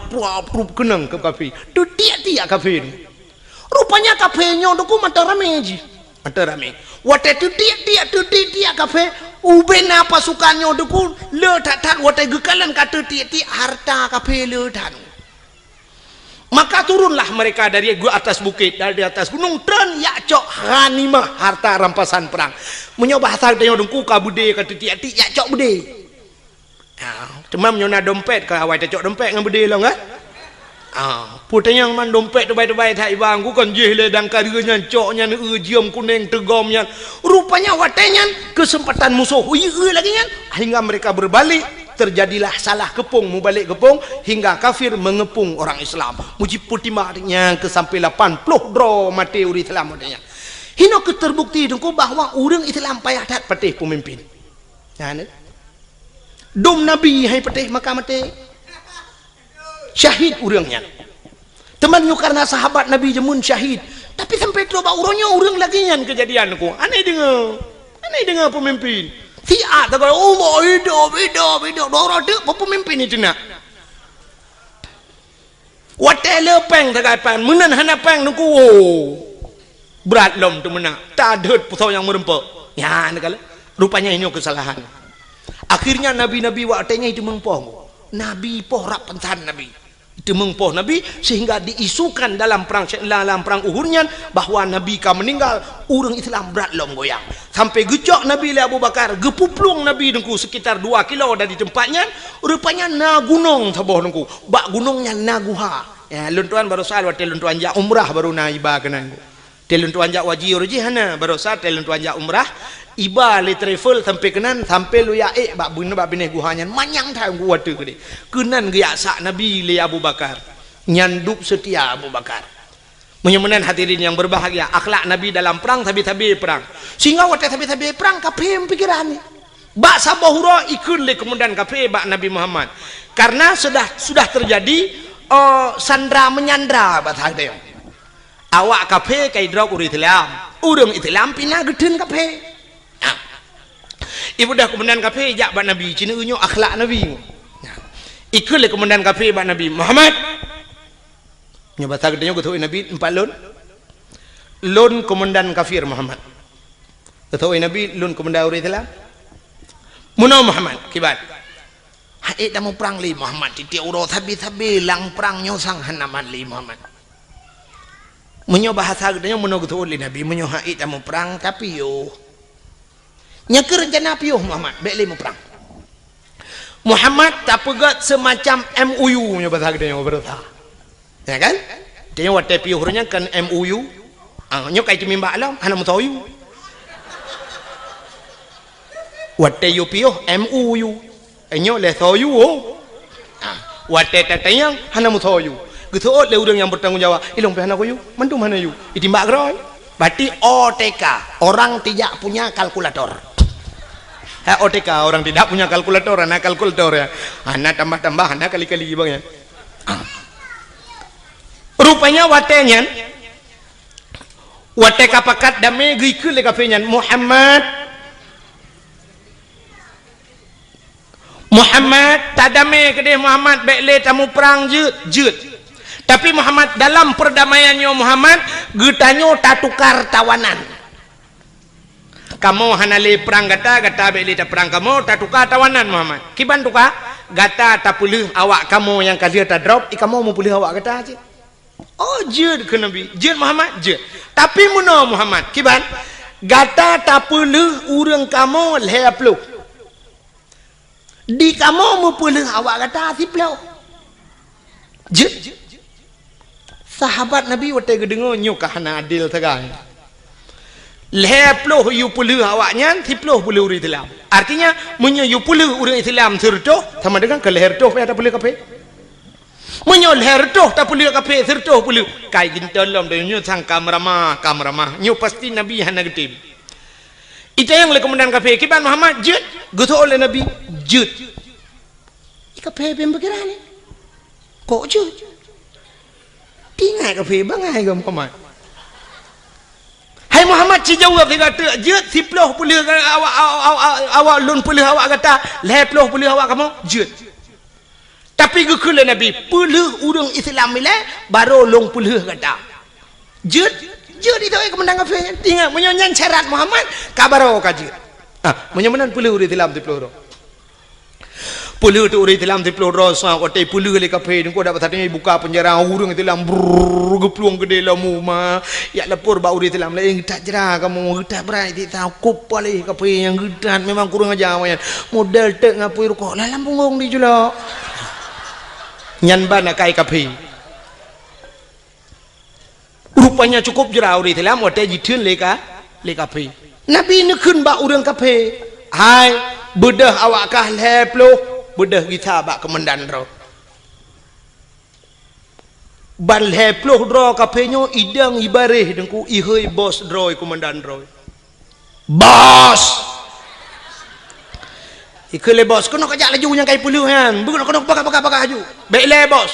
Speaker 2: prup kenang ke kafir. Tu tiak kafir ni. Rupanya kafirnya tu mata rame ji. Mata rame. Watai tu tiak kafir. Ubena pasukannya tu le tak watai gekalan kata tiak harta kafir le tak. Maka turunlah mereka dari atas bukit, dari atas gunung, dan yakcok ghanimah, harta rampasan perang. Menyoba hasal tanya dengku kabude kata tiak yakcok bude. Cuma menyona dompet ke awal cok dompet dengan bude lah kan? Putanya man dompet terbaik-terbaik tak ibang ku kan jeh le dang karenya coknya ne jiam kuning tegomnya. Rupanya watenya kesempatan musuh lagi kan hingga mereka berbalik. Terjadilah salah kepung, mubalik kepung hingga kafir mengepung orang Islam. Muji putimanya ke sampai 80 dro mati uri Islam adanya. Hino keterbukti dengku bahwa orang Islam payah dat patih pemimpin. Ya ne. Dom Nabi hai patih maka mati. Syahid urangnya. Temannya karena sahabat Nabi jemun syahid. Tapi sampai coba urangnya urang lagi nyan kejadian ku. Aneh dengar pemimpin. Tiak tak kalau Allah hidup dorang dek pemimpin itu nak watai lepeng tak kapan menan hana peng nungku berat lom tu menang tak ada pusau yang merempek ya nak rupanya ini kesalahan. Akhirnya nabi-nabi watainya itu mengpoh nabi poh rap pentan nabi itu mengpoh nabi sehingga diisukan dalam perang Uhudnya bahwa nabi ka meninggal urang Islam berat lom goyang sampai gejok nabi le Abu Bakar gepuplung nabi dengku sekitar 2 kilo dari tempatnya rupanya na gunung taboh dengku bak gunungnya Naguha ya luntuan baru sal watel luntuan ja umrah baru na iba kenan teluntuan ja wajib hana baru sal teluntuan ja umrah iba le travel sampai kenan sampai lu ya bak bineh guhanya manyang tha gua tu gede kenan ge sak nabi le Abu Bakar nyanduk setia Abu Bakar menyemenan hadirin yang berbahagia akhlak nabi dalam perang tabi-tabi perang sehingga waktu tabi-tabi perang kafir pikiran ni bak sabahura ikut le kemudian kafir bak Nabi Muhammad karena sudah terjadi sandra menyandra bahasa dia awak kafir kai drog uri Islam urang Islam pindah geden kafir. Ibu dah kemudian kafir jak bak Nabi cina unyo akhlak Nabi. Ikut le kemudian kafir bak Nabi Muhammad. Nya bahasa gedenya gotoi Nabi 4 lon komandan kafir Muhammad. Gotoi Nabi lon komandan uri Islam. Muno Muhammad kibat. Hai dah mau perang li Muhammad titik uro tabi-tabi lang perang nyosang hanaman li Muhammad. Menyo bahasa gedenya muno gotoi Nabi menyo hai dah mau perang tapi yo nyaka rencana piuh Muhammad baik lima perang Muhammad tak pegat semacam MOU nya bahasa gedenya berita ya kan dia watai piuhnya kan MOU nya kai timimba alam hana mutayu watai yo piuh MOU enyo le toyu watai tatayang hana mutayu gitu le urang yang bertanggung jawab ilong pe hana koyu mandum hana yu itimba groy berarti OTK orang tidak punya kalkulator. OTK orang tidak punya kalkulator, anak kalkulator ya, anak tambah-tambah, anak kali-kali bang ya. Rupanya watenya, wateka pakat dame gikul le kafenya Muhammad tadame kedeh Muhammad baik le tamu perang jut. Tapi Muhammad dalam perdamaiannya Muhammad getanyo tak tukar tawanan. Kamu hanale perang gata beli tak perang kamu tak tukar tawanan Muhammad kiban tukar gata tak pulih awak kamu yang kali tak drop kamu mau pulih awak gata aja oh jud ke Nabi jud Muhammad jud tapi muno Muhammad kiban gata tak pulih urang kamu lehaplu di kamu mau pulih awak gata siplau jud sahabat Nabi wate gedengo nyukah na adil tagai leploh yu puluh awaknya tiploh puluh uri Islam artinya munyo yu puluh uri Islam sertoh sama dengan ke leher toh ada puluh kape munyo leher toh tak puluh kape sertoh puluh kai gintolom de nyu sang kamramah nyu pasti Nabi hana getim itu yang le komandan kape kiban Muhammad jut gutu oleh Nabi jut kape pembekirane kok jut tinggal kafe bangai ke Muhammad. Hai Muhammad si jawab dia kata, "Jut siploh puluh awak lun puluh awak kata, leploh puluh awak kamu jut." Tapi gekula Nabi, puluh urang Islam ile baru long puluh kata. Jut itu komandan kafe tinggal menyonyan syarat Muhammad kabaro ka jut. Menyomanan puluh urang Islam siploh. Puluh tu orang Islam tiploh rasa kotai puluh le kafe ni ko dapat tadi buka penjara urang Islam gepluang gede lamu ma ya lapor ba orang Islam lain tak jera kamu tak berani tahu kup le kafe yang gedan memang kurang ajar awak modal tek ngapui rokok lalam punggung di jula nyan bana kai kafe rupanya cukup jera orang Islam kotai jitun le kafe Nabi ni kun ba orang kafe hai bedah awak kah leploh bedah kita bak kemendan ro ban leploh ro kapenyo idang ibareh dengku ihoi bos ro kemendan ro bos ikele bos kono kajak laju yang kai puluh kan kono pakai haju baik le bos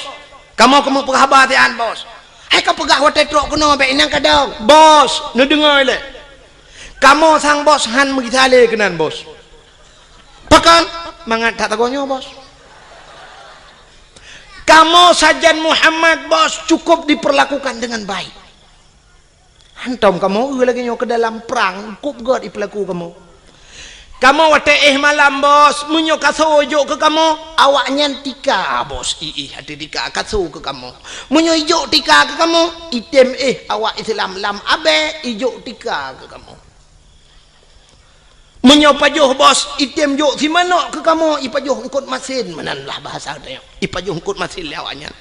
Speaker 2: kamu penghabar tian bos hai kau pegah hotel truk kono baik nang kadang bos nu dengar le kamu sang bos han megitale kenan bos pakan mangat tak tagonyo bos kamu sajan Muhammad bos cukup diperlakukan dengan baik hantam kamu lagi nyo ke dalam perang kup god diperlaku kamu wate malam bos munyo kasojo ke kamu awaknya tika bos hati tika kaso ke kamu munyo ijo tika ke kamu item awak Islam lam abe ijo tika ke kamu menyopajoh bos item jo si mana ke kamu ipajoh engkut masin mananlah bahasa dia ipajoh engkut masin lawanya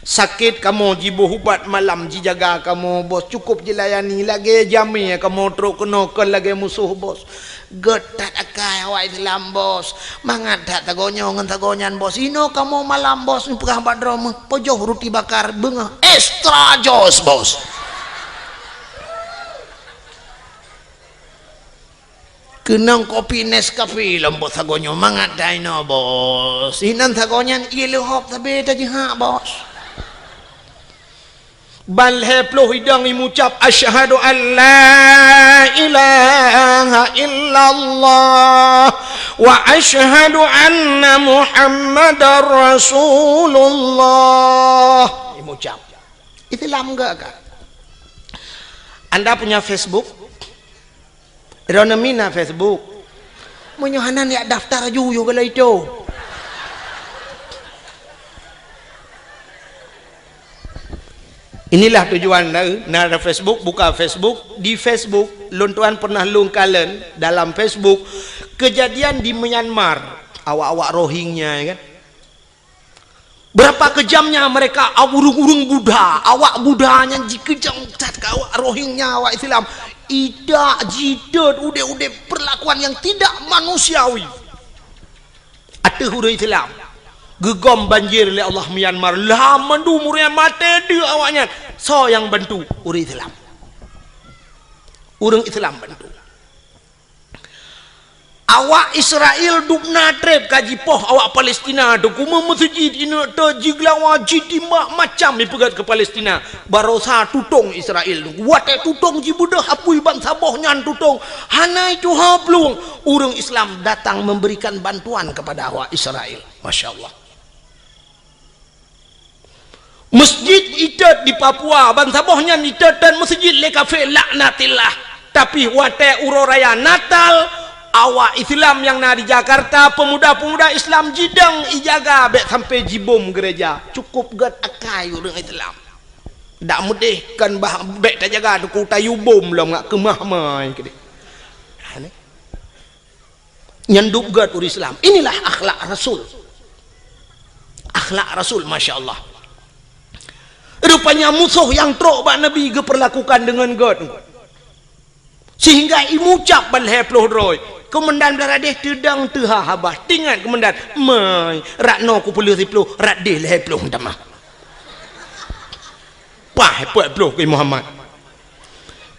Speaker 2: sakit kamu jibo hubat malam jijaga kamu bos cukup jilayani lagi jami kamu truk kena ke lagi musuh bos getat akai awak Islam bos mangat tak tagonyo ngan tagonyan bos ino kamu malam bos pegah badrom pojoh roti bakar bengah extra jos bos kenang kopi Nescafe lembut sagonyo mangat daino bos inan sagonyan ilu hop tapi tadi bos bal heploh hidang imucap asyhadu an la ilaha illallah wa asyhadu anna muhammadar rasulullah imucap Islam enggak kak anda punya Facebook Rona mina Facebook menyohanan ya daftar aja kalau itu inilah tujuan nara Facebook buka Facebook di Facebook luntuan pernah lungkalen dalam Facebook kejadian di Myanmar awak-awak Rohingya kan berapa kejamnya mereka urung-urung Buddha awak Buddhanya jikejam cat awak Rohingya awak Islam ida jidat udah perlakuan yang tidak manusiawi ada huruf Islam gegom banjir oleh Allah Myanmar lah mandu murnya mati dia awaknya so yang bantu huruf Islam urang Islam bantu awak Israel dubna trep kaji poh awak Palestina tu kuma masjid ina ta jiglawa jidima macam dipegat ke Palestina barosa tutong Israel tu wate tutong jibudah apui bangsa boh nyan tutong hanai tu hablung urang Islam datang memberikan bantuan kepada awak Israel masyaallah masjid itat di Papua bangsa boh nyan itat dan masjid le kafe laknatillah tapi wate uroraya Natal awak Islam yang di Jakarta pemuda-pemuda Islam jidang ijaga bek sampai jibom gereja cukup gad akai orang Islam tak mudih kan bah bek tak jaga tu tayu bom lah ngak kemah mai kede nyanduk gad orang Islam inilah akhlak Rasul masya-Allah rupanya musuh yang teruk bak Nabi ke perlakukan dengan God sehingga imucap balhe ploh roy komandan beradeh tedang teha habah tingat komandan mai ratno ku puluh siploh radeh lehe ploh damah pah puak ploh ke Muhammad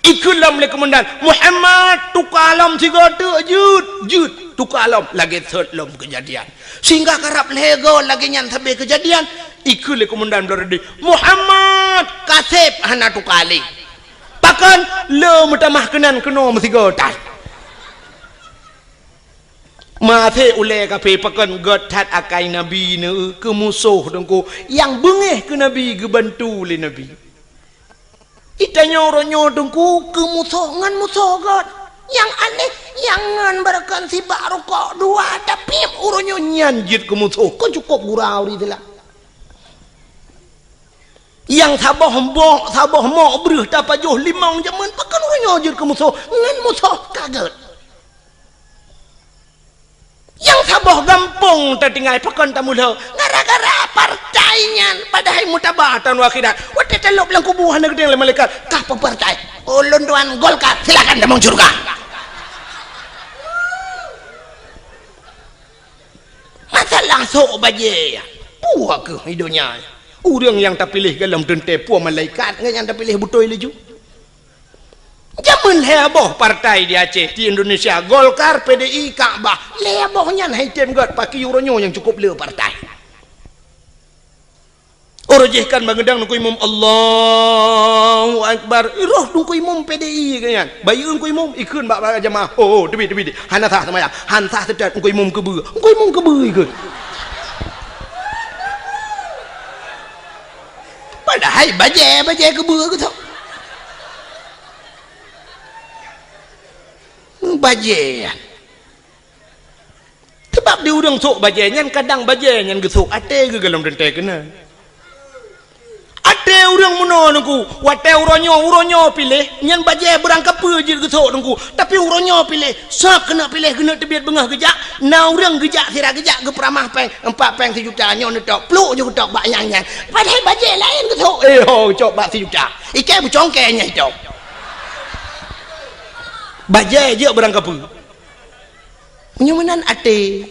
Speaker 2: ikulam le komandan Muhammad tukalam tiga jut tukalam lagi setlom kejadian sehingga karap lego lagi nyan sampai kejadian ikut le komandan beradeh Muhammad kasep hana tukali pakan le mutamah kenan keno mesti gotai mathe ule kape pakan gotat akai nabi ne ke musuh dengku yang bengeh ke nabi ke bantu le nabi kita nyoronyo dengku ke musuh ngan musuh god yang aneh yang ngan barakan si baru kok dua tapi uronyo nyanjit ke musuh kok cukup gurau di lah yang sabah mo beruh dapat joh limang jaman pakan orang nyojur ke musuh ngan musuh kaget yang sabah gampung tertinggal pakan tamula gara-gara partainya padahal mutabatan wakidat waktu telok bilang kubuhan negeri yang malaikat kah partai ulun tuan Golkar silakan damang surga masalah sok baje puak ke hidupnya orang yang tak pilih dalam tente puak malaikat yang tak pilih betul laju zaman heboh partai di Aceh di Indonesia Golkar PDI Ka'bah hebohnya haitem god pakai uronyo yang cukup le partai orojehkan bangedang nungku imam Allahu Akbar roh nungku imam PDI kan bayun nungku imam ikun bak jamaah oh debi hana sah sama ya han sah sedat nungku imam kebe ikut padahal baje kebua ke tak baje sebab dia orang sok baje nyan kadang baje nyan gesok ate ke dalam dente kena ate orang muno nungku wate uronyo pilih nyan baje berangkap je gesok nungku tapi uronyo pilih sak kena pilih kena tebiat bengah gejak na orang gejak sira gejak ke peramah peng 4 peng 1 juta nyon tok pluk je tok bak yang padahal baje lain gesok cok bak 1 juta ikai bucongkenya itu baje je berangkap nyumanan ate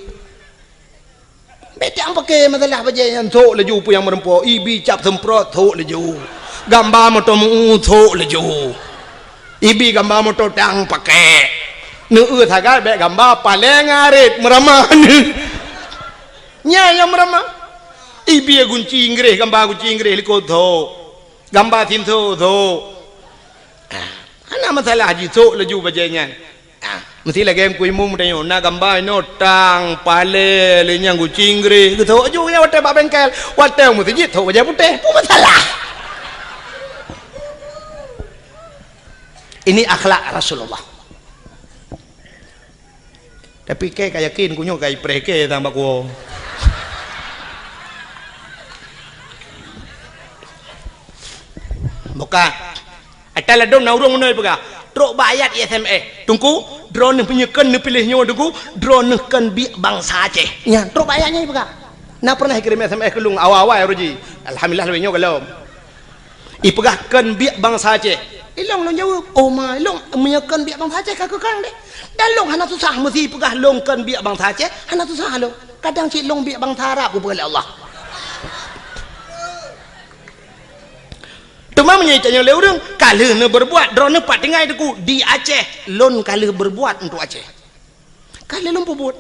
Speaker 2: bete ang pakai masalah baje yang sok laju pu yang merempo ibi cap semprot sok laju gambar motor mu sok laju ibi gambar motor tang pakai nu thaga be gambar paling arit meramah nya yang meramah ibi gunci inggris gambar gunci inggris liko tho gambar tin tho ana masalah haji sok laju bajenya mesti lagi yang kuimu mudayo na gambar no tang pale le nyang gucingre gitu aja ya wate ba bengkel wate mesti jit tho aja putih pu masalah ini akhlak Rasulullah tapi kayak yakin kunyo kayak preke tambah ko buka atala dong na urung noi pega trok bayat SMS tungku drone penyekan ni pilihnya tungku drone kan bi bangsa Aceh nya trok bayatnya pega na pernah kirim SMS kelung awal-awal ya roji alhamdulillah lebihnya kalau ipegah kan bi bangsa Aceh ilong long jawab oh ma long menyekan bi bangsa Aceh kakak kan deh dan long hana susah mesti pegah long kan bi bangsa Aceh hana susah lo kadang cik long bi bangsa Arab ku oleh Allah Tuma menyaitannya oleh orang kalau ne berbuat drone pat tinggal deku di Aceh lon kalau berbuat untuk Aceh kalau lon berbuat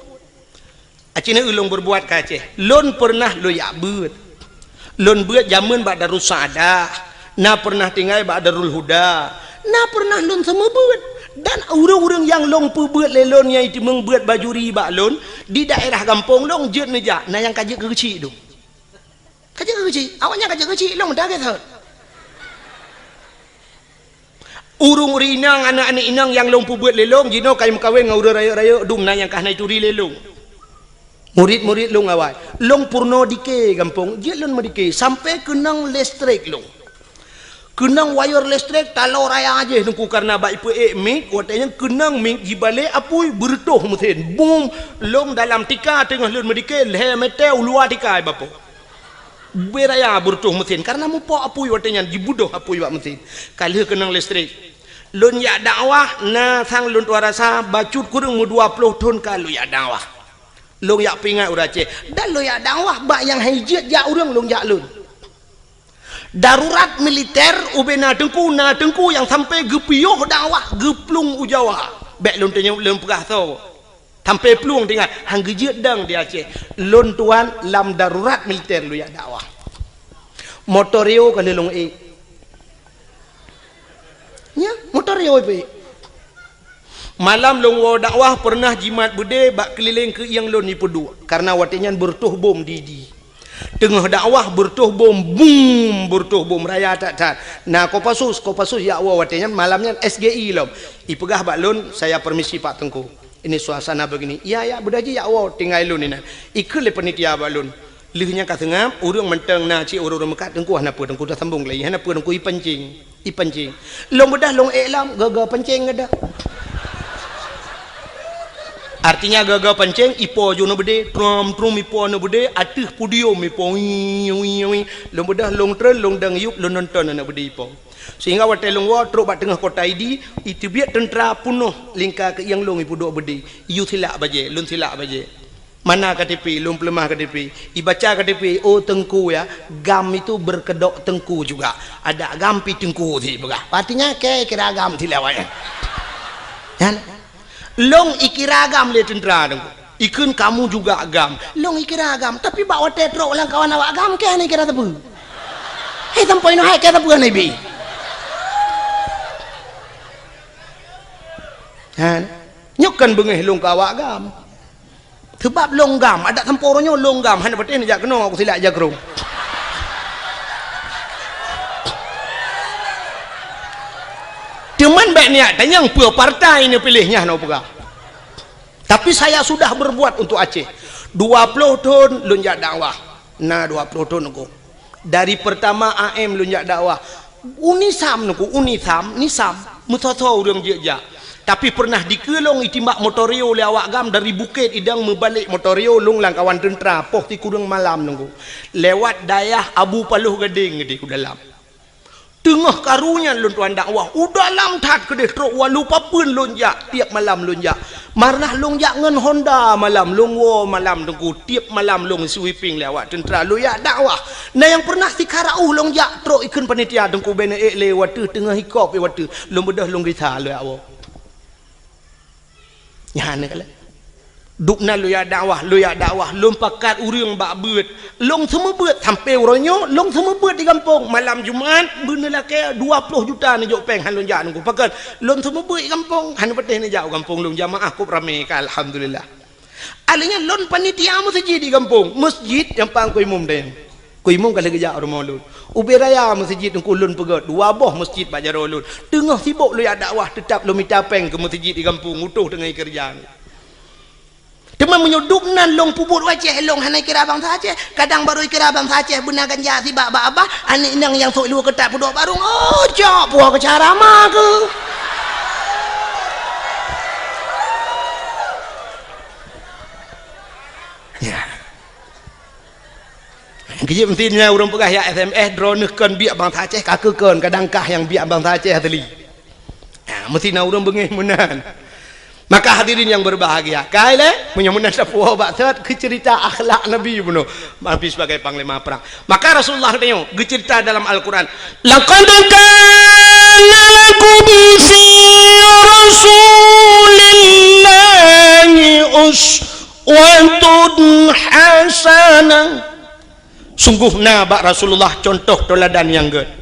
Speaker 2: Aceh ne ulung berbuat ke Aceh lon pernah lo ya beut lon beut zaman bak Darus Saadah na pernah tinggal bak Darul Huda na pernah lon semua beut dan orang-orang yang long perbuat lelon yang itu membuat bajuri bak lon di daerah kampung long jet neja na yang kajik kecil tu kajik kecil awaknya kajik kecil long dah kata urung rinang anak-anak inang yang lompu buat lelong jino kayu kawin ngau raya-raya dum na yang kah nai turi lelong murid-murid long awal long purno dike gampung je lon medike sampai kenang listrik long kenang wire listrik talau raya aja nungku karena baik pe mik watanya kenang mik jibale apui bertoh mesin boom long dalam tika tengah lon medike le metel luar tika bapo beraya bertuh mesin karena mupo apui watenya dibudoh apui wak mesin kali kenang listrik lun ya dakwah na sang lun tuarasa bacut kurang mu 20 ton kalau ya dakwah lun ya pingat urace dan lun ya dakwah bak yang hijat ya urang lun ya lun darurat militer ubena dengku yang sampai gepioh dakwah geplung ujawa bek lun tanya lun pegah so sampai peluang dengan hang gejek dang di Aceh lon tuan lam darurat militer lu ya dakwah motorio kalau long nya motorio malam long wo dakwah pernah jimat bude bak keliling ke yang lon ni pedu karena watinyan bertuh bom di tengah dakwah bertuh bom boom bertuh bom raya tak nah kopasus ya wo watinyan malamnya SGI lom ipegah bak lon saya permisi Pak Tengku ini suasana begini ya berdaji ya Allah tinggal lun ini ikut le penitia balun lihnya kat tengah urang menteng na ci urang mekat tengku hana dah sambung lagi hana pu tengku ipancing long bedah long iklam gaga pancing ada artinya gaga pancing ipo jo no bede trum ipo no bede atih pudium ipo long bedah long tren long dang yup long nonton na bede ipo sehingga watelung wa truk bat tengah kota ID itu biar tentera punuh lingkar ke yang long ipu dua bedi you silak baje lun silak baje mana KTP lun pelemah KTP ibaca KTP oh tengku ya gam itu berkedok tengku juga ada gampi tengku ti begah artinya kira gam tilawai kan long ikira gam le tentera tengku ikun kamu juga agam long ikira agam tapi bawa tetrok lang kawan awak agam ke ni kira tebu hei tampai no hai kira tebu ni bi nyokan bengeh long kawak gam sebab long gam ada temporonyo long gam hana paten jak kena aku silak jak rong cuman baik niat dan yang pua partai ini pilihnya no pegah tapi saya sudah berbuat untuk Aceh 20 tahun lunjak dakwah nah 20 tahun aku dari pertama AM lunjak dakwah unisam nisam mutoto urang jejak tapi pernah dikelong itimbak motorio oleh awak gam dari bukit idang membalik motorio long lang kawan tentera poh ti kurang malam nunggu lewat dayah Abu Paluh Gading di dalam tengah karunya lun tuan dakwah udah lam tat ke truk walu papun lonjak tiap malam lonjak marnah lonjak ngan Honda malam longwo malam tunggu tiap malam long sweeping lewat tentera lu ya dakwah nah yang pernah sikarau lonjak truk ikun panitia tunggu bene lewat tengah hikop lewat long bedah long kita lu ya awak nyana kala dukna lu ya dakwah lom pakat urang bak beut long semua beut sampai uronyo long semua beut di kampung malam Jumaat beuna lake 20 juta ni jok peng han long jak nunggu pakat long semua beut di kampung han peteh ni jak kampung long jamaah kup rame ka alhamdulillah alanya lon panitia masjid di kampung masjid yang pang kuimum dayang kuimum kala gejak rumah lun uberaya masjid nungku lun pegat dua boh masjid bak jaro lun tengah sibuk lu ya dakwah tetap lu minta peng ke masjid di kampung utuh dengan kerjaan teman menyuduk nan long pubur Aceh long hanai kira bangsa Aceh kadang baru kira bangsa Aceh benar ganja si bak abah anik nang yang sok lu ketak pudok barung oh cok puah ke cara mah ke ya kejip mestinya urang pegah ya SMS drone kan biak bangsa Aceh kakekan kadangkah yang biak bangsa Aceh teli mestinya urang bengih menan. Maka hadirin yang berbahagia, kaile punya munasabah bakat ke cerita akhlak Nabi bunuh Nabi sebagai panglima perang. Maka Rasulullah tengok cerita dalam Al-Qur'an, laqad kana lakum fi rasulillahi uswatun hasanah. Sungguh nabak Rasulullah contoh teladan yang good.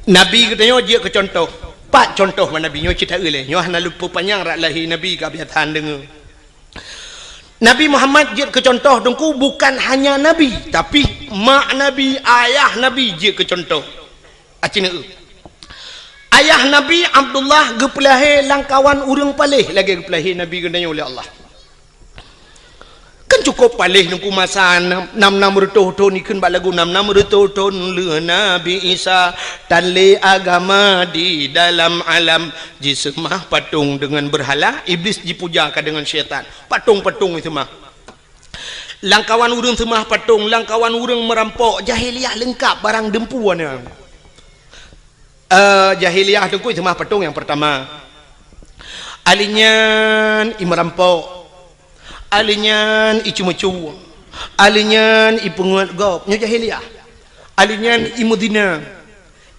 Speaker 2: Nabi katanya dia ke contoh. Pak contoh mana Nabi nyo cerita oleh. Nyo hana lupa panjang rak lahi Nabi ka biatan dengar. Nabi Muhammad dia ke contoh dengku bukan hanya Nabi tapi mak Nabi, ayah Nabi dia ke contoh. Acina ayah Nabi Abdullah gepelahe langkawan urang palih lagi gepelahe Nabi katanya oleh Allah. Ke kan cukup palih nungku masa 6 tahun ni kan lagu 6 tahun le Nabi Isa tanle agama di dalam alam jisemah patung dengan berhala iblis dipujakan dengan syaitan patung-patung itu mah langkawan urang semah patung langkawan urang merampok jahiliah lengkap barang dempuan jahiliah dengku semah patung yang pertama alinyan merampok alinyan icu-mecu alinyan ipungut gop nyo jahiliah alinyan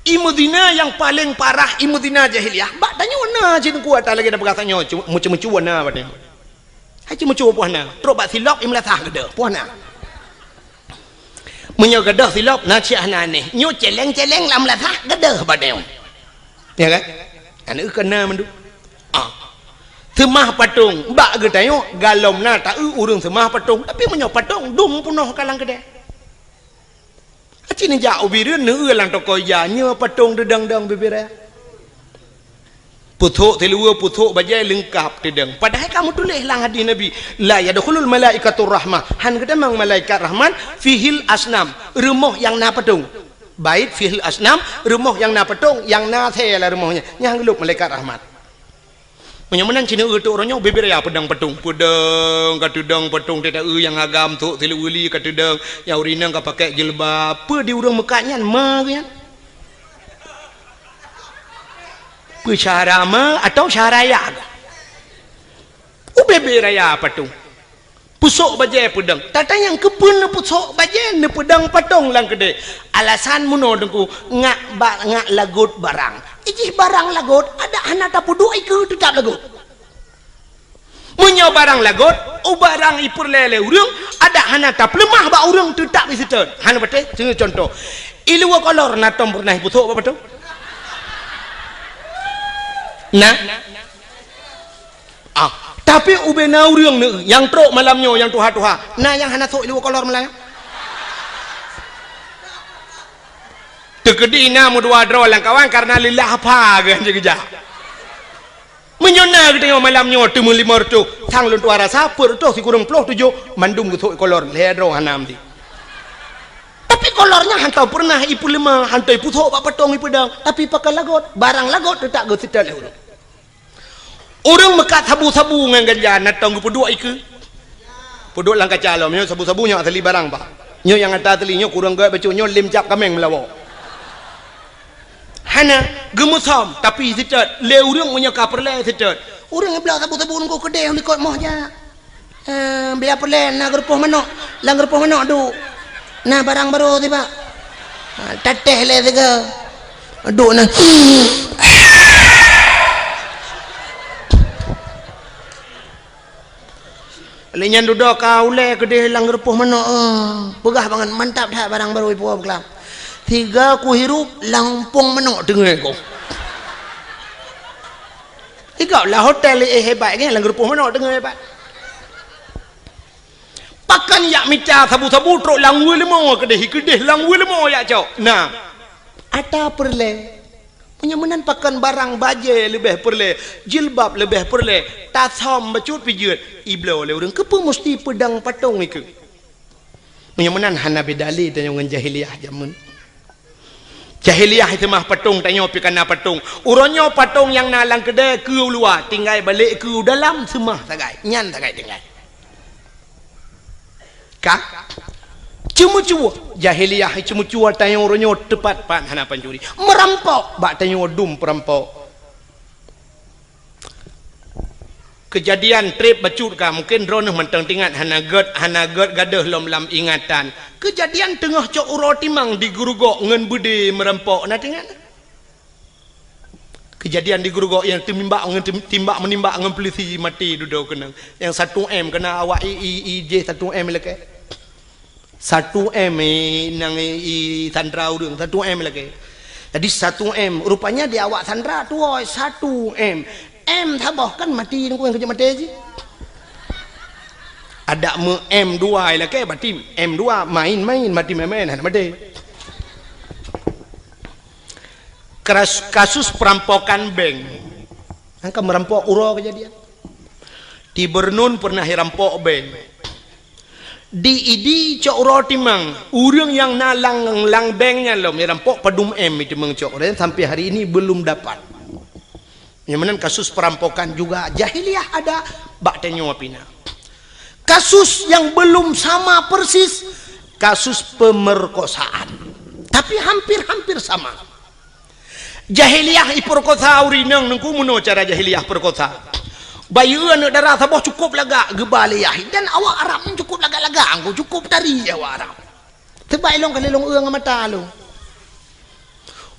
Speaker 2: imudina yang paling parah imudina jahiliah bak tanya wana cin kuat lagi dah berkatanya mecu-mecu wana badnya hai mecu puana terus bak silap imlatah gede puana menyo gede silap na ci anane nyo celeng-celeng lam latah gede badnya ya kan anu kena mendu semah patung bak getayo galom na tak urang semah patung tapi menyo patung dum punoh kalang gede acin ja ubireun neu lang toko ya nya patung dedang-dang bibira puthuk telua puthuk bajai lengkap dedang padahal kamu tulis lang hadis nabi la yadkhulul malaikatur rahmah han gede mang malaikat rahman fihil asnam rumah yang na patung bait fihil asnam rumah yang na patung yang na the lah rumahnya yang geluk malaikat rahmat menyamunan cina tu orangnya bibir ya pedang patung katudang patung tidak yang agam tu tiluli katudang yang urinang ka pakai jilbab apa di urang mekaknya ma kan pe cara ma atau syaraya bibir ya patung pusuk bajai pedang tata yang kepun pusuk bajai ne pedang patung lang gede alasan muno dengku ngak lagut barang iji barang lagut ada anak tapu dua iku tetap lagut menyo barang lagut barang ipur lele urang ada anak tap lemah ba urang tetap visitor hana bete contoh ilu kolor natom pernah pusuk apa betul nah tapi ubena urang yang trok malamnya yang tuha-tuha nah yang hana sok ilu kolor melayang tegedina mu dua draw lang kawan karena lillah apa kan jegeja menyona kita malam nyo temu lima tu tang lun tuara sapur tu si kurang ploh tujuh mandum gitu kolor ledro hanam di tapi kolornya hantau pernah ipu lima hantau ipu sok pak petong ipu dang tapi pakai lagot barang lagot tak go sedal le orang mekat sabu-sabu ngan ganja natong ipu dua iku puduk lang kacalom nyo sabu-sabu nyo asli barang pak nyo yang ata teli nyo kurang gak becu nyo lim cap kameng melawo hana gemusom tapi sitat le urang punya kaperle sitat urang belah sabu-sabu ngko kedai likot moh ja belah perle na gerpoh manok lang gerpoh manok du nah barang baru tiba teteh le tiga du na lenyan duduk kau le kedai lang gerpoh manok pegah banget mantap dah barang baru ibu kelam tiga ku hirup lampung menok dengar kau tiga lah hotel hebat kan lang gerpoh menok dengar hebat pakan yak mica sabu-sabu trok langwe lemo kedeh langwe lemo yak cok nah ada perle punya menan pakan barang baje lebih perle jilbab lebih perle tasom bacut pijut iblo le urang kepo mesti pedang patung iku punya menan hana bedali dan yang jahiliah jamun jahiliah itu mah patung tanya pikana patung uronyo patung yang nalang kedai ke luar tinggal balik ke dalam semah tagai nyan tagai tinggal kah cemu-cemu jahiliah cemu-cemu tanya uronyo tepat pan hana pancuri merampok bak tanya dum perampok kejadian trip bacut ka mungkin ronoh mentang tingat hana ged gadah lam ingatan kejadian tengah cok uro timang di gurugok ngen budi merempok na tingat kejadian di gurugok yang timbak menimbak ngen polisi mati duduk kena yang 1M kena awak IJ 1M leke 1M nang sandra urang 1M leke jadi 1M rupanya di awak sandra tu 1M M tabah kan mati nunggu yang kerja mati aja ada M2 lah ke berarti M2 main mati mati kasus perampokan bank angka merampok uro kejadian di Bernun pernah rampok bank di cok roti mang urang yang nalang lang banknya lo merampok padum itu mengcok sampai hari ini belum dapat. Yang mana kasus perampokan juga jahiliyah ada bak tenyo apina. Kasus yang belum sama persis kasus pemerkosaan, tapi hampir sama. Jahiliyah iperkosa urinang nengku muno cara jahiliyah perkosa. Bayu anak darah sabah cukup laga gebaliyah dan awak Arab pun cukup laga-laga angku cukup tari awak Arab. Terbaik long kali long uang mata lo.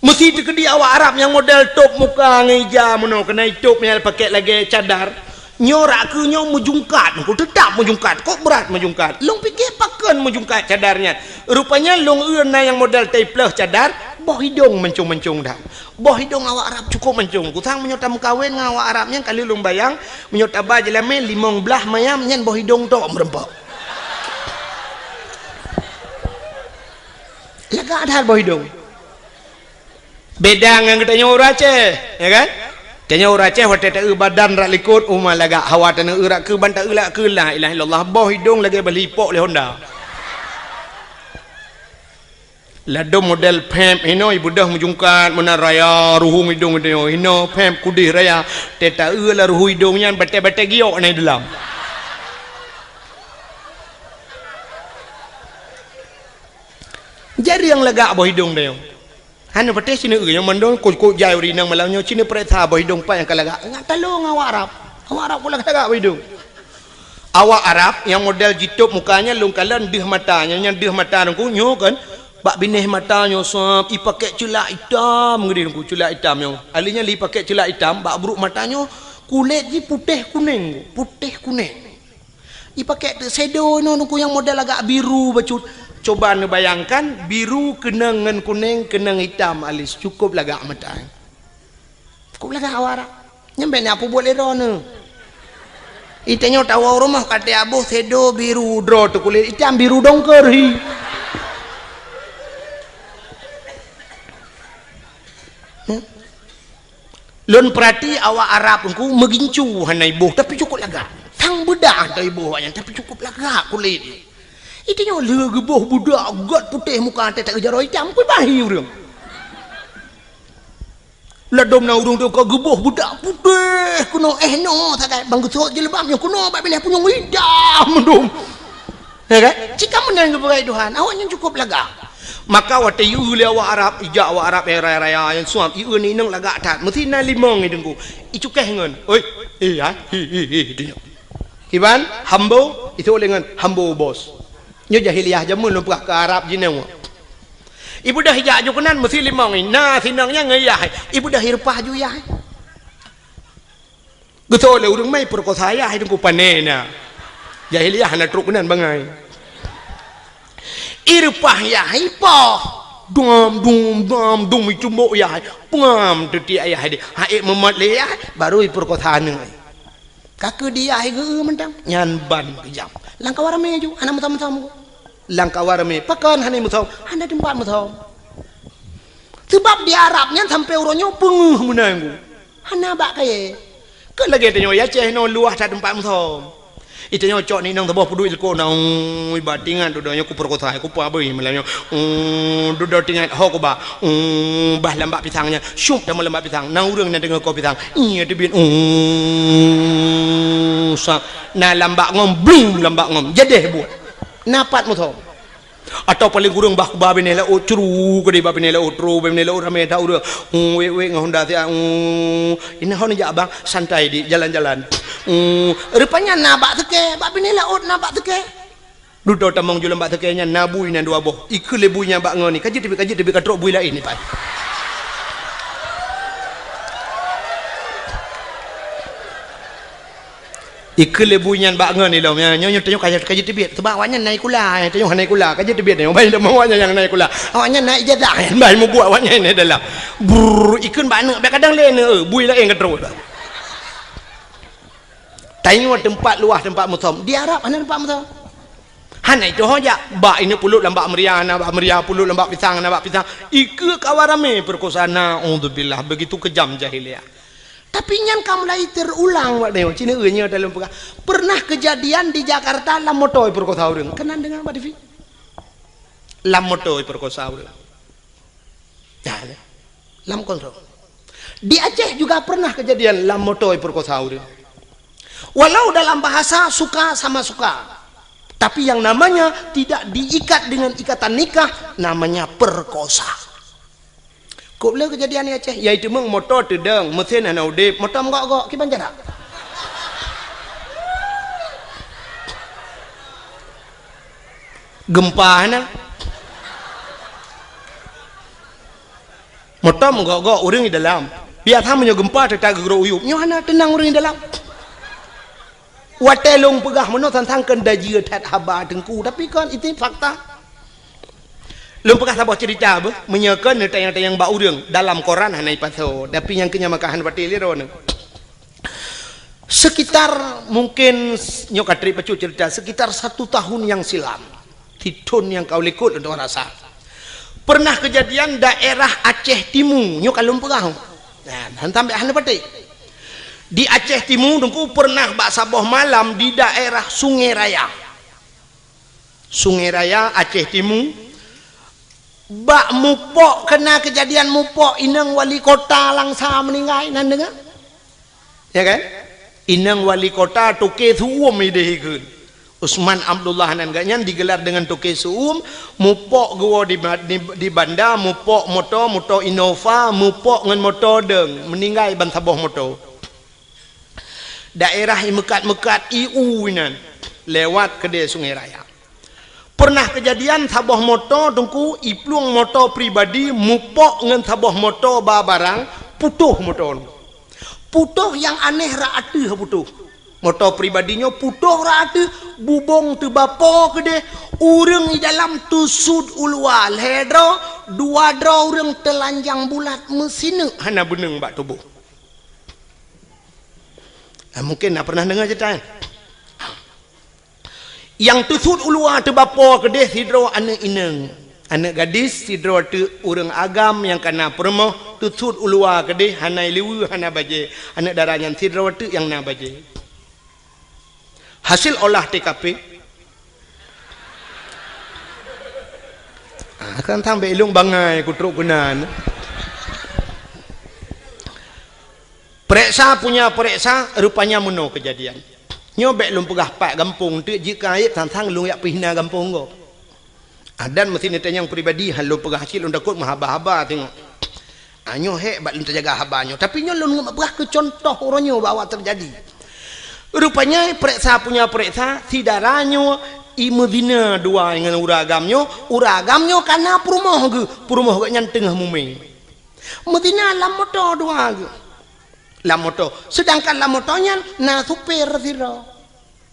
Speaker 2: Mesti di awak Arab yang model top muka ngeja muno kena top yang pakai lagi cadar. Nyorak ke nyong mujungkat, aku tetap mujungkat, kok berat mujungkat. Long fikir pakan mujungkat cadarnya. Rupanya long na yang model tapeleh cadar, boh hidung mencung-mencung dah. Boh hidung awak Arab cukup mencung. Kusang menyota mukawin dengan awak Arabnya kali long bayang, menyota bajelame limong belah mayam nyen boh hidung tok merempok. Lega ada hal boh hidung. Beda dengan kita nyora Aceh, ya kan? Tanya orang Aceh waktu tak badan rak likut umah laga hawa tanah urak ke bantak ulak ke la ilaha illallah boh hidung lagi berlipok le Honda. Lado model pemp ino ibu dah mujungkat mana raya ruhung hidung itu ino pemp kudih raya teta la ruhu hidungnya bete-bete giok nai dalam. Jadi yang lega boh hidung dia. Hanya putih sini yang mandong kok jai urinang malangnya sini pereta boh hidung pa yang kalaga ngat talong awak Arab pula kalaga boh hidung. Awak Arab yang model jitup mukanya lungkalan dih matanya yang dih mata nungku nyo kan bak binih matanya sop ipakai celak hitam ngeri nungku celak hitam yo alinya li pakai celak hitam bak buruk matanya kulit ji putih kuning ipakai shadow no nungku yang model agak biru bacut. Coba anda bayangkan biru kenang dengan kuning kenang hitam alis cukup lagak mata. Cukup lagak awak nyampe ni apa boleh rona. Itanya tahu rumah kata abuh sedo biru draw tu kulit hitam biru dongker hi. Lon perhati awak Arab engku megincu hanai ibu tapi cukup lagak. Sang bedah hantai ibu awaknya tapi cukup lagak kulit. Itu yang legeboh budak gat putih muka ante tak kejar hitam ku bahi urang. Ladom na urang tu ka geboh budak putih kuno no tak bang gesot jilbabnya kuno bak pilih punyung hitam dong. Ya kan? Jika menang kepada Tuhan awaknya cukup lega. Maka waktu iu le awak Arab ijak awak Arab raya yang suam iu ni nang lega tat mesti na limong idengku. Icukeh ngon. Oi, ya. Kiban hambo itu dengan hambo bos. Nyo jahiliyah jamun lu ke Arab jineng. Ibu dah hijak ju kenan mesti limong ni. Nah sinangnya ngeyah. Ibu dah hirpah ju yah. Betul le urang mai perkosa ayah hidung ku panena. Jahiliyah na truk kenan bangai. Irpah yah ipah. Dum itu mbok yah. Pengam teti ayah dia. Haik memat le yah baru perkosa ane. Kakak dia ge mentang nyan ban kejam. Langkah warame ju anak mutam-mutam. Langkah warame pakan hanai mutam anda tempat mutam. Sebab di Arabnya sampai uronyo penguh menanggu. Hana bak kaya. Ke lagi tanya ya Aceh no luah tak tempat mutam. Itu nyo cok ni nang tebah pudu ilko nang batingan dudanya ku perkota ku pa beuy melanyo. Dudo tingan ho ko ba. Bah lambak pisangnya. Syup dah lambak pisang. Nang urang na dengar ko pisang. Iya debin sak na lambak ngom bling lambak ngom. Jadeh buat. Napat mutam. Atau paling kurang bah ba benela o curu ke di ba benela o tro benela o rame ta urang. We ngahonda ti ini hon ja abang santai di jalan-jalan. Rupanya nabak teke, bak binela ot nabak teke. Dudo tamong jual bak tekenya nabui nan dua boh. Iku lebunya bak ngoni. Kaji tebi katrok bui lain ni pak. Iku lebunya bak ngoni lo. Nyonya tanya kaji tebi. Sebab awaknya naik kula. Tanya naik kula. Kaji tebi ni. Baik dah awaknya yang naik kula. Awaknya naik jazah. Baik mau buat awaknya ni dalam. Ikun bak nak. Kadang lain bui lain katrok. Tengok tempat luah tempat mutam. Di Arab mana tempat mutam? Hana itu hoja. Bak ini pulut lambak meriah, nabak meriah pulut lambak pisang, nabak pisang. Ika kawarame perkosaan. Alhamdulillah begitu kejam jahiliyah.
Speaker 1: Tapi nyan kamu mulai terulang wak neo cina nya dalam pernah kejadian di Jakarta lam motoi perkosa urang. Kenan dengan Mbak Devi? Lam motoi perkosa urang. Ya, lam kontrol. Di Aceh juga pernah kejadian lam motoi perkosa urang. Walau dalam bahasa suka sama suka. Tapi yang namanya tidak diikat dengan ikatan nikah, namanya perkosa. Kok boleh kejadian ni Aceh? Yaitu meng motor tedeng, mesin hana udip, motor menggok-gok, kiban jarak. Gempa hana. Motor menggok-gok, orang di dalam. Biasa punya gempa, tak gerok uyup. Nyo hana tenang orang di dalam. Watelong pegah mano tentang kendaji tat haba tengku, tapi kan itu fakta. Lom pegah sabah cerita apa menyekan tayang-tayang bau urang dalam koran hanai paso, tapi yang kenya makahan batil liron. Sekitar mungkin nyokatri pacu cerita sekitar 1 tahun yang silam. Tidun yang kau likut untuk rasa. Pernah kejadian daerah Aceh Timur, nyok alum pegah. Nah, hantam be hanai batil. Di Aceh Timur dengku pernah bak saboh malam di daerah Sungai Raya. Sungai Raya Aceh Timur. Bak mupok kena kejadian mupok inang wali kota langsa meninggal nan dengar? Ya kan? Inang wali kota toke suum idehikeun. Usman Abdullah nan ganyan digelar dengan toke suum, mupok gua di banda, mupok moto Innova, mupok ngan moto deng, meninggal ban saboh moto. Daerah mekat-mekat IU inan lewat ke dia Sungai Raya. Pernah kejadian sabah motor tungku iplung motor pribadi mupok ngan sabah motor barang putuh motor. Putuh yang aneh raateuh putuh. Motor pribadinya putuh raateuh bubong teu bapo ke dia urang di dalam tusud ulwal hedro dua dro urang telanjang bulat mesineu hana beneung bak tubuh. Nah, mungkin nak pernah dengar cerita yang tusud ulua tu bapa kedeh sidro anak ineng anak gadis sidro tu orang agam yang kena permoh tusud ulua kedeh hanai liwu hana baje anak darahnya sidro tu yang na baje hasil olah TKP akan tambah ilung bangai kutruk kenan. Periksa punya periksa rupanya meno kejadian. Nyobek lum pegah pak gampung tu jika ayat tantang lung yak pihna gampung go. Adan mesti netanya yang pribadi hal lum pegah hasil lum takut mahaba-haba tengok. Anyo hek bak lum terjaga habanyo tapi nyo lum pegah ke contoh oronyo bawa terjadi. Rupanya periksa punya periksa si daranyo imedina dua dengan uragamnyo kana perumoh ge nyan tengah muming. Medina lam motor dua ge. Lamoto, sedangkan lamotonya na supir siro,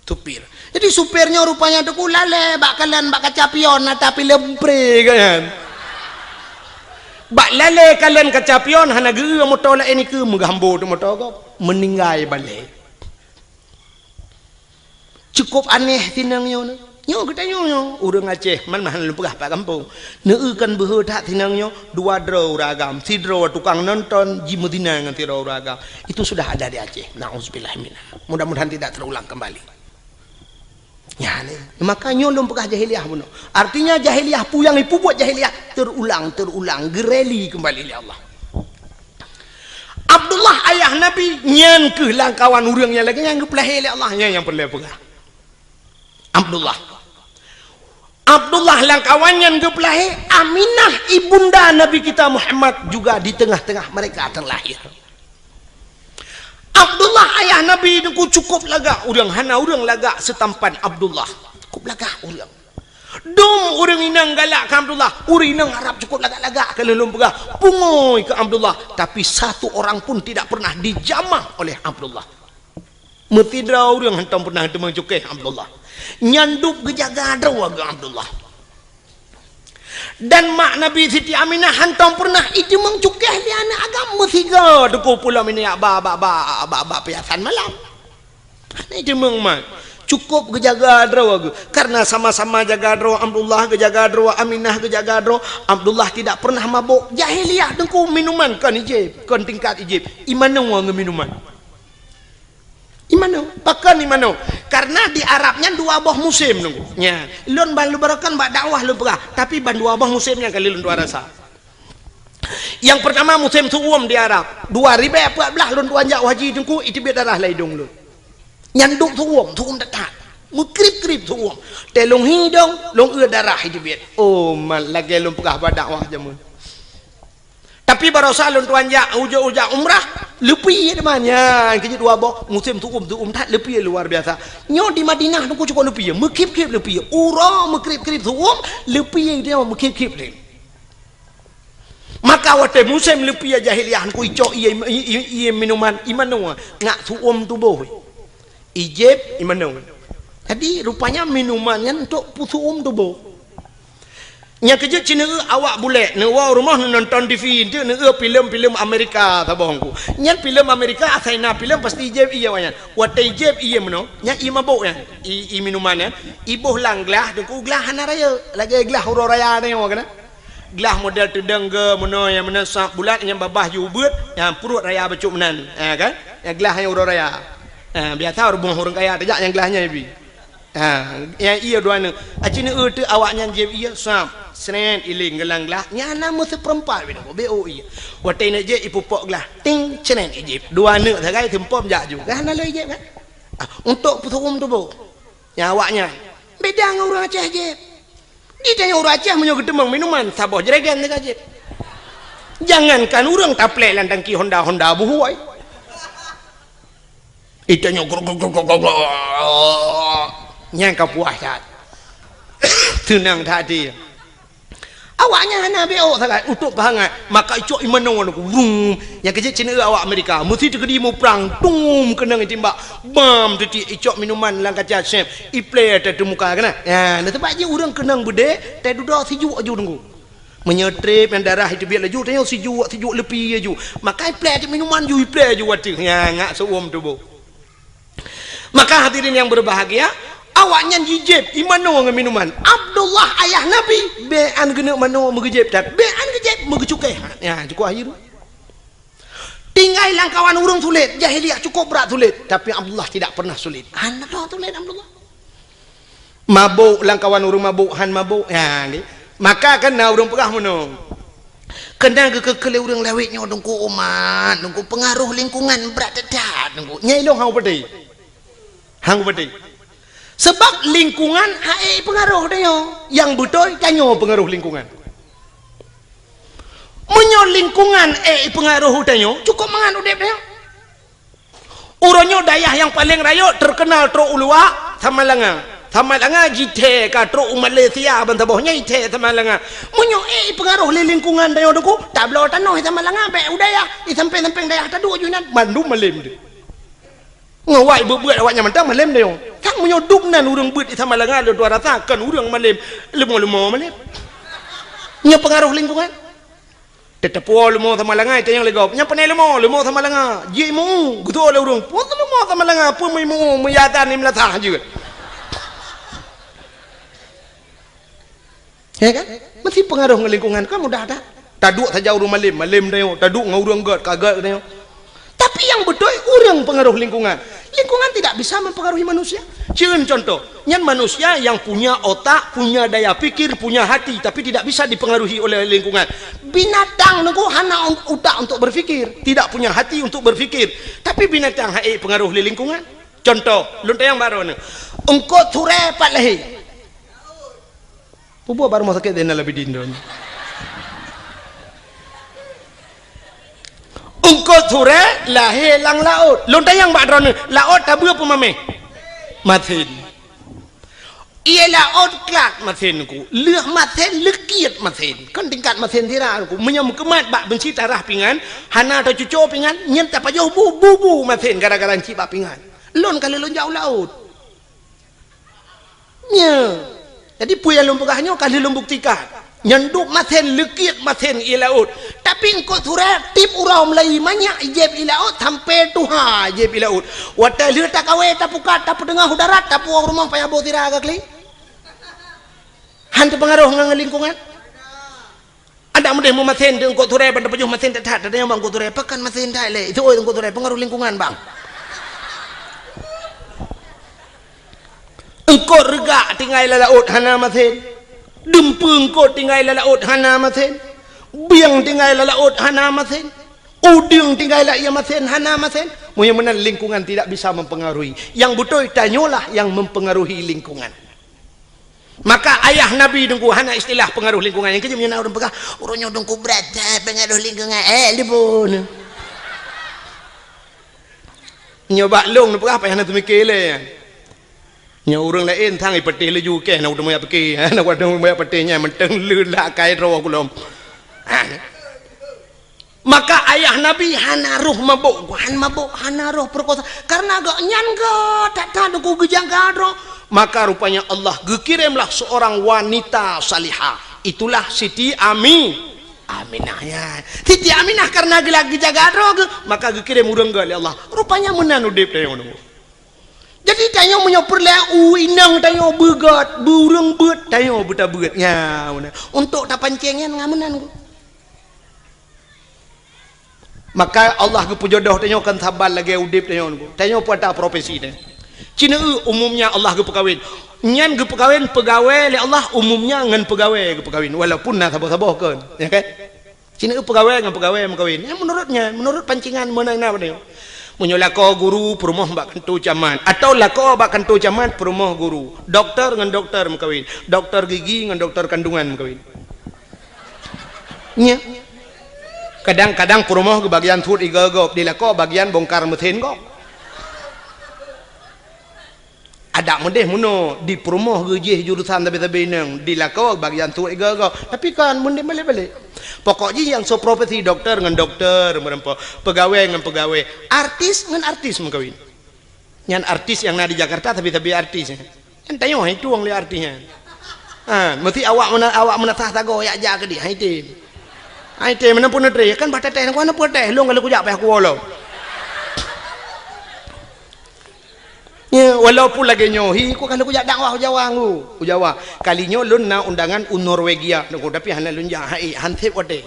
Speaker 1: supir. Jadi supirnya rupanya tu lale, bak kalian bak kacapion, tapi lempre kan. Bak lale kalian kacapion, hana gera motor lah ini ke menggambo tu motor kau meninggal balik. Cukup aneh tinangnya ni. Nyo kita nyo urang Aceh man mahan lempegah pak kampung. Neukan behe tak tinangnya dua dro ragam, si dro tukang nonton jimudina ngan tiro ragam. Itu sudah ada di Aceh. Nauzubillah minna. Mudah-mudahan tidak terulang kembali. Ya ni. Maka nyo lempegah jahiliyah puno. Artinya jahiliyah puyang ipu buat jahiliyah terulang gereli kembali oleh Allah. Abdullah ayah Nabi nyan ke langkawan urang yang lagi yang geplah oleh Allah yang perlu pegah. Abdullah langkawannya gepelahi Aminah ibunda Nabi kita Muhammad juga di tengah-tengah mereka terlahir. Abdullah ayah Nabi itu cukup laga urang hana urang laga setampan Abdullah cukup laga urang dong urang inang galak ke Abdullah urang inang harap cukup laga-laga kalau lum pegah pungoi ke Abdullah tapi satu orang pun tidak pernah dijamah oleh Abdullah. Metidra urang hantam pernah temang cukai Abdullah nyandup gejaga dawaga Abdullah dan mak Nabi Siti Aminah hantam pernah itu mengcukeh di anak agama tiga deku pulau ini ba piasan malam ini itu mengmat Cukup gejaga draw aku. Karena sama-sama jaga draw Abdullah gejaga draw Aminah gejaga draw. Abdullah tidak pernah mabuk. Jahiliyah dengku minuman kan ijib. Kan tingkat ijib. Imanu nge minuman. Imanu. Pakan imanu. Karena di Arabnya dua buah musim nunggu. Nya. Lun balu barakan bak dakwah lu perah. Tapi ban dua buah musimnya kali lun dua rasa. Yang pertama musim suum di Arab. 2014 lun dua anjak haji dengku itu biar darah laidung lu. Nyanduk thuom dekat mukrip-krip thuom telung hidung long darah itu biat oh mal lagi lum pegah dakwah jamun tapi barosa lun tuan ja uja umrah lepi demanya kejut dua boh musim thuom tak lepi luar biasa nyo di Madinah tu cukup lepi mekip-kip lepi ura mekrip-krip thuom lepi dia mekip-kip le maka wate musim lepi jahiliyah ku ico iya minuman imanu ngak thuom tu boh ijib imanu. Jadi rupanya minumannya untuk pusuum tubuh. Nya kerja Cina awak boleh newa rumah nonton TV itu film-film Amerika tabongku. Nya film Amerika asaina film pasti ijib iya wanyan. Wat ijib iya mano. Nya i mabuk ya. I minumannya ibuh lang gelah dengku gelah hana raya. Lagi gelah huru raya ni kana. Gelah model tedeng ke mano yang mana sak bulat yang babah jubut yang perut raya becuk menan. Kan? Yang gelah yang huru raya. Biasa orang kaya tajak yang gelahnya ibi. Yang iya dua ni. Acini tu awaknya jeb iya sam. Senen iling gelang gelah. Nyana mesti perempat bina. Bo iya. Watai nak je ipu pok gelah. Ting senen ijib. Dua ni sagai tempom jak ju. Gah nalo ijib kan. Untuk puturum tu bo. Yang awaknya beda dengan orang Aceh jeb. Di tanya orang Aceh menyo gedemang minuman sabah jeregen dekat jeb. Jangankan orang taplek landang ki Honda buhuai. Itu nyogok nyangka puas tenang tadi awaknya hana beo sangat untuk bahangat maka icok imanu wung yang kecil Cina awak Amerika mesti terkedi mu perang tum kena timbak bam tadi icok minuman lang kaca chef iple ada muka kena ya nah tempat je orang kenang bude teh duduk sejuk aju tunggu menyetrip yang darah itu biar laju tanya sejuk lebih aju maka iple minuman ju iple aju watik ya ngak seuam tubuh. Maka hadirin yang berbahagia awaknya jijib imanu dengan minuman Abdullah ayah Nabi be'an kena manu megejib tak be'an kejib megecukai ya cukup akhir tinggal langkawan urung sulit jahiliyah cukup berat sulit tapi Abdullah tidak pernah sulit anak sulit Abdullah mabuk langkawan urung mabuk han mabuk ya maka kena urung pegah manu kena kekele urung lawitnya dengku umat dengku pengaruh lingkungan berat dedat dengku nyai long hau pedai hang beti sebab lingkungan hae pengaruh dia yang betul kanyo pengaruh lingkungan menyo lingkungan pengaruh dia cukup mangan udep dia uronyo dayah yang paling rayo terkenal tro ulua Tamalanga jite ka tro Malaysia bantabohnya ite tamalanga menyo pengaruh lingkungan dia doku tablo tano tamalanga be udaya sampai dayah tadu junan mandu malim de ngawai bebuat awaknya mentang malem dia tak menyoduk nan urang beut sama lengan lu 200 kan urang malem lemo malem nya pengaruh lingkungan tetepo lemo sama lengan itu yang legop nya penai lemo sama lengan jimu gitu oleh urang pun lemo sama lengan pun mu meyatan ni melatah juga ya kan mesti pengaruh dengan lingkungan kan mudah ada taduk saja urang malem dia taduk ngau urang kagat dia tapi yang betul urang pengaruh lingkungan tidak bisa mempengaruhi manusia. Contoh, yang manusia yang punya otak, punya daya pikir, punya hati, tapi tidak bisa dipengaruhi oleh lingkungan. Binatang nunggu hana otak untuk berfikir, tidak punya hati untuk berfikir, tapi binatang pengaruh lingkungan. Contoh, lunta yang baru ni, engkau ture pat lehi. Pupu baru mau sakit dena lebih dindon. Engkau ture lahir lang laut lontar yang bakdron laut tabu apa mame matin ia laut kelak matin ku leh matin lekiat matin kan tingkat matin tira ku menyam kemat bak benci tarah pingan hana atau cucu pingan nyen tak pajau bubu matin gara-gara ci bak pingan lon kali lon jauh laut nya jadi puya lom pegahnya kali lom buktikan
Speaker 2: nyanduk maten lekit maten ilaut tapi engkau thura tip urau Melayu banyak ijeb ilaut sampai tuha ijeb ilaut wata lihat tak kawe tak pukat tak tengah udarat tak puang rumah payah bawa tira agak li hantu pengaruh ngang lingkungan ada mudah mau maten engkau thura pada pejuh maten tak ada yang bang engkau thura pekan maten tak le itu engkau thura pengaruh lingkungan bang engkau rega tinggal laut hana maten dempeng ko tinggal laut hana maten biang tinggal laut hana maten uding tinggal ia maten hana maten mudah-mudahan lingkungan tidak bisa mempengaruhi yang betul tanyalah yang mempengaruhi lingkungan maka ayah Nabi dengku hana istilah pengaruh lingkungan yang kejam orang pegah orangnya dengku berat pengaruh lingkungan libun nyoba long pegah apa yang nak mikir le nya orang lain thang ipeti le ju ke na udah moya peki na udah moya petinya menteng lula kai ro kulom maka ayah Nabi hana ruh mabuk hana ruh perkosa karena agak nyan ke tak tahu ku gejang gadro maka rupanya Allah gekirimlah seorang wanita salihah itulah Siti Aminah ya Siti Aminah karena gelak gejang gadro maka gekirim urang gali Allah rupanya menan udip teh ngono jadi tayo menyopor lah inang tayo begat burung bet tayo buta begatnya untuk tapancengnya ngamenan maka Allah kepujodoh tayo kan sabar lagi udip tayo pada profesi deh Cina umumnya Allah kepekawin nyan kepekawin pegawai le Allah umumnya ngan pegawai kepekawin walaupun na saboh-saboh kan ya kan Cina pegawai ngan pegawai mengkawin ya menurut pancingan menang na dia menyolako guru perumah bak kentu caman atau lako bak kentu caman perumah guru dokter dengan dokter mengkawin dokter gigi dengan dokter kandungan mengkawin nya kadang-kadang perumah ke bagian tut igagop dilako bagian bongkar mesin kok ada mendeh muno di perumah gejih jurusan tapi nang dilako bagian tut igagop tapi kan mendeh balik-balik pokoknya yang so profesi dokter dengan dokter pegawai dengan pegawai artis dengan artis mengkawin yang artis yang ada di Jakarta tapi artis kan tanya itu orang lihat artisnya mesti awak menatah tago ya aja ke dia itu mana pun ada kan baca teh mana pun teh lu kalau kujak payah kuolo ya walaupun lagi nyohi ku kalau kujak dakwah Jawa kalinya lun na undangan Norwegia tapi hana lun jahai hantip wate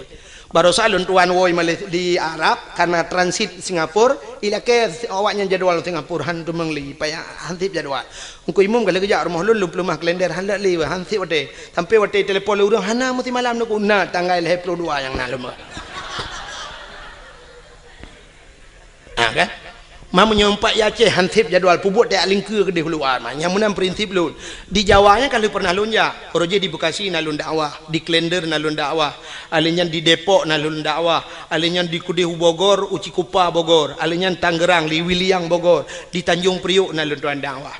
Speaker 2: baru salun tuan woi malih di Arab karena transit Singapura ilake awaknya jadwal Singapura hantu mengli payah hantip jadwal engko imum kalau kujak rumah lun lumah kalender handak li hantip wate sampai wate telefon urang hana mesti malam nuku na tanggal 22 yang na lumah kan Mama nyompak ya Aceh hantip jadwal pubut dia lingkir ke dia keluar yang menang prinsip lun di Jawanya kalau pernah lun ya roje di Bekasi nalun dakwah di Klender nalun dakwah alinyan di Depok nalun dakwah alinyan di Kudihu Bogor Uci Kupa Bogor alinyan Tangerang di Wiliang Bogor di Tanjung Priuk nalun tuan dakwah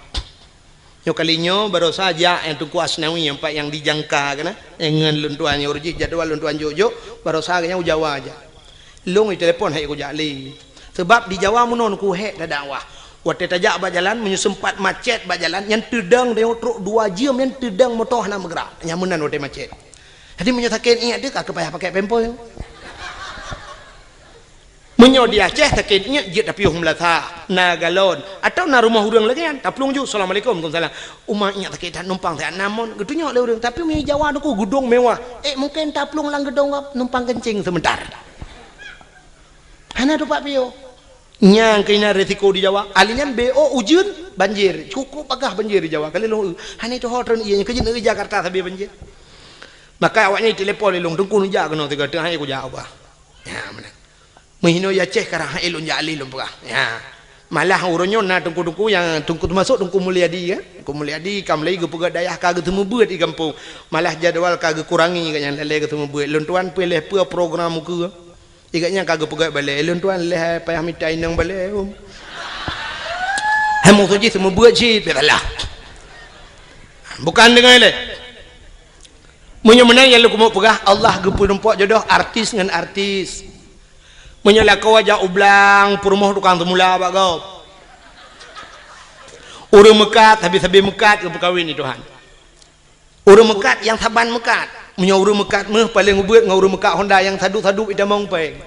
Speaker 2: yo kalinya baru saja yang Tunku Asnawi yang dijangka kan dengan lun tuan roje jadwal lun tuan Jojo baru saja yang Jawa aja lung di telepon hai ku jali sebab di Jawa menon ku hek dah dakwah waktu tajak berjalan menyesempat macet berjalan yang tedang dia truk 2 jam yang tedang motor nak bergerak yang menan waktu macet jadi menyatakan ingat dia kak payah pakai pempol menyo di Aceh takitnya jit tapi melata na galon atau na rumah urang lagi kan taplung ju assalamualaikum waalaikumsalam umat ingat takit numpang tak namun getunya le urang tapi di Jawa aku gedung mewah mungkin taplung lang gedung numpang kencing sebentar hana tu Pak Pio nyang kena resiko di Jawa alinan BO ujun banjir cukup agak banjir di Jawa kali lu hana itu hotel iya kerja di Jakarta tapi banjir maka awaknya telepon lelong tungku nujak kena tiga tengah aku jawab ya mana menghino ya Aceh karena elon jali lom pegah ya malah urunyo na tungku yang tungku masuk tungku Mulyadi kan tungku Mulyadi kam lagi gepega dayah kagak temu buat di kampung malah jadwal kagak kurangi kan yang lele ketemu buat lontuan pilih apa program muka igaknya kagak pegat balik elon tuan leh payah minta inang balik hamu tu je semua buat je belah bukan dengan le munyo menang yang lu mau pegah Allah gepu nempak jodoh artis dengan artis munyo la kau aja ublang perumah tukang temula bak kau urang mekat habis mekat ke kawin ni Tuhan urang mekat yang saban mekat
Speaker 1: Punya urang mekat meh paling ubeut ngau urang mekat Honda yang sadu-sadu ida mong peng.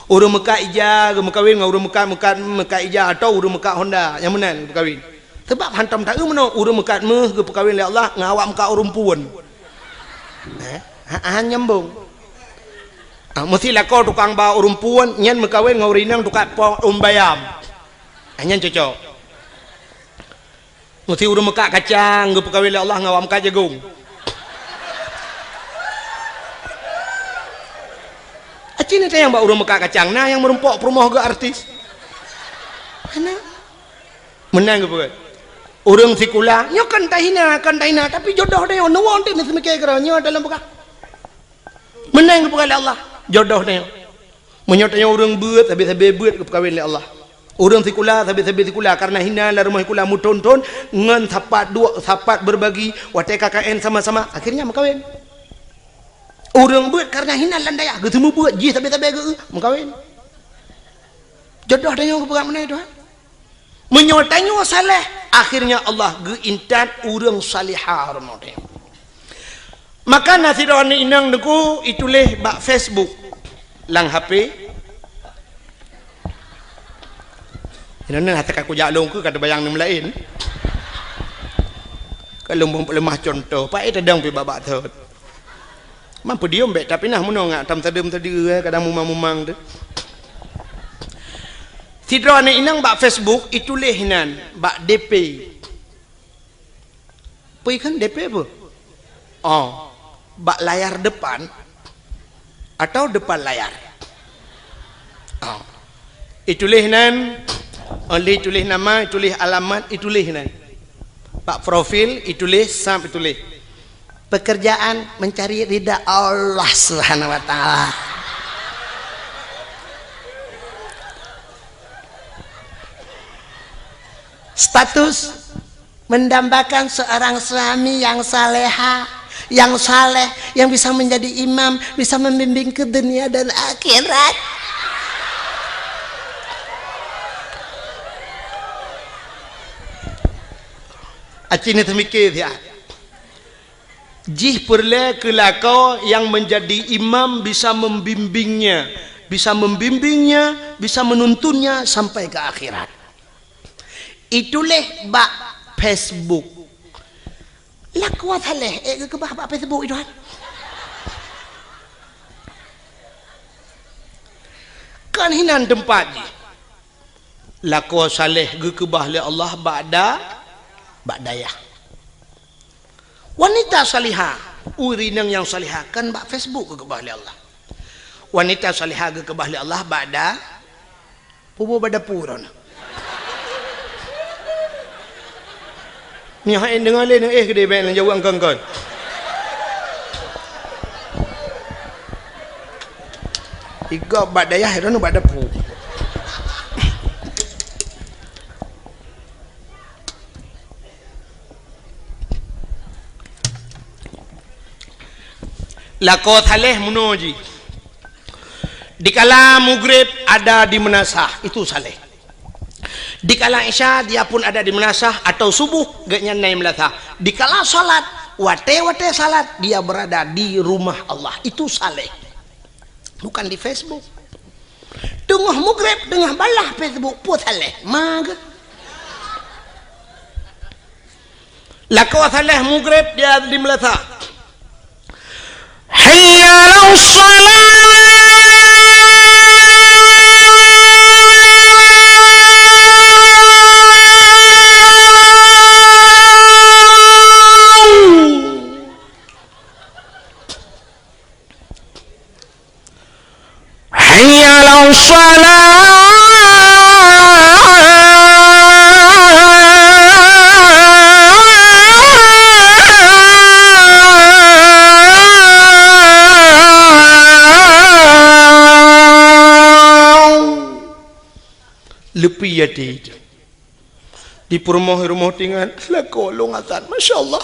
Speaker 1: Urang mekat ija ge mekawin ngau urang mekat ija atau urang mekat Honda yang menan berkahwin. Sebab hantam tak meno urang mekat meh ge perkahwin oleh Allah ngawak mekat urang puan. Nyambung. Mestilah kau tukang bawa urang puan nyen mekawin ngau rinang tukang bayam. Nyen cocok. Mesti urang mekat kacang ge perkahwin oleh Allah ngawak mekat jagung. Acina teh yang bawa urang mekat kacang nah yang merumpok perumah ge artis. Mana? Menang ge pegat. Urang sikula nyo kan tahina tapi jodoh dia nuwon teh mesti mikir kira nyo dalam bekah. Menang ge pegat Allah jodoh dia. Menyotanya urang beut habis-habis beut ke perkahwin oleh Allah. Urang sikula habis-habis sikula karena hina la rumah sikula muton-ton ngan sapat berbagi wate KKN sama-sama akhirnya mekawin. Urang beut karena hina landaya ge temu beut ji habis-habis ge mekawin. Jodoh dia ke pegat menang Tuhan. Menyotanya saleh akhirnya Allah ge intan urang salihah rumah. Maka nasirani inang deku ituleh bak Facebook lang HP. Ini hati aku jalung ke kada bayang nem lain. Kalau lemah contoh, pak itu dang pi babak thot. Mampu diom bet tapi nah muno ngak tam tadem tadi kadang mumang-mumang tu. Sidrone inang bak Facebook ituleh hinan bak DP. Pai kan DP apa? Oh, bak layar depan atau depan layar. Oh. Ituleh hinan oleh tulis nama, tulis alamat, itulis nan. Pak profil, itulis sam, itulis. Pekerjaan mencari ridha Allah Subhanahu wa taala. Status mendambakan seorang suami yang saleha, yang saleh, yang bisa menjadi imam, bisa membimbing ke dunia dan akhirat. Acini temikir ya. Jih perle kelakau yang menjadi imam bisa membimbingnya, bisa menuntunnya sampai ke akhirat. Itulah bak Facebook. Lah kuat haleh ke bak Facebook itu kan. Kan hinan tempat ji. Lakwa saleh ge ke bahli Allah Ba'dayah. Wanita salihah, urinang yang salihah kan bak Facebook ke bahli Allah. Wanita salihah ke bahli Allah ba'da pubu bada puron. Ni hain dengar le gede ben jauh angkon. Iga ba'dayah itu ba'da pu. Lakot haleh munoji. Dikala maghrib ada di menasah itu saleh. Dikala isya dia pun ada di menasah atau subuh gaknya naik melatah. Dikala salat wate salat dia berada di rumah Allah itu saleh. Bukan di Facebook. Tengah maghrib tengah balah Facebook pun saleh. Mag. Lakot haleh maghrib dia di melatah. حي على الصلاة حي على الصلاة lepi yati di rumah tinggal lako longatan masyaallah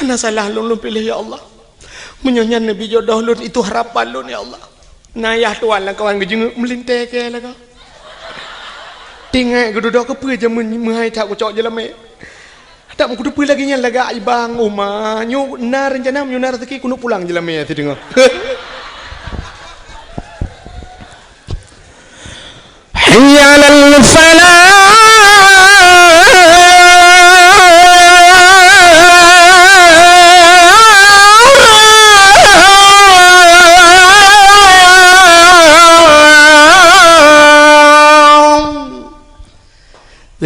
Speaker 1: ana salah lun pilih ya Allah menyanyian nabi jodoh lun itu harapan lun ya Allah nayah tuan lah kawan gejeng melintai ke lah kau tinggal geduduk ke pe je menghai tak ucok je lame Tak mau kudu lagi nya laga ibang uma nyu na rencana nyu na rezeki kuno pulang jelam ya ti dengar.
Speaker 2: Hayya 'alal falah.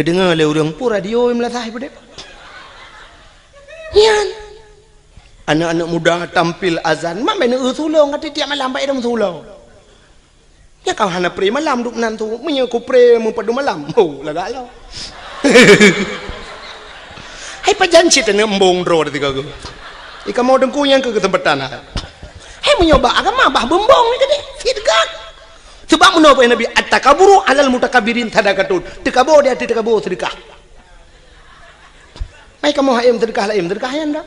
Speaker 1: Dengar le urang pu radio melatah pada. Yan. Anak-anak muda tampil azan, mak main sulong kata tiap malam baik dalam sulong. Ya kau hana pre malam duk nan tu, menye ku pre mu padu malam. Oh, laga lo. Hai pajanci tene embong ro tiga go. Ika mau dengku yang ke kesempatan. Hai menyoba agama bah bembong ni kade. Sidgat. Sebab menapa Nabi at-takaburu alal mutakabirin tadakatun. Tekabur dia tekabur sedekah. Mai kamu hayam sedekah lain sedekah yang dah.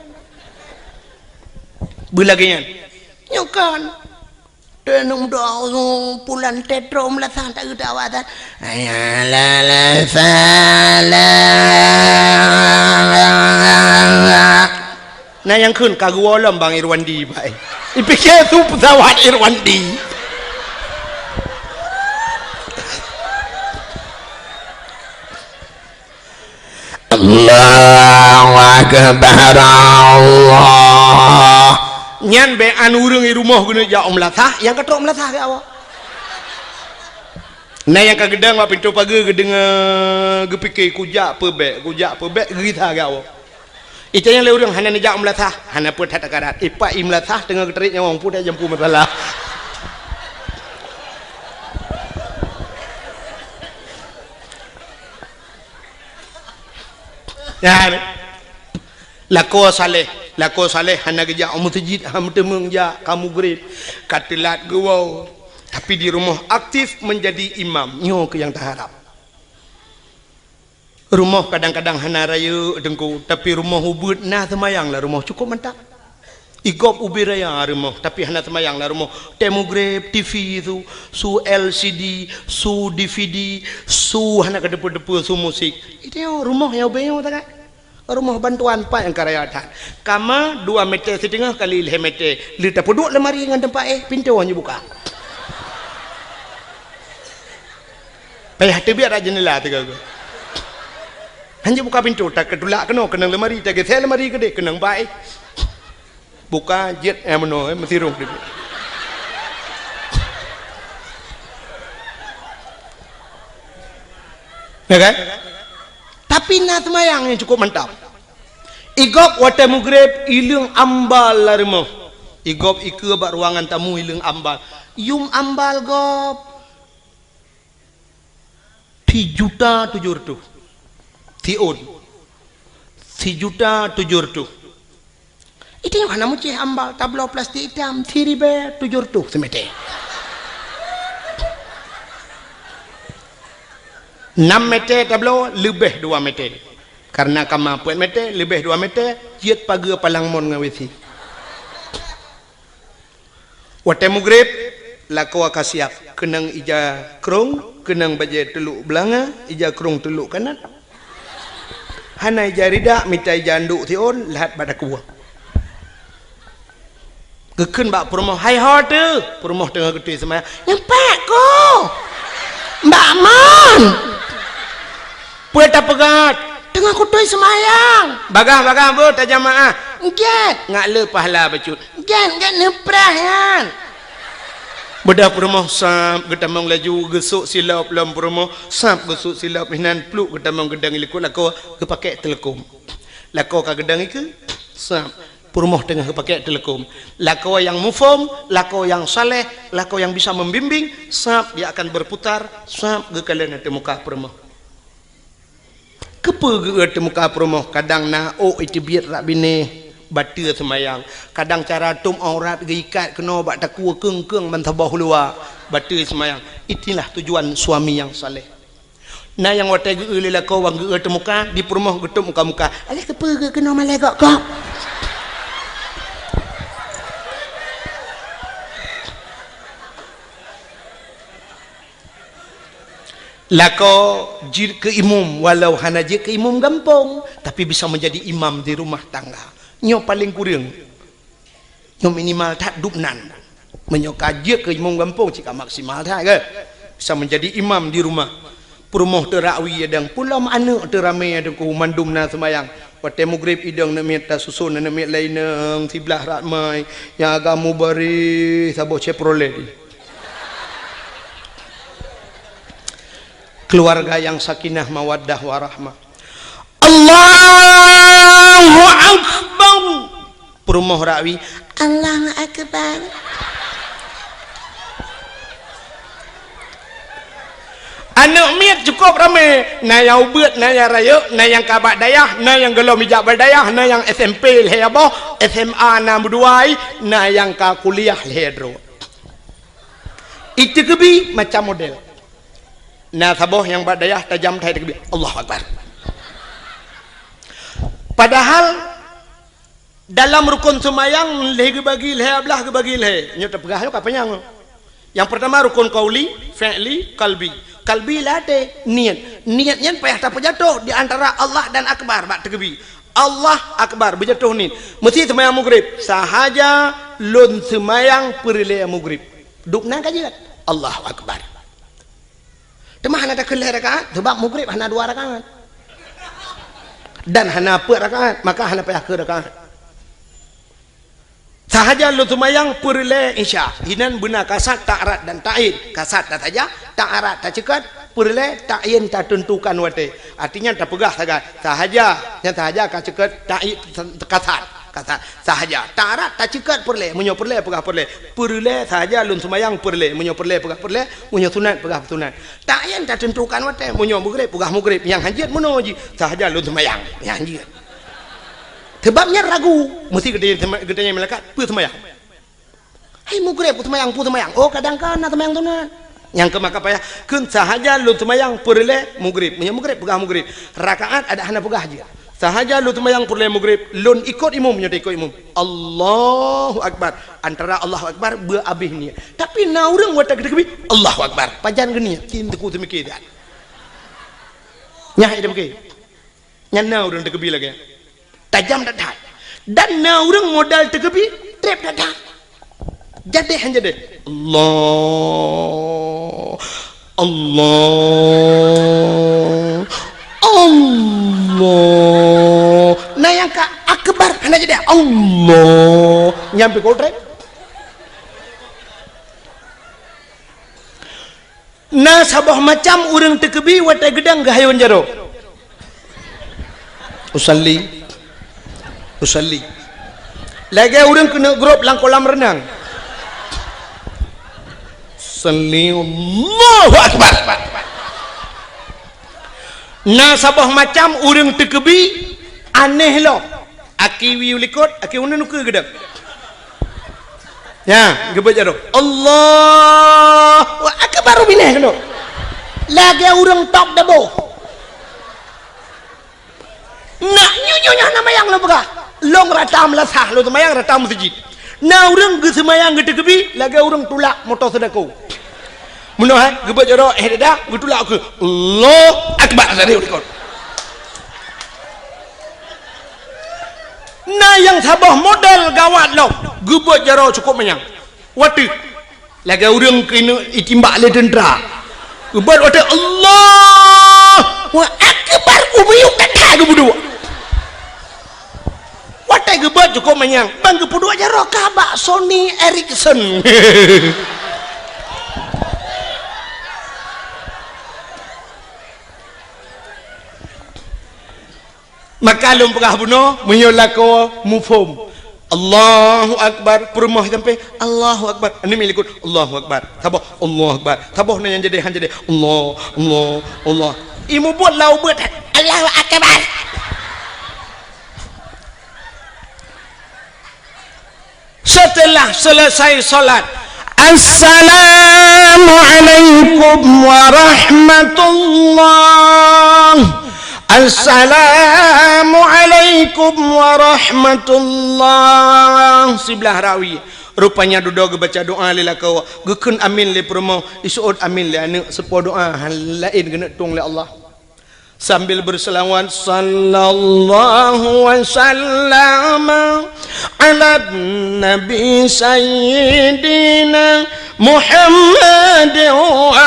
Speaker 1: Belagian. Nyokan. Tenung doa pulan tetro melatang tak ada awatan. Ayala salah. Nah yang kun kagualam bang Irwandi baik. Ipikir tu pesawat Irwandi.
Speaker 2: Allahu akbar Allah.
Speaker 1: Nyan be anu urang i rumah guna ja melatah yang ketok melatah ke awak. Nah yang kagedang wa pintu pagar gedenga gepikir kujak pebek gerita ke awak. Itu yang le urang hana ja melatah, hana pun tak karat. Ipa i melatah tengah keterik nyawang pun dah jampu masalah. Ya, lako saleh hana geja umutjid hamtemeng ja kamu grade katilat gawau tapi di rumah aktif menjadi imam nyo ke yang taharap rumah kadang-kadang hana raya dengku tapi rumah hubut nah semayang lah rumah cukup mantap igop ubi raya rumah tapi hana semayang lah rumah demograf TV itu su LCD su DVD su hana kedepu-depu su musik itu rumah yang beyo tak rumah bantuan pak yang karayatan kama 2 meter setengah kali 5 meter lita peduk lemari dengan tempat pintu hanya buka payah tebiak ada jendela tiga go hanya buka pintu tak ketulak kena lemari tak gesel lemari gede kena baik buka jet meno mesti rong dia ya kan tapi nak semayang yang cukup mantap. Igop wate mugreb ilung ambal larimo. Igop ike bak ruangan tamu ilung ambal. Yum ambal gop 3.700.000. Tiun 3.700.000. Itu yang mana mucih ambal tablau plastik hitam 3.700 semete. 6 meter tablo lebih 2 meter karena kama 4 meter lebih 2 meter jiat pagar palang mon ngawisi wate mugrib lako akasiap kenang ija krong kenang baje teluk belanga ija krong teluk kanan hana ija rida mitai janduk tion lahat pada kuah keken bak promoh hai hote promoh tengah gede semaya nyampak ko mbak man pueta pegat tengah kutui semayang bagah bu tak jamaah get ngak le pahala bacut get neprah yan bedah perumoh sam getamong laju gesuk silap lam perumoh sam gesuk silap hinan pluk getamong gedang ilikut lako kepakai telekom lako ka gedang iku sam perumoh tengah kepakai telekom lako yang mufom lako yang saleh lako yang bisa membimbing sam dia akan berputar sam ke kalian ada muka perumoh kepa ge muka perumoh kadang na itu biar rak bini batu semayang kadang cara tum aurat ge ikat kena bak takua keung mentabah luar batu semayang itulah tujuan suami yang saleh nah yang wate ge lelako wang ge muka di perumoh getuk muka-muka alih kepa ge kena malai gak kok
Speaker 2: Lako jir ke imam walau hana je ke imam gampang tapi bisa menjadi imam di rumah tangga. Nyo paling kurang. Nyo minimal tak dupnan. Menyo kaje ke imam gampang jika maksimal tak ke. Bisa menjadi imam di rumah. Perumah terakwi adang pula anak teramai adang ku mandum na semayang. Wate mugrib idang na meta susun na met lain nang sebelah ramai yang agamu bari sabo Chevrolet. Keluarga yang sakinah mawaddah warahmah. Allahu Akbar. Perumah rakwi Allahu Akbar. Anak miat cukup ramai. Na yang ubet, na yang raya, na yang kabak dayah, na yang gelam hijab berdayah, na yang SMP lehabah, SMA na berduai, na yang ka kuliah lehadro. Itu kebi macam model. Nah saboh yang berdayah tajam thai takbir Allahu Akbar. Padahal dalam rukun semayang leh bagi leh ablah bagi leh nyo terpegah yo kapanya. Yang pertama rukun qauli, fi'li, qalbi. Qalbi lade niat. Niatnya payah tak jatuh di antara Allah dan akbar bak takbir. Allah akbar berjatuh ni. Mesti semayang maghrib sahaja lun semayang perle maghrib. Dukna kajian Allahu Akbar. Cuma hana tak kelih rakaat sebab maghrib hana 2 rakaat. Dan hana 4 rakaat, maka hana payah ke rakaat. Sahaja lu semayang perle isya. Hinan benar kasat ta'arat dan ta'in. Kasat tak saja, ta'arat tak cekat, perle ta'in tak tentukan wate. Artinya tak pegah sahaja. Yang sahaja ka cekat ta'in kasat. Kata sahaja tarat tak cekat perle munyo perle pegah perle perle sahaja lun semayang perle munyo perle pegah perle munyo sunat pegah sunat tak yang tak tentukan wate munyo maghrib pegah maghrib yang hajat muno ji sahaja lun semayang yang hajat sebabnya ragu mesti gedenya melekat pu semayang hai maghrib pu semayang oh kadang-kadang semayang sunat yang ke maka payah kun sahaja lun semayang perle maghrib munyo maghrib pegah maghrib rakaat ada hana pegah je sahaja lu semayang perle maghrib lun ikut imam nya ikut imam Allahu Akbar antara Allahu Akbar beabih ni tapi na urang watak dekebi Allahu Akbar pajan geni kintu semikir dah nyah ide beke nya na urang dekebi lagi tajam dah dan na urang modal dekebi trap dah jadi hanya deh Allah Allah Allah nah yang ka akbar hanya jadi Allah nyampe kotrek nah sabah macam urang tekebi wata gedang gahayon jaro usalli lagi urang kena grup lang kolam renang salli Allahu Akbar. Na sabah macam urang tekebi aneh lo aki wi likot aki una nuke gedang ya gebet jaro Allah akbar bineh keno lagi urang tok dabo nak nyunyunya nama yang lo begah long ratam lasah lo semayang ratam masjid na urang ge semayang ge tekebi lagi urang tulak motor sedekau muno ha gebet jaro dah gutulak ke Allah akbar sari urikot nah yang sabah modal gawat lo gebet jaro cukup menyang wati lagi urang kena itimbak le tentera gebet wati Allah wa akbar ubiyuk tak ge budu wati gebet cukup menyang bang ge budu jaro kabak Sony Ericsson maka lum pegah buno menyolako mufhum Allahu Akbar perumah sampai Allahu Akbar ini milikut Allahu Akbar sabah Allahu Akbar sabah yang jadi Allah imu buat lau buat Allahu Akbar setelah selesai salat Assalamualaikum warahmatullahi Assalamualaikum warahmatullahi sebelah rawi rupanya duduk baca doa lila kau gekun amin le promo isuud amin le ane sepo doa hal lain kena tung le Allah sambil berselawat sallallahu wasallam ala nabi sayyidina Muhammad wa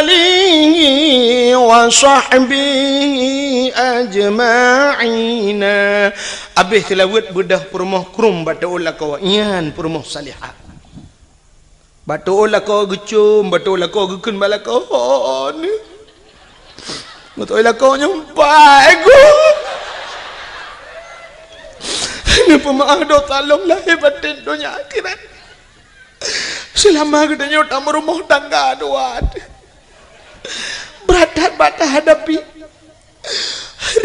Speaker 2: alihi wa sahbihi ajma'ina. Habis tilawat bedah permoh krum batu lakau ian permoh salihah batu lakau gecum batu lakau gekun balakau ni batu lakau nyampai aku ni pemaah do tolong lahir batin dunia akhirat selama kita nyota merumah tangga doat berat bata hadapi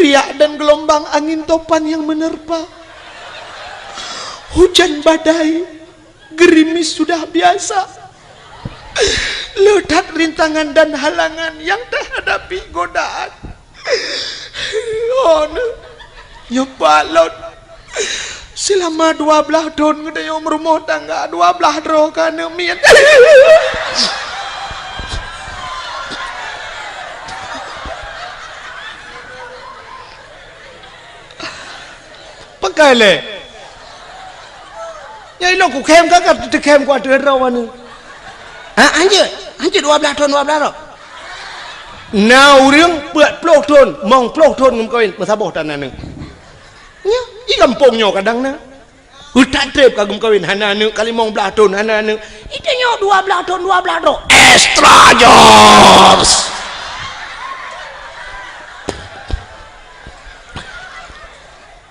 Speaker 2: riak dan gelombang angin topan yang menerpa hujan badai gerimis sudah biasa ledak rintangan dan halangan yang terhadapi godaan oh nyebalot selama 12 tahun kita yang merumah tangga 12 roh kana mian pakai le ya ilo ku kem kakak tu kem ku ada rawan ni anje 12 tahun 12 roh now ring buat 10 tahun mong 10 tahun ngum kawin masaboh tanah ni nya i kampungnya kadang na hutan trip kagum kawin hana ni kali mong 12 tahun hana ni itanya 12 tahun 12 roh extra jobs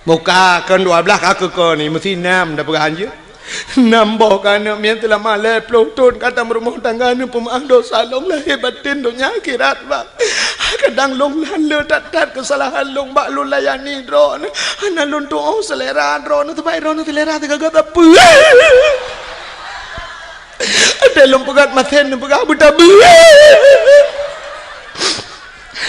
Speaker 2: muka kan 12 kakak kau ni mesti 6 dah perhan je 6 boh kana mian telah malai pelutun kata merumah tangga ni pemaaf dosa long lahir batin dunia akhirat bang kadang long lalu tat kesalahan long bak lu layani drone ana lun tu selera drone tu baik drone selera tegak apa ada long pegat maten pegat buta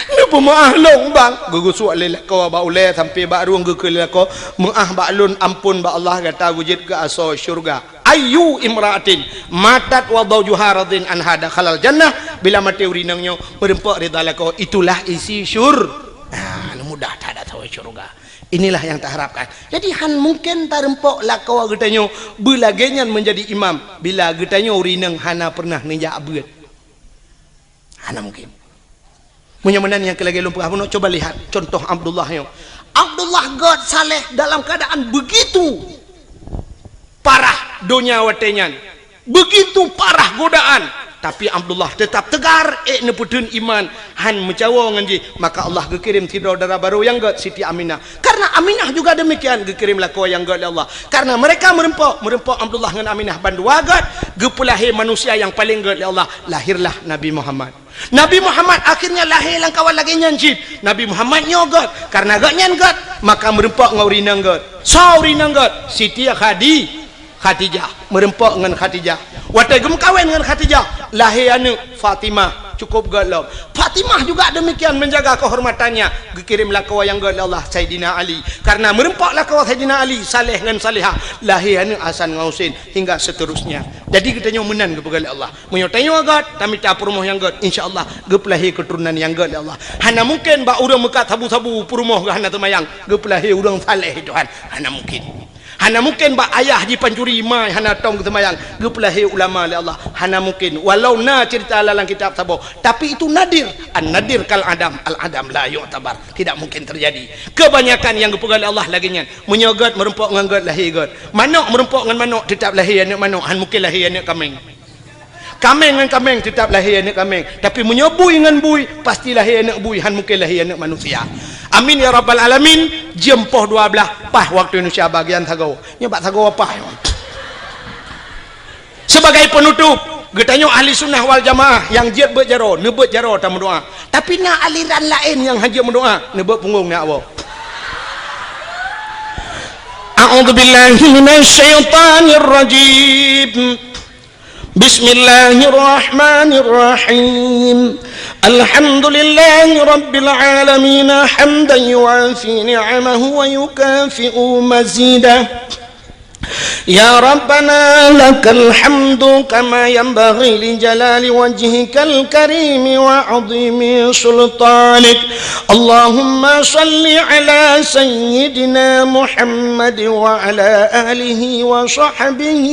Speaker 2: ni pemaah long bang gugusuk lelak kau ba ule sampai ba ruang gekel kau maah ba lun ampun ba Allah kata wujud ke aso syurga ayu imraatin matat wa dawjuha radin an hada khalal jannah bila mati urinangnya merempak ridha kau itulah isi mudah tak ada tahu syurga inilah yang tak harapkan jadi han mungkin tak rempok lakau getanyo belagenyan menjadi imam bila getanyo urinang hana pernah ninja abad hana mungkin menyamanan yang kelagi lumpur nak coba lihat contoh Abdullah God saleh dalam keadaan begitu parah dunia watenyan begitu parah godaan tapi Abdullah tetap tegar neputun iman han mencawa nganji maka Allah gekirim tidur darah baru yang God Siti Aminah karena Aminah juga demikian gekirim lakau yang God Allah karena mereka merempok Abdullah dengan Aminah bandua God gepulahi manusia yang paling God Allah lahirlah Nabi Muhammad akhirnya lahir lang kawan lagi nyanjid Nabi Muhammad nyogot karena gak nyangot maka merempak ngaurinang God saurinang God Siti Khadijah merempak dengan Khadijah watai gem kawin dengan Khadijah lahir anu Fatimah cukup galau Fatimah juga demikian menjaga kehormatannya dikirim lakau yang God Allah Sayyidina Ali karena merempak lakau Sayyidina Ali saleh dengan salihah lahir anu Hasan Ngausin hingga seterusnya jadi kita nyomenan kepada Allah menyotanyo God kami tak permoh yang God insyaallah gepelahi keturunan yang God Allah hana mungkin ba urang mekat sabu-sabu permoh hana temayang gepelahi urang saleh Tuhan hana mungkin ba ayah di pancuri mai hana tong temayang gepelahi ulama oleh Allah hana mungkin walau na cerita dalam kitab sabo tapi itu nadir an-nadir kal adam al-adam la yu'tabar tidak mungkin terjadi kebanyakan yang gepegal Allah laginya menyogot merempok dengan God lahir God manok merempok dengan manok tetap lahir anak manok han mungkin lahir anak kambing dengan kambing tetap lahir anak kambing tapi menyobui dengan bui pasti lahir anak bui han mungkin lahir anak manusia amin ya rabbal alamin jempoh 12 pah waktu Indonesia bagian Tagau nyebat Tagau apa sebagai penutup getanyo ahli sunnah wal jamaah yang jiat berjaro nebut jaro tak berdoa tapi nak aliran lain yang hajat berdoa nebut punggung nak apa a'udzubillahi minasyaitanir rajim bismillahirrahmanirrahim alhamdulillahi rabbil alamin hamdan yuafi ni'amahu wa yukafi'u mazidah يا ربنا لك الحمد كما ينبغي لجلال وجهك الكريم وعظيم سلطانك. اللهم صل على سيدنا محمد وعلى آله وصحبه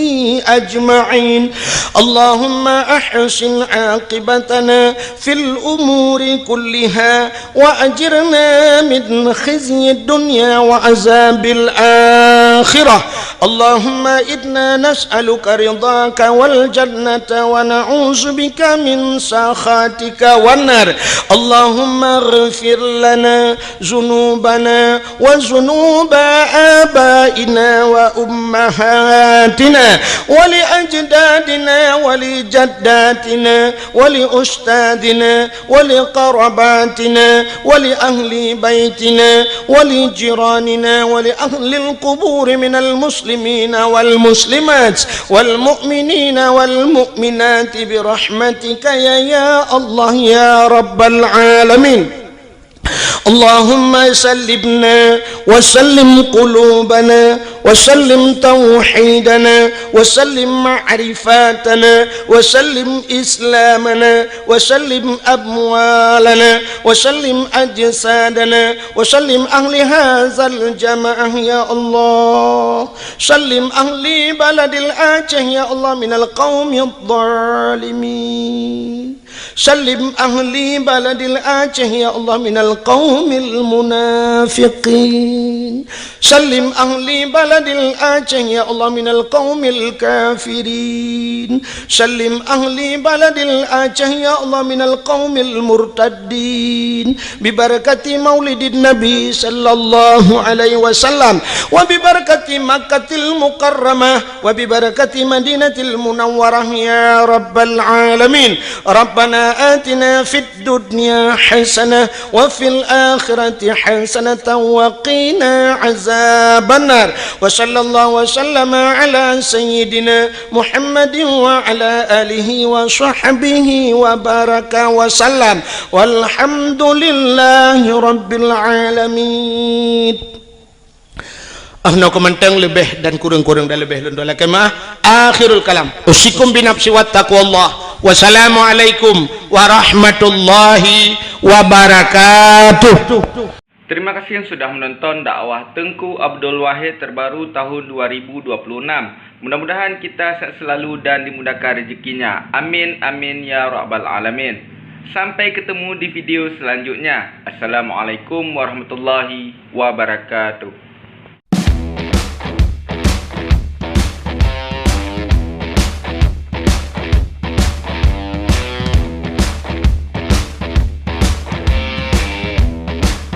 Speaker 2: أجمعين. اللهم أحسن عاقبتنا في الأمور كلها وأجرنا من خزي الدنيا وعذاب الآخرة. اللهم إنا نسألك رضاك والجنة ونعوذ بك من سخطك والنار. اللهم اغفر لنا ذنوبنا وذنوب آبائنا وأمهاتنا ولأجدادنا ولجداتنا ولأستاذنا ولقرباتنا ولأهل بيتنا ولجيراننا ولأهل القبور من المسلمين والمسلمات والمؤمنين والمؤمنات برحمتك يا الله يا رب العالمين. اللهم سلمنا وسلم قلوبنا وسلم توحيدنا وسلم معرفاتنا وسلم إسلامنا وسلم أموالنا وسلم أجسادنا وسلم أهل هذا الجماعة يا الله. سلم أهل بلد الآجة يا الله من القوم الظالمين. سلم أهل بلد الآجة يا الله من القوم المنافقين. سلم أهل بلد الآجة يا الله من القوم الكافرين. سلم أهل بلد الآجة يا الله من القوم المرتدين ببركة مولد النبي صلى الله عليه وسلم وببركة مكة المكرمة وببركة مدينة المنورة يا رب العالمين. ربنا آتنا في الدنيا حسنة وفي الآخرة حسنة وقنا عذاب النار. وصلى الله وسلم على سيدنا محمد وعلى آله وصحبه وبارك وسلم والحمد لله رب العالمين. Ahna komentang lebih dan kurang-kurang dan lebih lendol kemah akhirul kalam usikum binafsi wa taqwallah. Wassalamualaikum warahmatullahi wabarakatuh.
Speaker 3: Terima kasih yang sudah menonton dakwah Tengku Abdul Wahid terbaru tahun 2026. Mudah-mudahan kita sehat selalu dan dimudahkan rezekinya. Amin amin ya rabbal alamin. Sampai ketemu di video selanjutnya. Assalamualaikum warahmatullahi wabarakatuh.